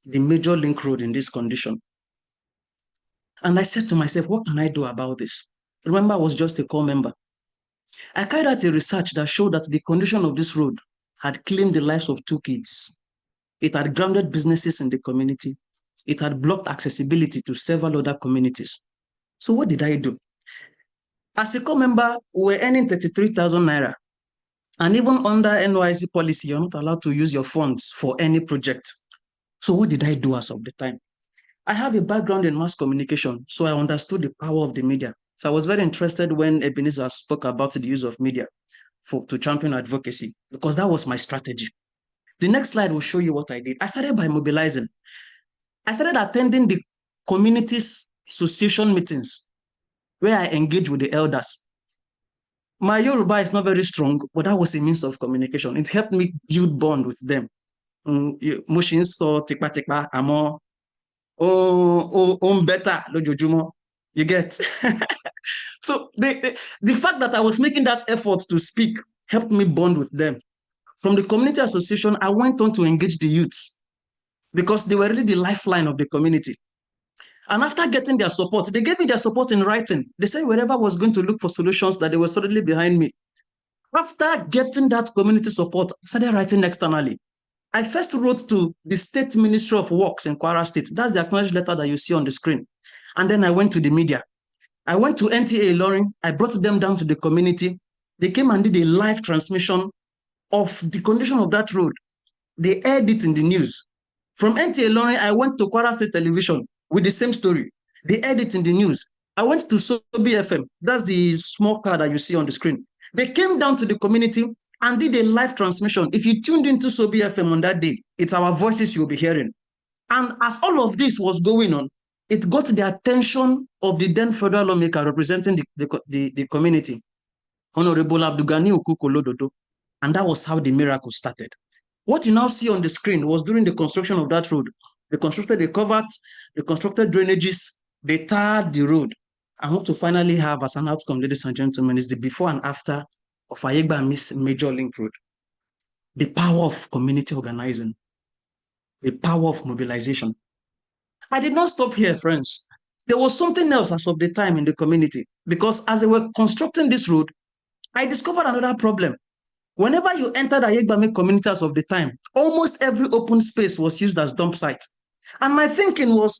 the major link road in this condition. And I said to myself, what can I do about this? Remember, I was just a core member. I carried out a research that showed that the condition of this road had claimed the lives of 2 kids. It had grounded businesses in the community. it had blocked accessibility to several other communities. So what did I do? As a core member, we were earning 33,000 naira. And even under NYC policy, you're not allowed to use your funds for any project. So what did I do as of the time? I have a background in mass communication, so I understood the power of the media. So I was very interested when Ebenezer spoke about the use of media to champion advocacy, because that was my strategy. The next slide will show you what I did. I started by mobilizing. I started attending the community's association meetings where I engaged with the elders. My Yoruba is not very strong, but that was a means of communication. It helped me build bond with them. Mushin so tikpa tikpa amo better lojojumo. You get? So the fact that I was making that effort to speak helped me bond with them. From the community association, I went on to engage the youths because they were really the lifeline of the community. And after getting their support, they gave me their support in writing. They said wherever I was going to look for solutions, that they were solidly behind me. After getting that community support, I started writing externally. I first wrote to the State Ministry of Works in Kwara State. That's the acknowledged letter that you see on the screen. And then I went to the media. I went to NTA Ilorin. I brought them down to the community. They came and did a live transmission of the condition of that road. They aired it in the news. From NTA Ilorin, I went to Kwara State Television with the same story. They aired it in the news. I went to Sobi FM. That's the small car that you see on the screen. They came down to the community and did a live transmission. If you tuned into Sobi FM on that day, it's our voices you'll be hearing. And as all of this was going on, it got the attention of the then federal lawmaker representing the community, Honorable Abdugani Okuko-Lododo. And that was how the miracle started. What you now see on the screen was during the construction of that road. They constructed a covert, they constructed drainages, they tarred the road. And what to finally have as an outcome, ladies and gentlemen, is the before and after of Ayegba Major Link Road. The power of community organizing, the power of mobilization. I did not stop here, friends. There was something else as of the time in the community, because as they were constructing this road, I discovered another problem. Whenever you entered Ayegba community as of the time, almost every open space was used as dump site. And my thinking was,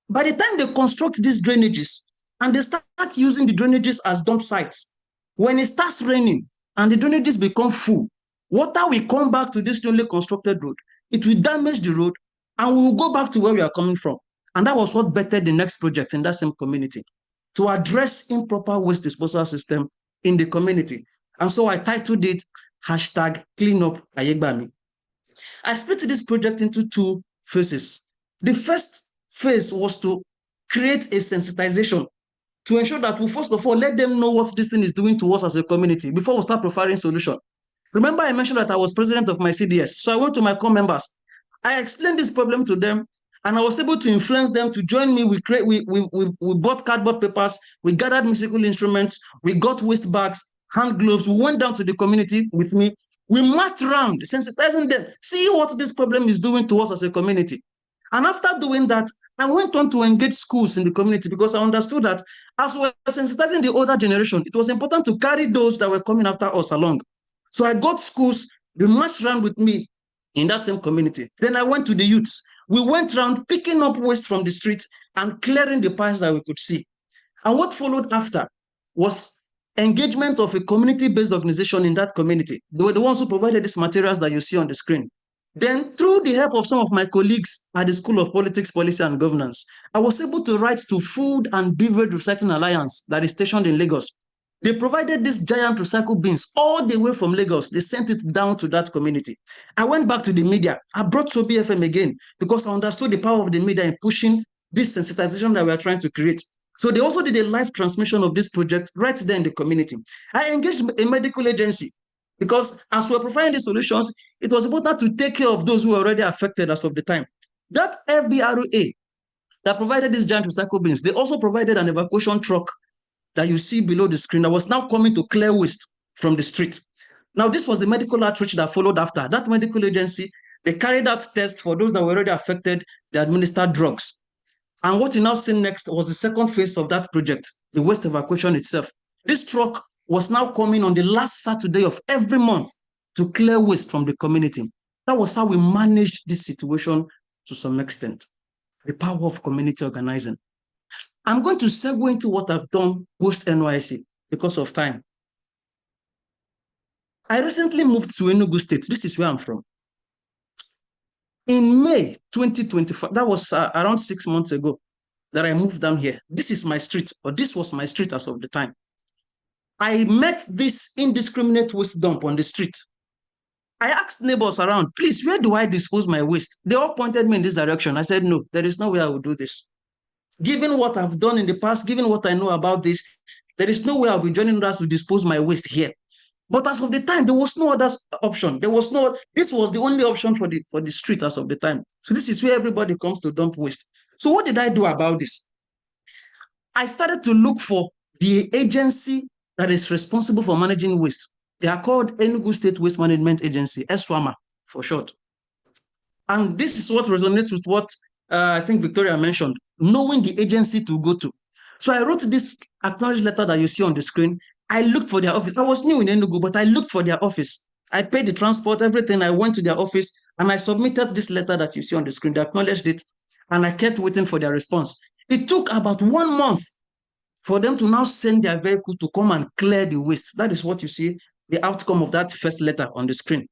by the time they construct these drainages and they start using the drainages as dump sites, when it starts raining and the drainages become full, water will come back to this newly constructed road. It will damage the road and we will go back to where we are coming from. And that was what bettered the next project in that same community, to address improper waste disposal system in the community. And so I titled it #CleanUp Ayegba. I split this project into two phases. The first phase was to create a sensitization to ensure that we first of all let them know what this thing is doing to us as a community before we start providing solution. Remember, I mentioned that I was president of my CDS. So I went to my core members. I explained this problem to them, and I was able to influence them to join me. We bought cardboard papers, we gathered musical instruments, we got waste bags, hand gloves. We went down to the community with me. We marched around, sensitizing them, see what this problem is doing to us as a community. And after doing that, I went on to engage schools in the community because I understood that as we were sensitizing the older generation, it was important to carry those that were coming after us along. So I got schools, they marched around with me in that same community. Then I went to the youths. We went around picking up waste from the street and clearing the piles that we could see. And what followed after was engagement of a community-based organization in that community. They were the ones who provided these materials that you see on the screen. Then, through the help of some of my colleagues at the School of Politics, Policy and Governance, I was able to write to Food and Beverage Recycling Alliance that is stationed in Lagos. They provided these giant recycle bins all the way from Lagos. They sent it down to that community. I went back to the media. I brought Sobi FM again because I understood the power of the media in pushing this sensitization that we are trying to create. So they also did a live transmission of this project right there in the community. I engaged a medical agency because as we're providing the solutions, it was important to take care of those who were already affected as of the time. That FBRA that provided these giant recycle bins, they also provided an evacuation truck that you see below the screen that was now coming to clear waste from the street. Now, this was the medical outreach that followed after. That medical agency, they carried out tests for those that were already affected, they administered drugs. And what you now see next was the second phase of that project, the waste evacuation itself. This truck was now coming on the last Saturday of every month to clear waste from the community. That was how we managed this situation to some extent. the power of community organizing. I'm going to segue into what I've done post-NYC because of time. I recently moved to Enugu State. This is where I'm from. In May 2025, that was around 6 months ago that I moved down here. This is my street, or this was my street as of the time. I met this indiscriminate waste dump on the street. I asked neighbors around, please, where do I dispose my waste? They all pointed me in this direction. I said, no, there is no way I will do this. Given what I've done in the past, given what I know about this, there is no way I'll be joining others to dispose my waste here. But as of the time, there was no other option. This was the only option for the street as of the time. So this is where everybody comes to dump waste. So what did I do about this? I started to look for the agency that is responsible for managing waste. They are called Enugu State Waste Management Agency, ESWAMA for short. And this is what resonates with what I think Victoria mentioned, knowing the agency to go to. So I wrote this acknowledged letter that you see on the screen. I looked for their office. I was new in Enugu, but I looked for their office. I paid the transport, everything. I went to their office and I submitted this letter that you see on the screen. They acknowledged it and I kept waiting for their response. It took about 1 month for them to now send their vehicle to come and clear the waste. That is what you see, the outcome of that first letter on the screen.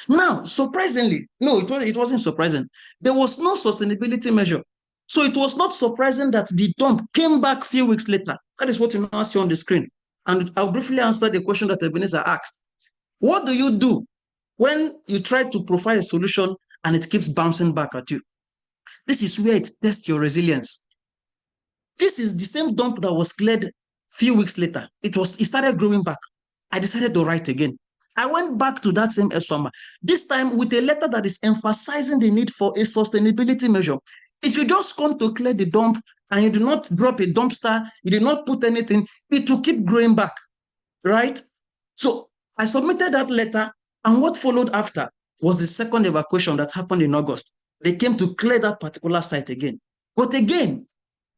Now, surprisingly, no, it wasn't surprising. There was no sustainability measure. So it was not surprising that the dump came back a few weeks later. That is what you now see on the screen. And I'll briefly answer the question that Ebenezer asked. What do you do when you try to provide a solution and it keeps bouncing back at you? This is where it tests your resilience. This is the same dump that was cleared a few weeks later. It started growing back. I decided to write again. I went back to that same ESWAMA, this time with a letter that is emphasizing the need for a sustainability measure. If you just come to clear the dump and you do not drop a dumpster, you did not put anything, it will keep growing back, right? So I submitted that letter, and what followed after was the second evacuation that happened in August. They came to clear that particular site again. But again,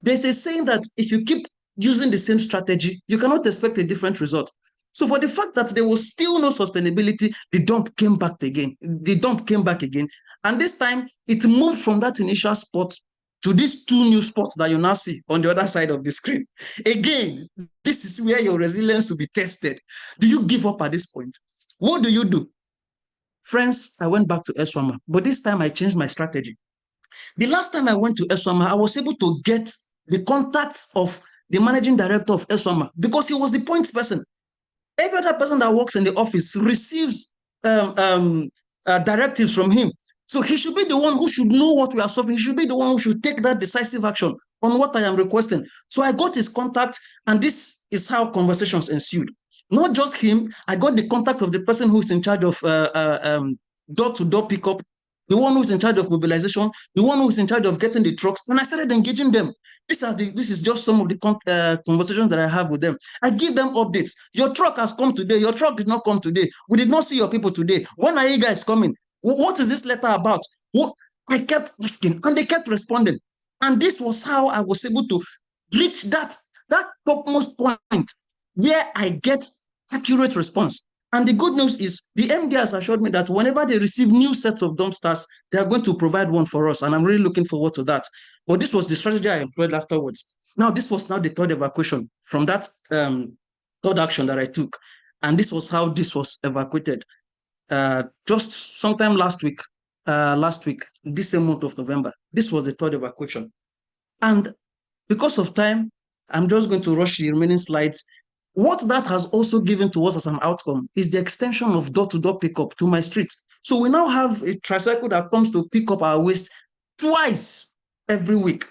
there's a saying that if you keep using the same strategy, you cannot expect a different result. So for the fact that there was still no sustainability, the dump came back again. And this time, it moved from that initial spot to these 2 new spots that you now see on the other side of the screen. Again, this is where your resilience will be tested. Do you give up at this point? What do you do? Friends, I went back to ESWAMA, but this time I changed my strategy. The last time I went to ESWAMA, I was able to get the contacts of the managing director of ESWAMA because he was the point person. Every other person that works in the office receives directives from him. So he should be the one who should know what we are solving. He should be the one who should take that decisive action on what I am requesting. So I got his contact, and this is how conversations ensued. Not just him, I got the contact of the person who is in charge of door-to-door pickup, the one who is in charge of mobilization, the one who is in charge of getting the trucks, and I started engaging them. This is just some of the conversations that I have with them. I give them updates. Your truck has come today. Your truck did not come today. We did not see your people today. When are you guys coming? What is this letter about? What? I kept asking, and they kept responding. And this was how I was able to reach that topmost point where I get accurate response. And the good news is the MD has assured me that whenever they receive new sets of dumpsters, they are going to provide one for us. And I'm really looking forward to that. But this was the strategy I employed afterwards. Now, this was now the third evacuation from that third action that I took. And this was how this was evacuated. Just sometime last week, this same month of November, this was the third evacuation. And because of time, I'm just going to rush the remaining slides. What that has also given to us as an outcome is the extension of door-to-door pickup to my street. So we now have a tricycle that comes to pick up our waste twice every week.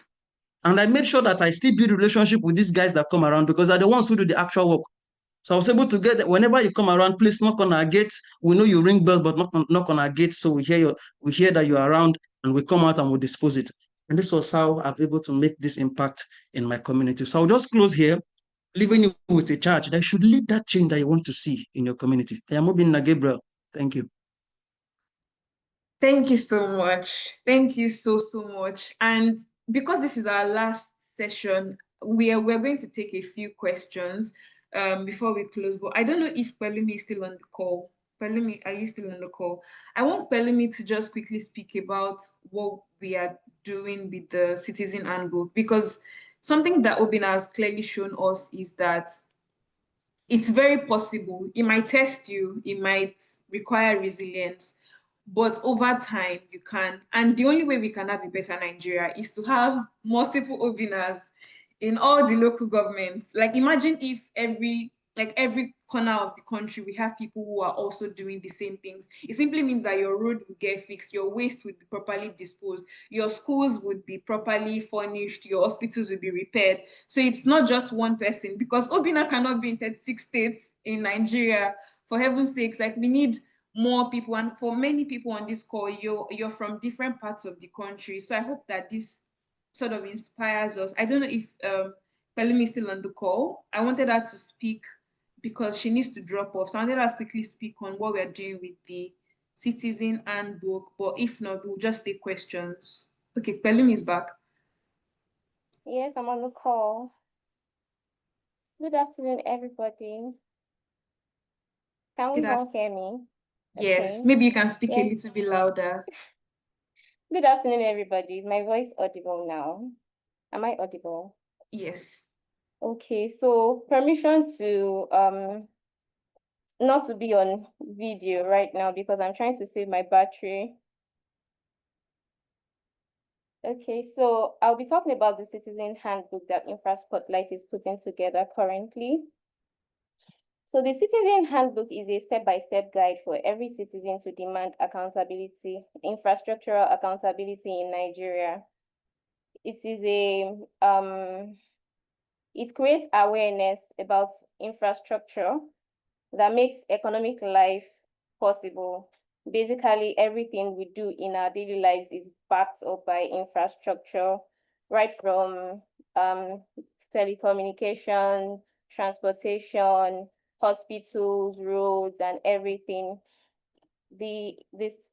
And I made sure that I still build relationship with these guys that come around because they're the ones who do the actual work. So I was able to get, whenever you come around, please knock on our gates. We know you ring bells, but knock on our gates. So we hear that you're around, and we come out and we dispose it. And this was how I've been able to make this impact in my community. So I'll just close here, leaving you with a charge that should lead that change that you want to see in your community. I am Obinna Gabriel. Thank you. Thank you so much. Thank you so much. And because this is our last session, we're going to take a few questions before we close. But I don't know if Pelumi is still on the call. Pelumi, are you still on the call? I want Pelumi to just quickly speak about what we are doing with the citizen handbook, because something that Obina has clearly shown us is that it's very possible. It might test you, it might require resilience, but over time you can. And the only way we can have a better Nigeria is to have multiple Obinas in all the local governments. Like imagine if every corner of the country we have people who are also doing the same things. It simply means that your road will get fixed, your waste would be properly disposed, your schools would be properly furnished, your hospitals will be repaired. So it's not just one person, because Obina cannot be in 36 states in Nigeria. For heaven's sakes, like we need more people. And for many people on this call, you're from different parts of the country. So I hope that this sort of inspires us. I don't know if Pelumi is still on the call. I wanted her to speak because she needs to drop off. So I wanted her to quickly speak on what we're doing with the citizen handbook. But if not, we'll just take questions. Okay, Pelumi is back. Yes, I'm on the call. Good afternoon, everybody. Can we all hear me? Yes, maybe you can speak a little bit louder. Good afternoon, everybody. Is my voice audible now? Am I audible? Yes. Okay, so permission to not to be on video right now because I'm trying to save my battery. Okay, so I'll be talking about the citizen handbook that InfraSpotlight is putting together currently. So the citizen handbook is a step-by-step guide for every citizen to demand accountability, infrastructural accountability in Nigeria. It is it creates awareness about infrastructure that makes economic life possible. Basically, everything we do in our daily lives is backed up by infrastructure, right from telecommunication, transportation, hospitals, roads, and everything. The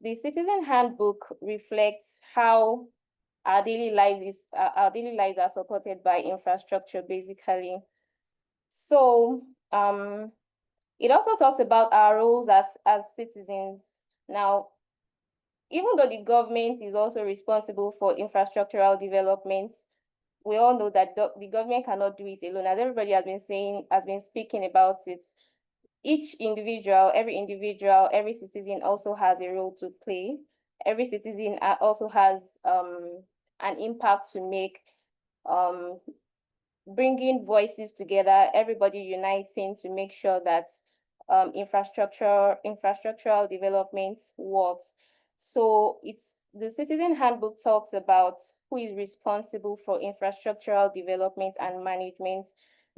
citizen handbook reflects how our daily lives are supported by infrastructure, basically. So it also talks about our roles as citizens. Now, even though the government is also responsible for infrastructural development, we all know that the government cannot do it alone. As everybody has been speaking about it, each individual, every citizen also has a role to play. Every citizen also has an impact to make, bringing voices together, everybody uniting to make sure that infrastructural development works. So the citizen handbook talks about who is responsible for infrastructural development and management.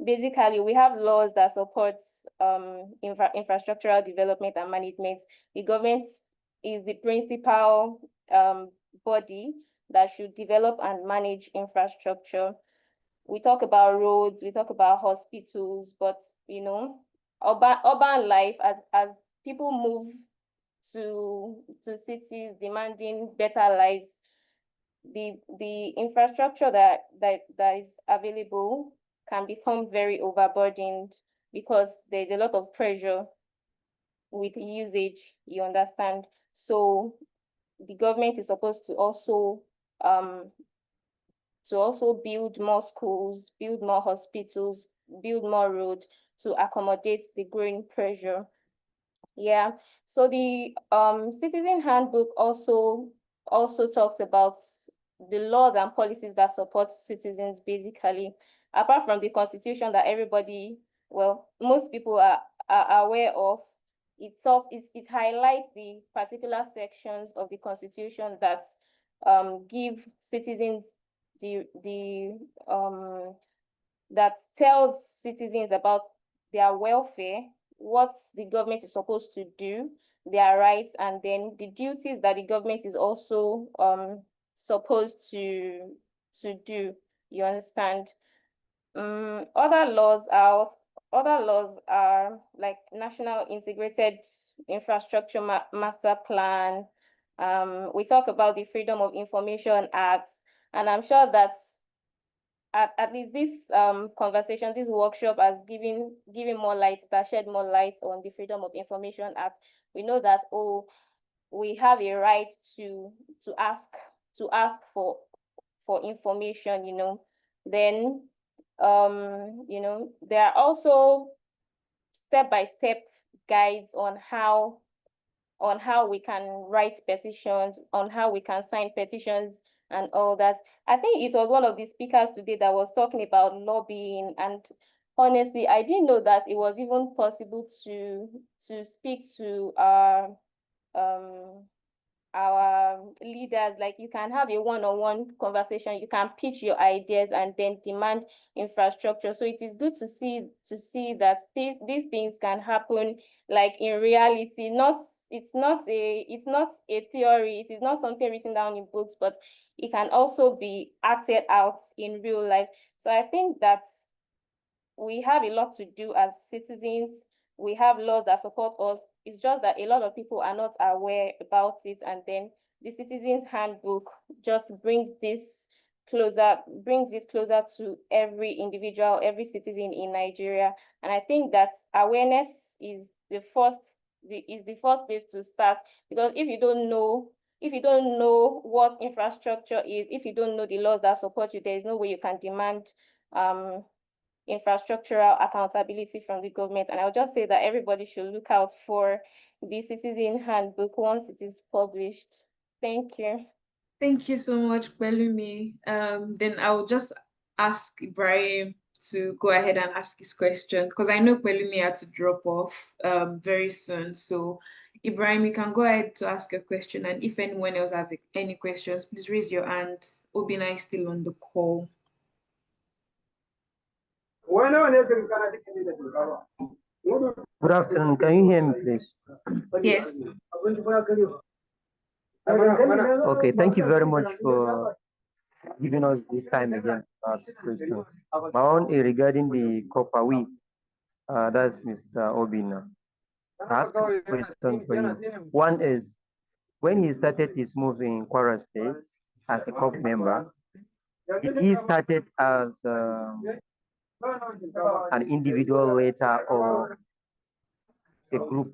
Basically, we have laws that support infrastructural development and management. The government is the principal body that should develop and manage infrastructure. We talk about roads, we talk about hospitals, but you know, urban life, as people move to cities demanding better lives, the infrastructure that is available can become very overburdened because there's a lot of pressure with usage, you understand. So the government is supposed to also build more schools, build more hospitals, build more roads to accommodate the growing pressure. Yeah, so the citizen handbook also talks about the laws and policies that support citizens, basically. Apart from the constitution that everybody, well, most people are aware of, it highlights the particular sections of the constitution that give citizens that tells citizens about their welfare, what the government is supposed to do, their rights, and then the duties that the government is also supposed to do. You understand? Other laws are like National Integrated Infrastructure Master Plan. We talk about the Freedom of Information Act, and I'm sure that at least this conversation, this workshop has given more light, that shed more light on the Freedom of Information Act. we know that, oh, we have a right to ask for information, you know. Then you know, there are also step-by-step guides on how we can write petitions, on how we can sign petitions and all that. I think it was one of the speakers today that was talking about lobbying, and honestly, I didn't know that it was even possible to speak to our leaders. Like, you can have a one-on-one conversation, you can pitch your ideas and then demand infrastructure. So it is good to see that these things can happen, like, in reality. It's not a theory, it is not something written down in books, but it can also be acted out in real life. So I think that we have a lot to do as citizens. We have laws that support us. It's just that a lot of people are not aware about it, and then the Citizens Handbook just brings this closer to every individual, every citizen in Nigeria. And I think that awareness is the first place to start, because if you don't know what infrastructure is, if you don't know the laws that support you, there is no way you can demand infrastructural accountability from the government. And I'll just say that everybody should look out for the Citizen Handbook once it is published. Thank you. Thank you so much, Pelumi. Then I'll just ask Ibrahim to go ahead and ask his question, because I know Pelumi had to drop off very soon. So Ibrahim, you can go ahead to ask your question. And if anyone else have any questions, please raise your hand. Obina is still on the call. Good afternoon. Can you hear me, please? Yes. Okay, thank you very much for giving us this time again. This question. My own is regarding the copper week. That's Mr. Obina. I have two questions for you. One is, when he started his move in Kwara State as a COP member, did he started as an individual letter or a group?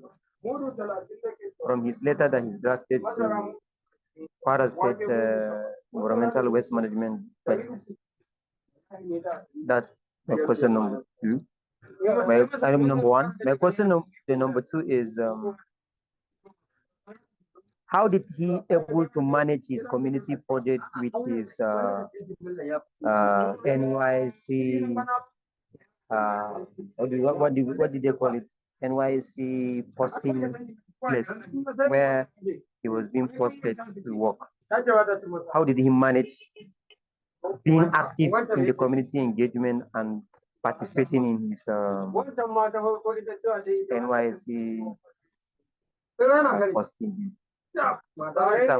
From his letter that he drafted to Kwara State Environmental Waste Management, that's my question number two. Number one. My question number two is, how did he able to manage his community project with his NYC? What did they call it? NYC posting place where he was being posted to work. How did he manage being active in the community engagement and participating in his NYC posting? These are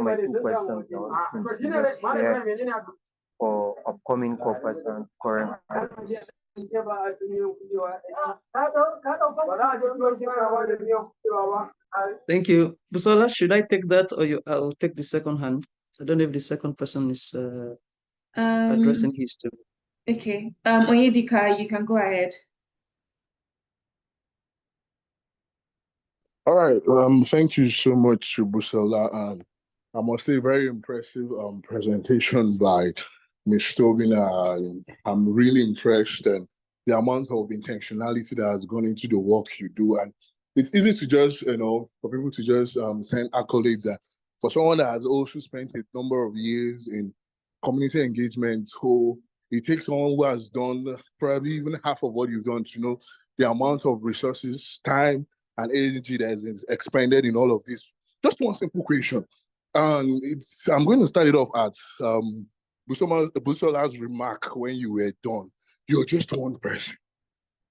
my two questions for upcoming corpus and current. Thank you. Busola, should I take that, or I'll take the second hand? I don't know if the second person is addressing his too. Okay. Onyedika, you can go ahead. All right. Thank you so much, Busola, and I must say, very impressive presentation by Ms. Tobina. I'm really impressed, and the amount of intentionality that has gone into the work you do. And it's easy to just, for people to just send accolades. That for someone that has also spent a number of years in community engagement, who it takes someone who has done probably even half of what you've done to know the amount of resources, time, and energy that is expended in all of this. Just one simple question. I'm going to start it off at Busola's remark when you were done. You're just one person.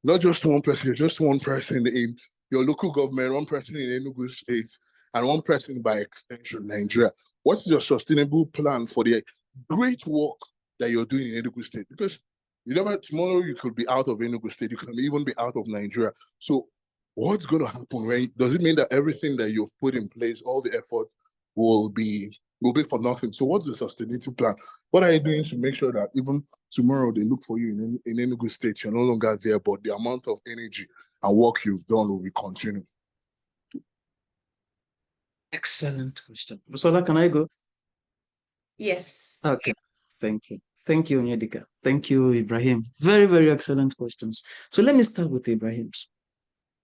Not just one person, you're just one person in your local government, one person in Enugu State, and one person by extension, Nigeria. What's your sustainable plan for the great work that you're doing in Enugu State? Because tomorrow you could be out of Enugu State, you can even be out of Nigeria. So what's going to happen? Right? Does it mean that everything that you've put in place, all the effort, will be for nothing? So what's the sustainability plan? What are you doing to make sure that even tomorrow they look for you in Enugu State, you're no longer there, but the amount of energy and work you've done will be continued? Excellent question. Busola, can I go? Yes. Okay. Thank you. Thank you, Onyedika. Thank you, Ibrahim. Very, very excellent questions. So let me start with Ibrahim's.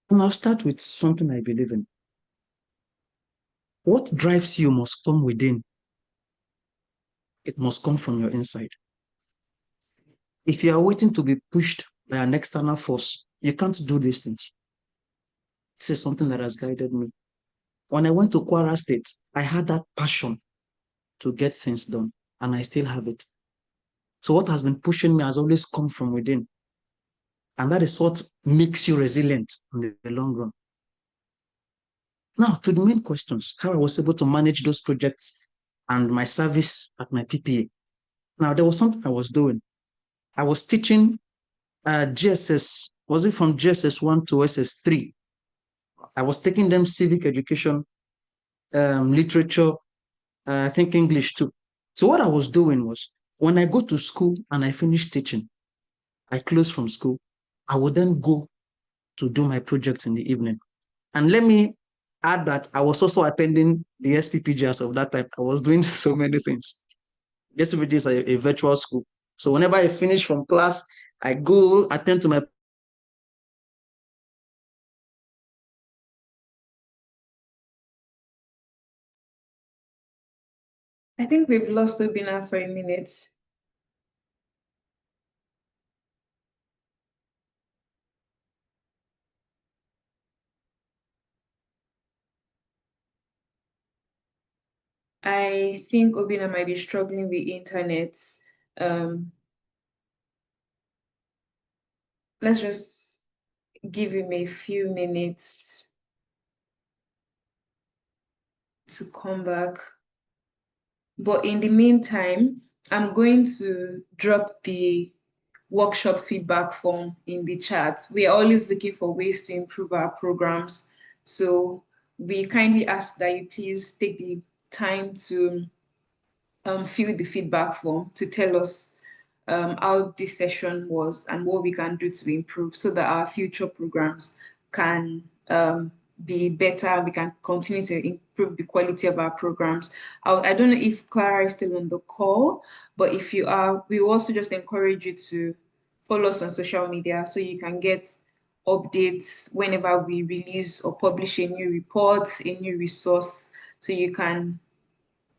And I'll start with something I believe in. What drives you must come within. It must come from your inside. If you are waiting to be pushed by an external force, you can't do these things. This is something that has guided me. When I went to Kwara State, I had that passion to get things done, and I still have it. So what has been pushing me has always come from within. And that is what makes you resilient in the long run. Now, to the main questions, how I was able to manage those projects and my service at my PPA. Now, there was something I was doing. I was teaching GSS, was it from GSS 1 to SS3? I was taking them civic education, literature, I think English too. So what I was doing was, when I go to school and I finish teaching, I close from school, I would then go to do my projects in the evening. And let me add that I was also attending the SPPGS of that time. I was doing so many things. SPPG is a virtual school. So whenever I finish from class, I go attend to my I think we've lost Obina for a minute. I think Obina might be struggling with internet. Let's just give him a few minutes to come back. But in the meantime, I'm going to drop the workshop feedback form in the chat. We are always looking for ways to improve our programs. So we kindly ask that you please take the time to fill the feedback form to tell us how this session was and what we can do to improve so that our future programs can be better. We can continue to improve the quality of our programs. I don't know if Clara is still on the call, but if you are, we also just encourage you to follow us on social media so you can get updates whenever we release or publish a new report, a new resource, so you can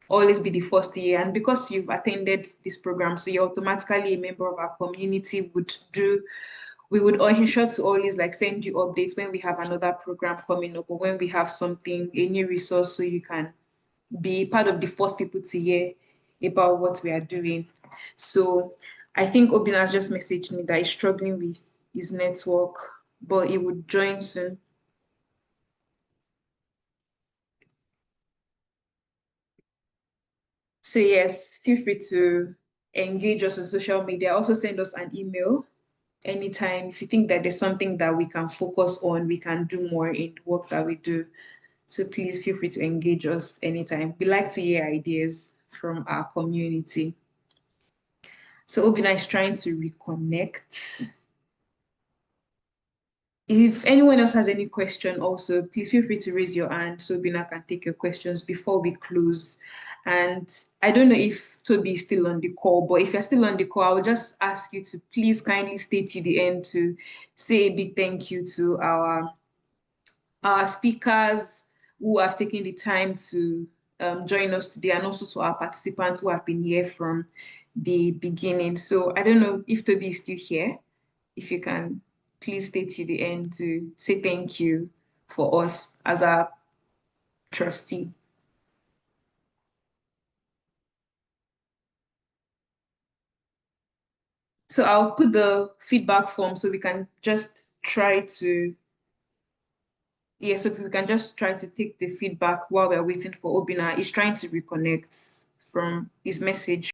always be the first year. And because you've attended this program, so you're automatically a member of our community, we would ensure to always like send you updates when we have another program coming up or when we have something, a new resource, so you can be part of the first people to hear about what we are doing. So I think Obina has just messaged me that he's struggling with his network, but he would join soon. So yes, feel free to engage us on social media. Also send us an email anytime if you think that there's something that we can focus on, we can do more in the work that we do. So please feel free to engage us anytime. We like to hear ideas from our community. So Obina is trying to reconnect. If anyone else has any question also, please feel free to raise your hand so Obina can take your questions before we close. And I don't know if Toby is still on the call, but if you're still on the call, I'll just ask you to please kindly stay to the end to say a big thank you to our speakers who have taken the time to join us today, and also to our participants who have been here from the beginning. So I don't know if Toby is still here. If you can please stay to the end to say thank you for us as our trustee. So I'll put the feedback form so we can just try to, so we can just try to take the feedback while we're waiting for Obina. He's trying to reconnect from his message.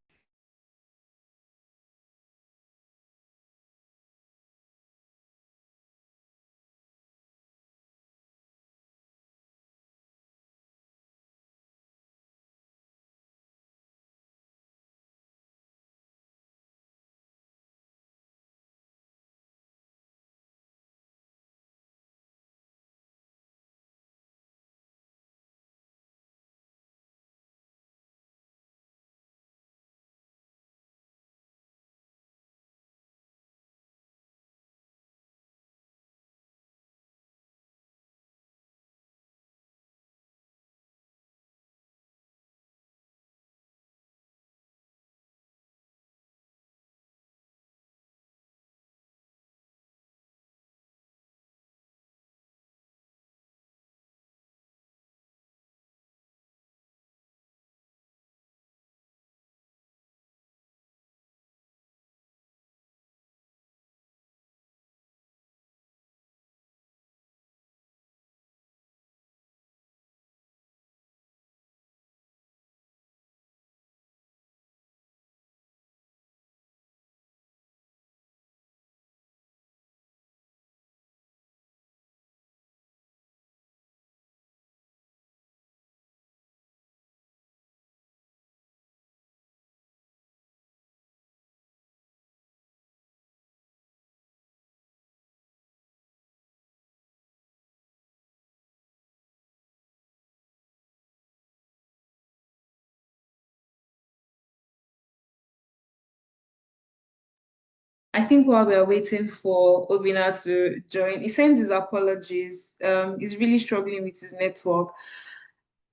I think while we're waiting for Obina to join, he sends his apologies. He's really struggling with his network.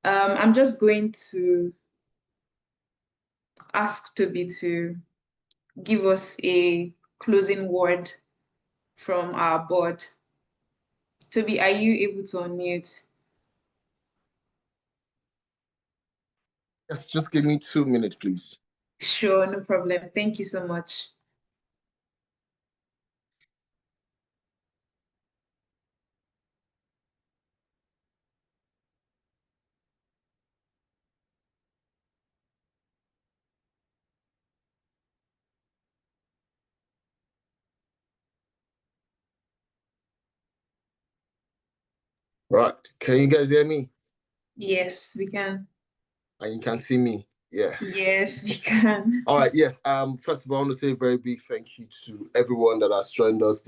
I'm just going to ask Toby to give us a closing word from our board. Toby, are you able to unmute? Yes, just give me 2 minutes, please. Sure, no problem. Thank you so much. Right. Can you guys hear me? Yes, we can. And you can see me? Yeah. Yes, we can. All right, yes. First of all, I want to say a very big thank you to everyone that has joined us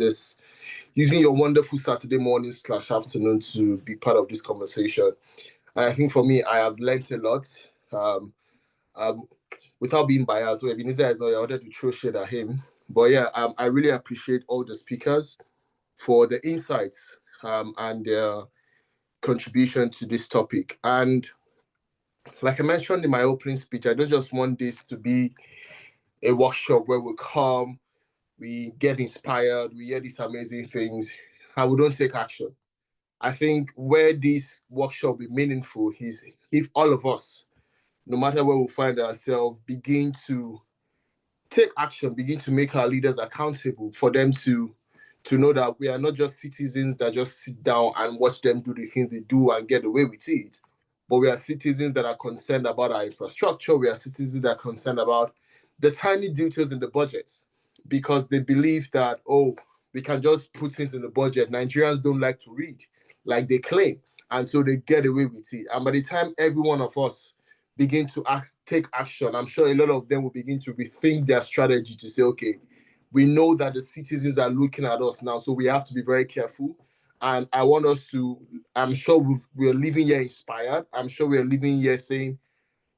using your wonderful Saturday morning / afternoon to be part of this conversation. And I think for me, I have learned a lot. Without being biased, so Ebenezer is not here, I wanted to throw shade at him. But yeah, I really appreciate all the speakers for the insights and their contribution to this topic. And like I mentioned in my opening speech, I don't just want this to be a workshop where we come, we get inspired, we hear these amazing things, and we don't take action. I think where this workshop will be meaningful is if all of us, no matter where we find ourselves, begin to take action, begin to make our leaders accountable for them to know that we are not just citizens that just sit down and watch them do the things they do and get away with it, but we are citizens that are concerned about our infrastructure. We are citizens that are concerned about the tiny details in the budget because they believe that, oh, we can just put things in the budget. Nigerians don't like to read like they claim. And so they get away with it. And by the time every one of us begin to take action, I'm sure a lot of them will begin to rethink their strategy to say, okay, we know that the citizens are looking at us now, so we have to be very careful. And I want us to, I'm sure we're living here inspired. I'm sure we're living here saying,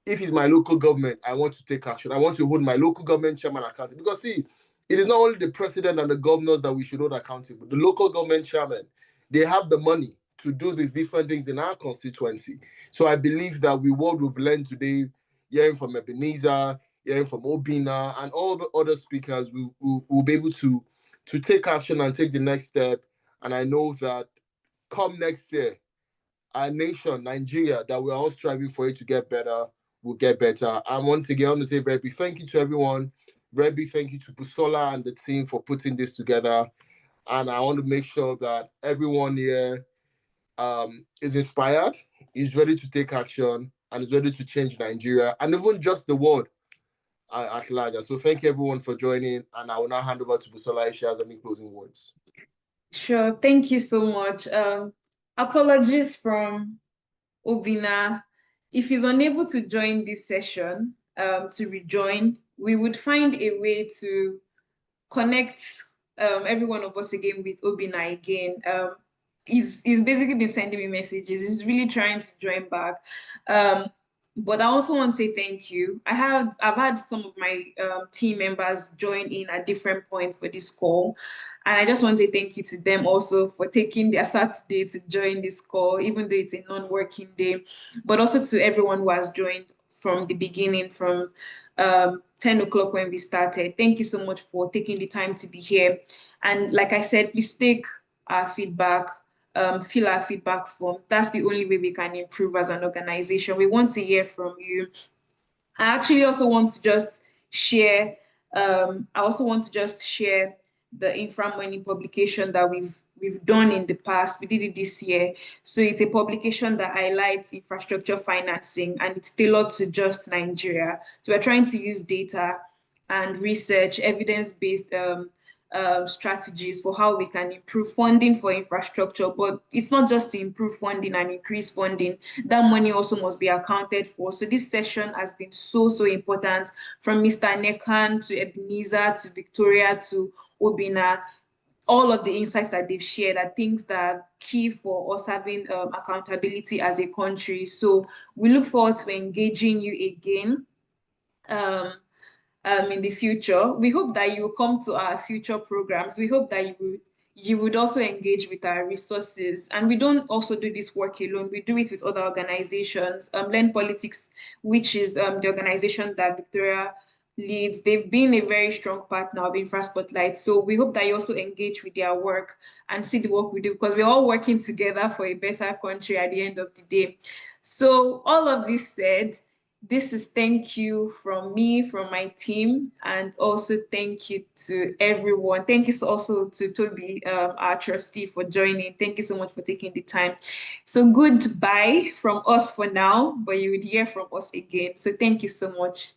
if it's my local government, I want to take action. I want to hold my local government chairman accountable. Because see, it is not only the president and the governors that we should hold accountable. The local government chairman, they have the money to do the different things in our constituency. So I believe that what we've learned today, hearing from Ebenezer, hearing from Obina, and all the other speakers, we'll be able to take action and take the next step. And I know that come next year, our nation, Nigeria, that we're all striving for it to get better, will get better. And once again, I want to say very big thank you to everyone. Very big thank you to Busola and the team for putting this together. And I want to make sure that everyone here is inspired, is ready to take action, and is ready to change Nigeria and even just the world at large. So thank you everyone for joining. And I will now hand over to Busola if she has any closing words. Sure. Thank you so much. Apologies from Obina. If he's unable to join this session, to rejoin, we would find a way to connect every one of us again with Obina again. He's basically been sending me messages. He's really trying to join back. But I also want to say thank you. I've had some of my team members join in at different points for this call. And I just want to say thank you to them also for taking their Saturday to join this call, even though it's a non-working day, but also to everyone who has joined from the beginning, from 10 o'clock when we started. Thank you so much for taking the time to be here. And like I said, please take our feedback, fill our feedback form. That's the only way we can improve as an organization. We want to hear from you. I actually also want to just share, the infra money publication that we've done in the past. We did it this year. So it's a publication that highlights infrastructure financing and it's tailored to just Nigeria. So we're trying to use data and research, evidence-based strategies for how we can improve funding for infrastructure. But it's not just to improve funding and increase funding. That money also must be accounted for. So this session has been so important, from Mr. Nekan to Ebenezer to Victoria to Obina. All of the insights that they've shared are things that are key for us having accountability as a country. So we look forward to engaging you again. in the future. We hope that you will come to our future programs. We hope that you would also engage with our resources. And we don't also do this work alone. We do it with other organizations. Learn Politics, which is the organization that Victoria leads. They've been a very strong partner of InfraSpotlight. So we hope that you also engage with their work and see the work we do, because we're all working together for a better country at the end of the day. So all of this said, this is thank you from me, from my team, and also thank you to everyone. Thank you also to Toby, our trustee, for joining. Thank you so much for taking the time. So goodbye from us for now, but you would hear from us again. So thank you so much.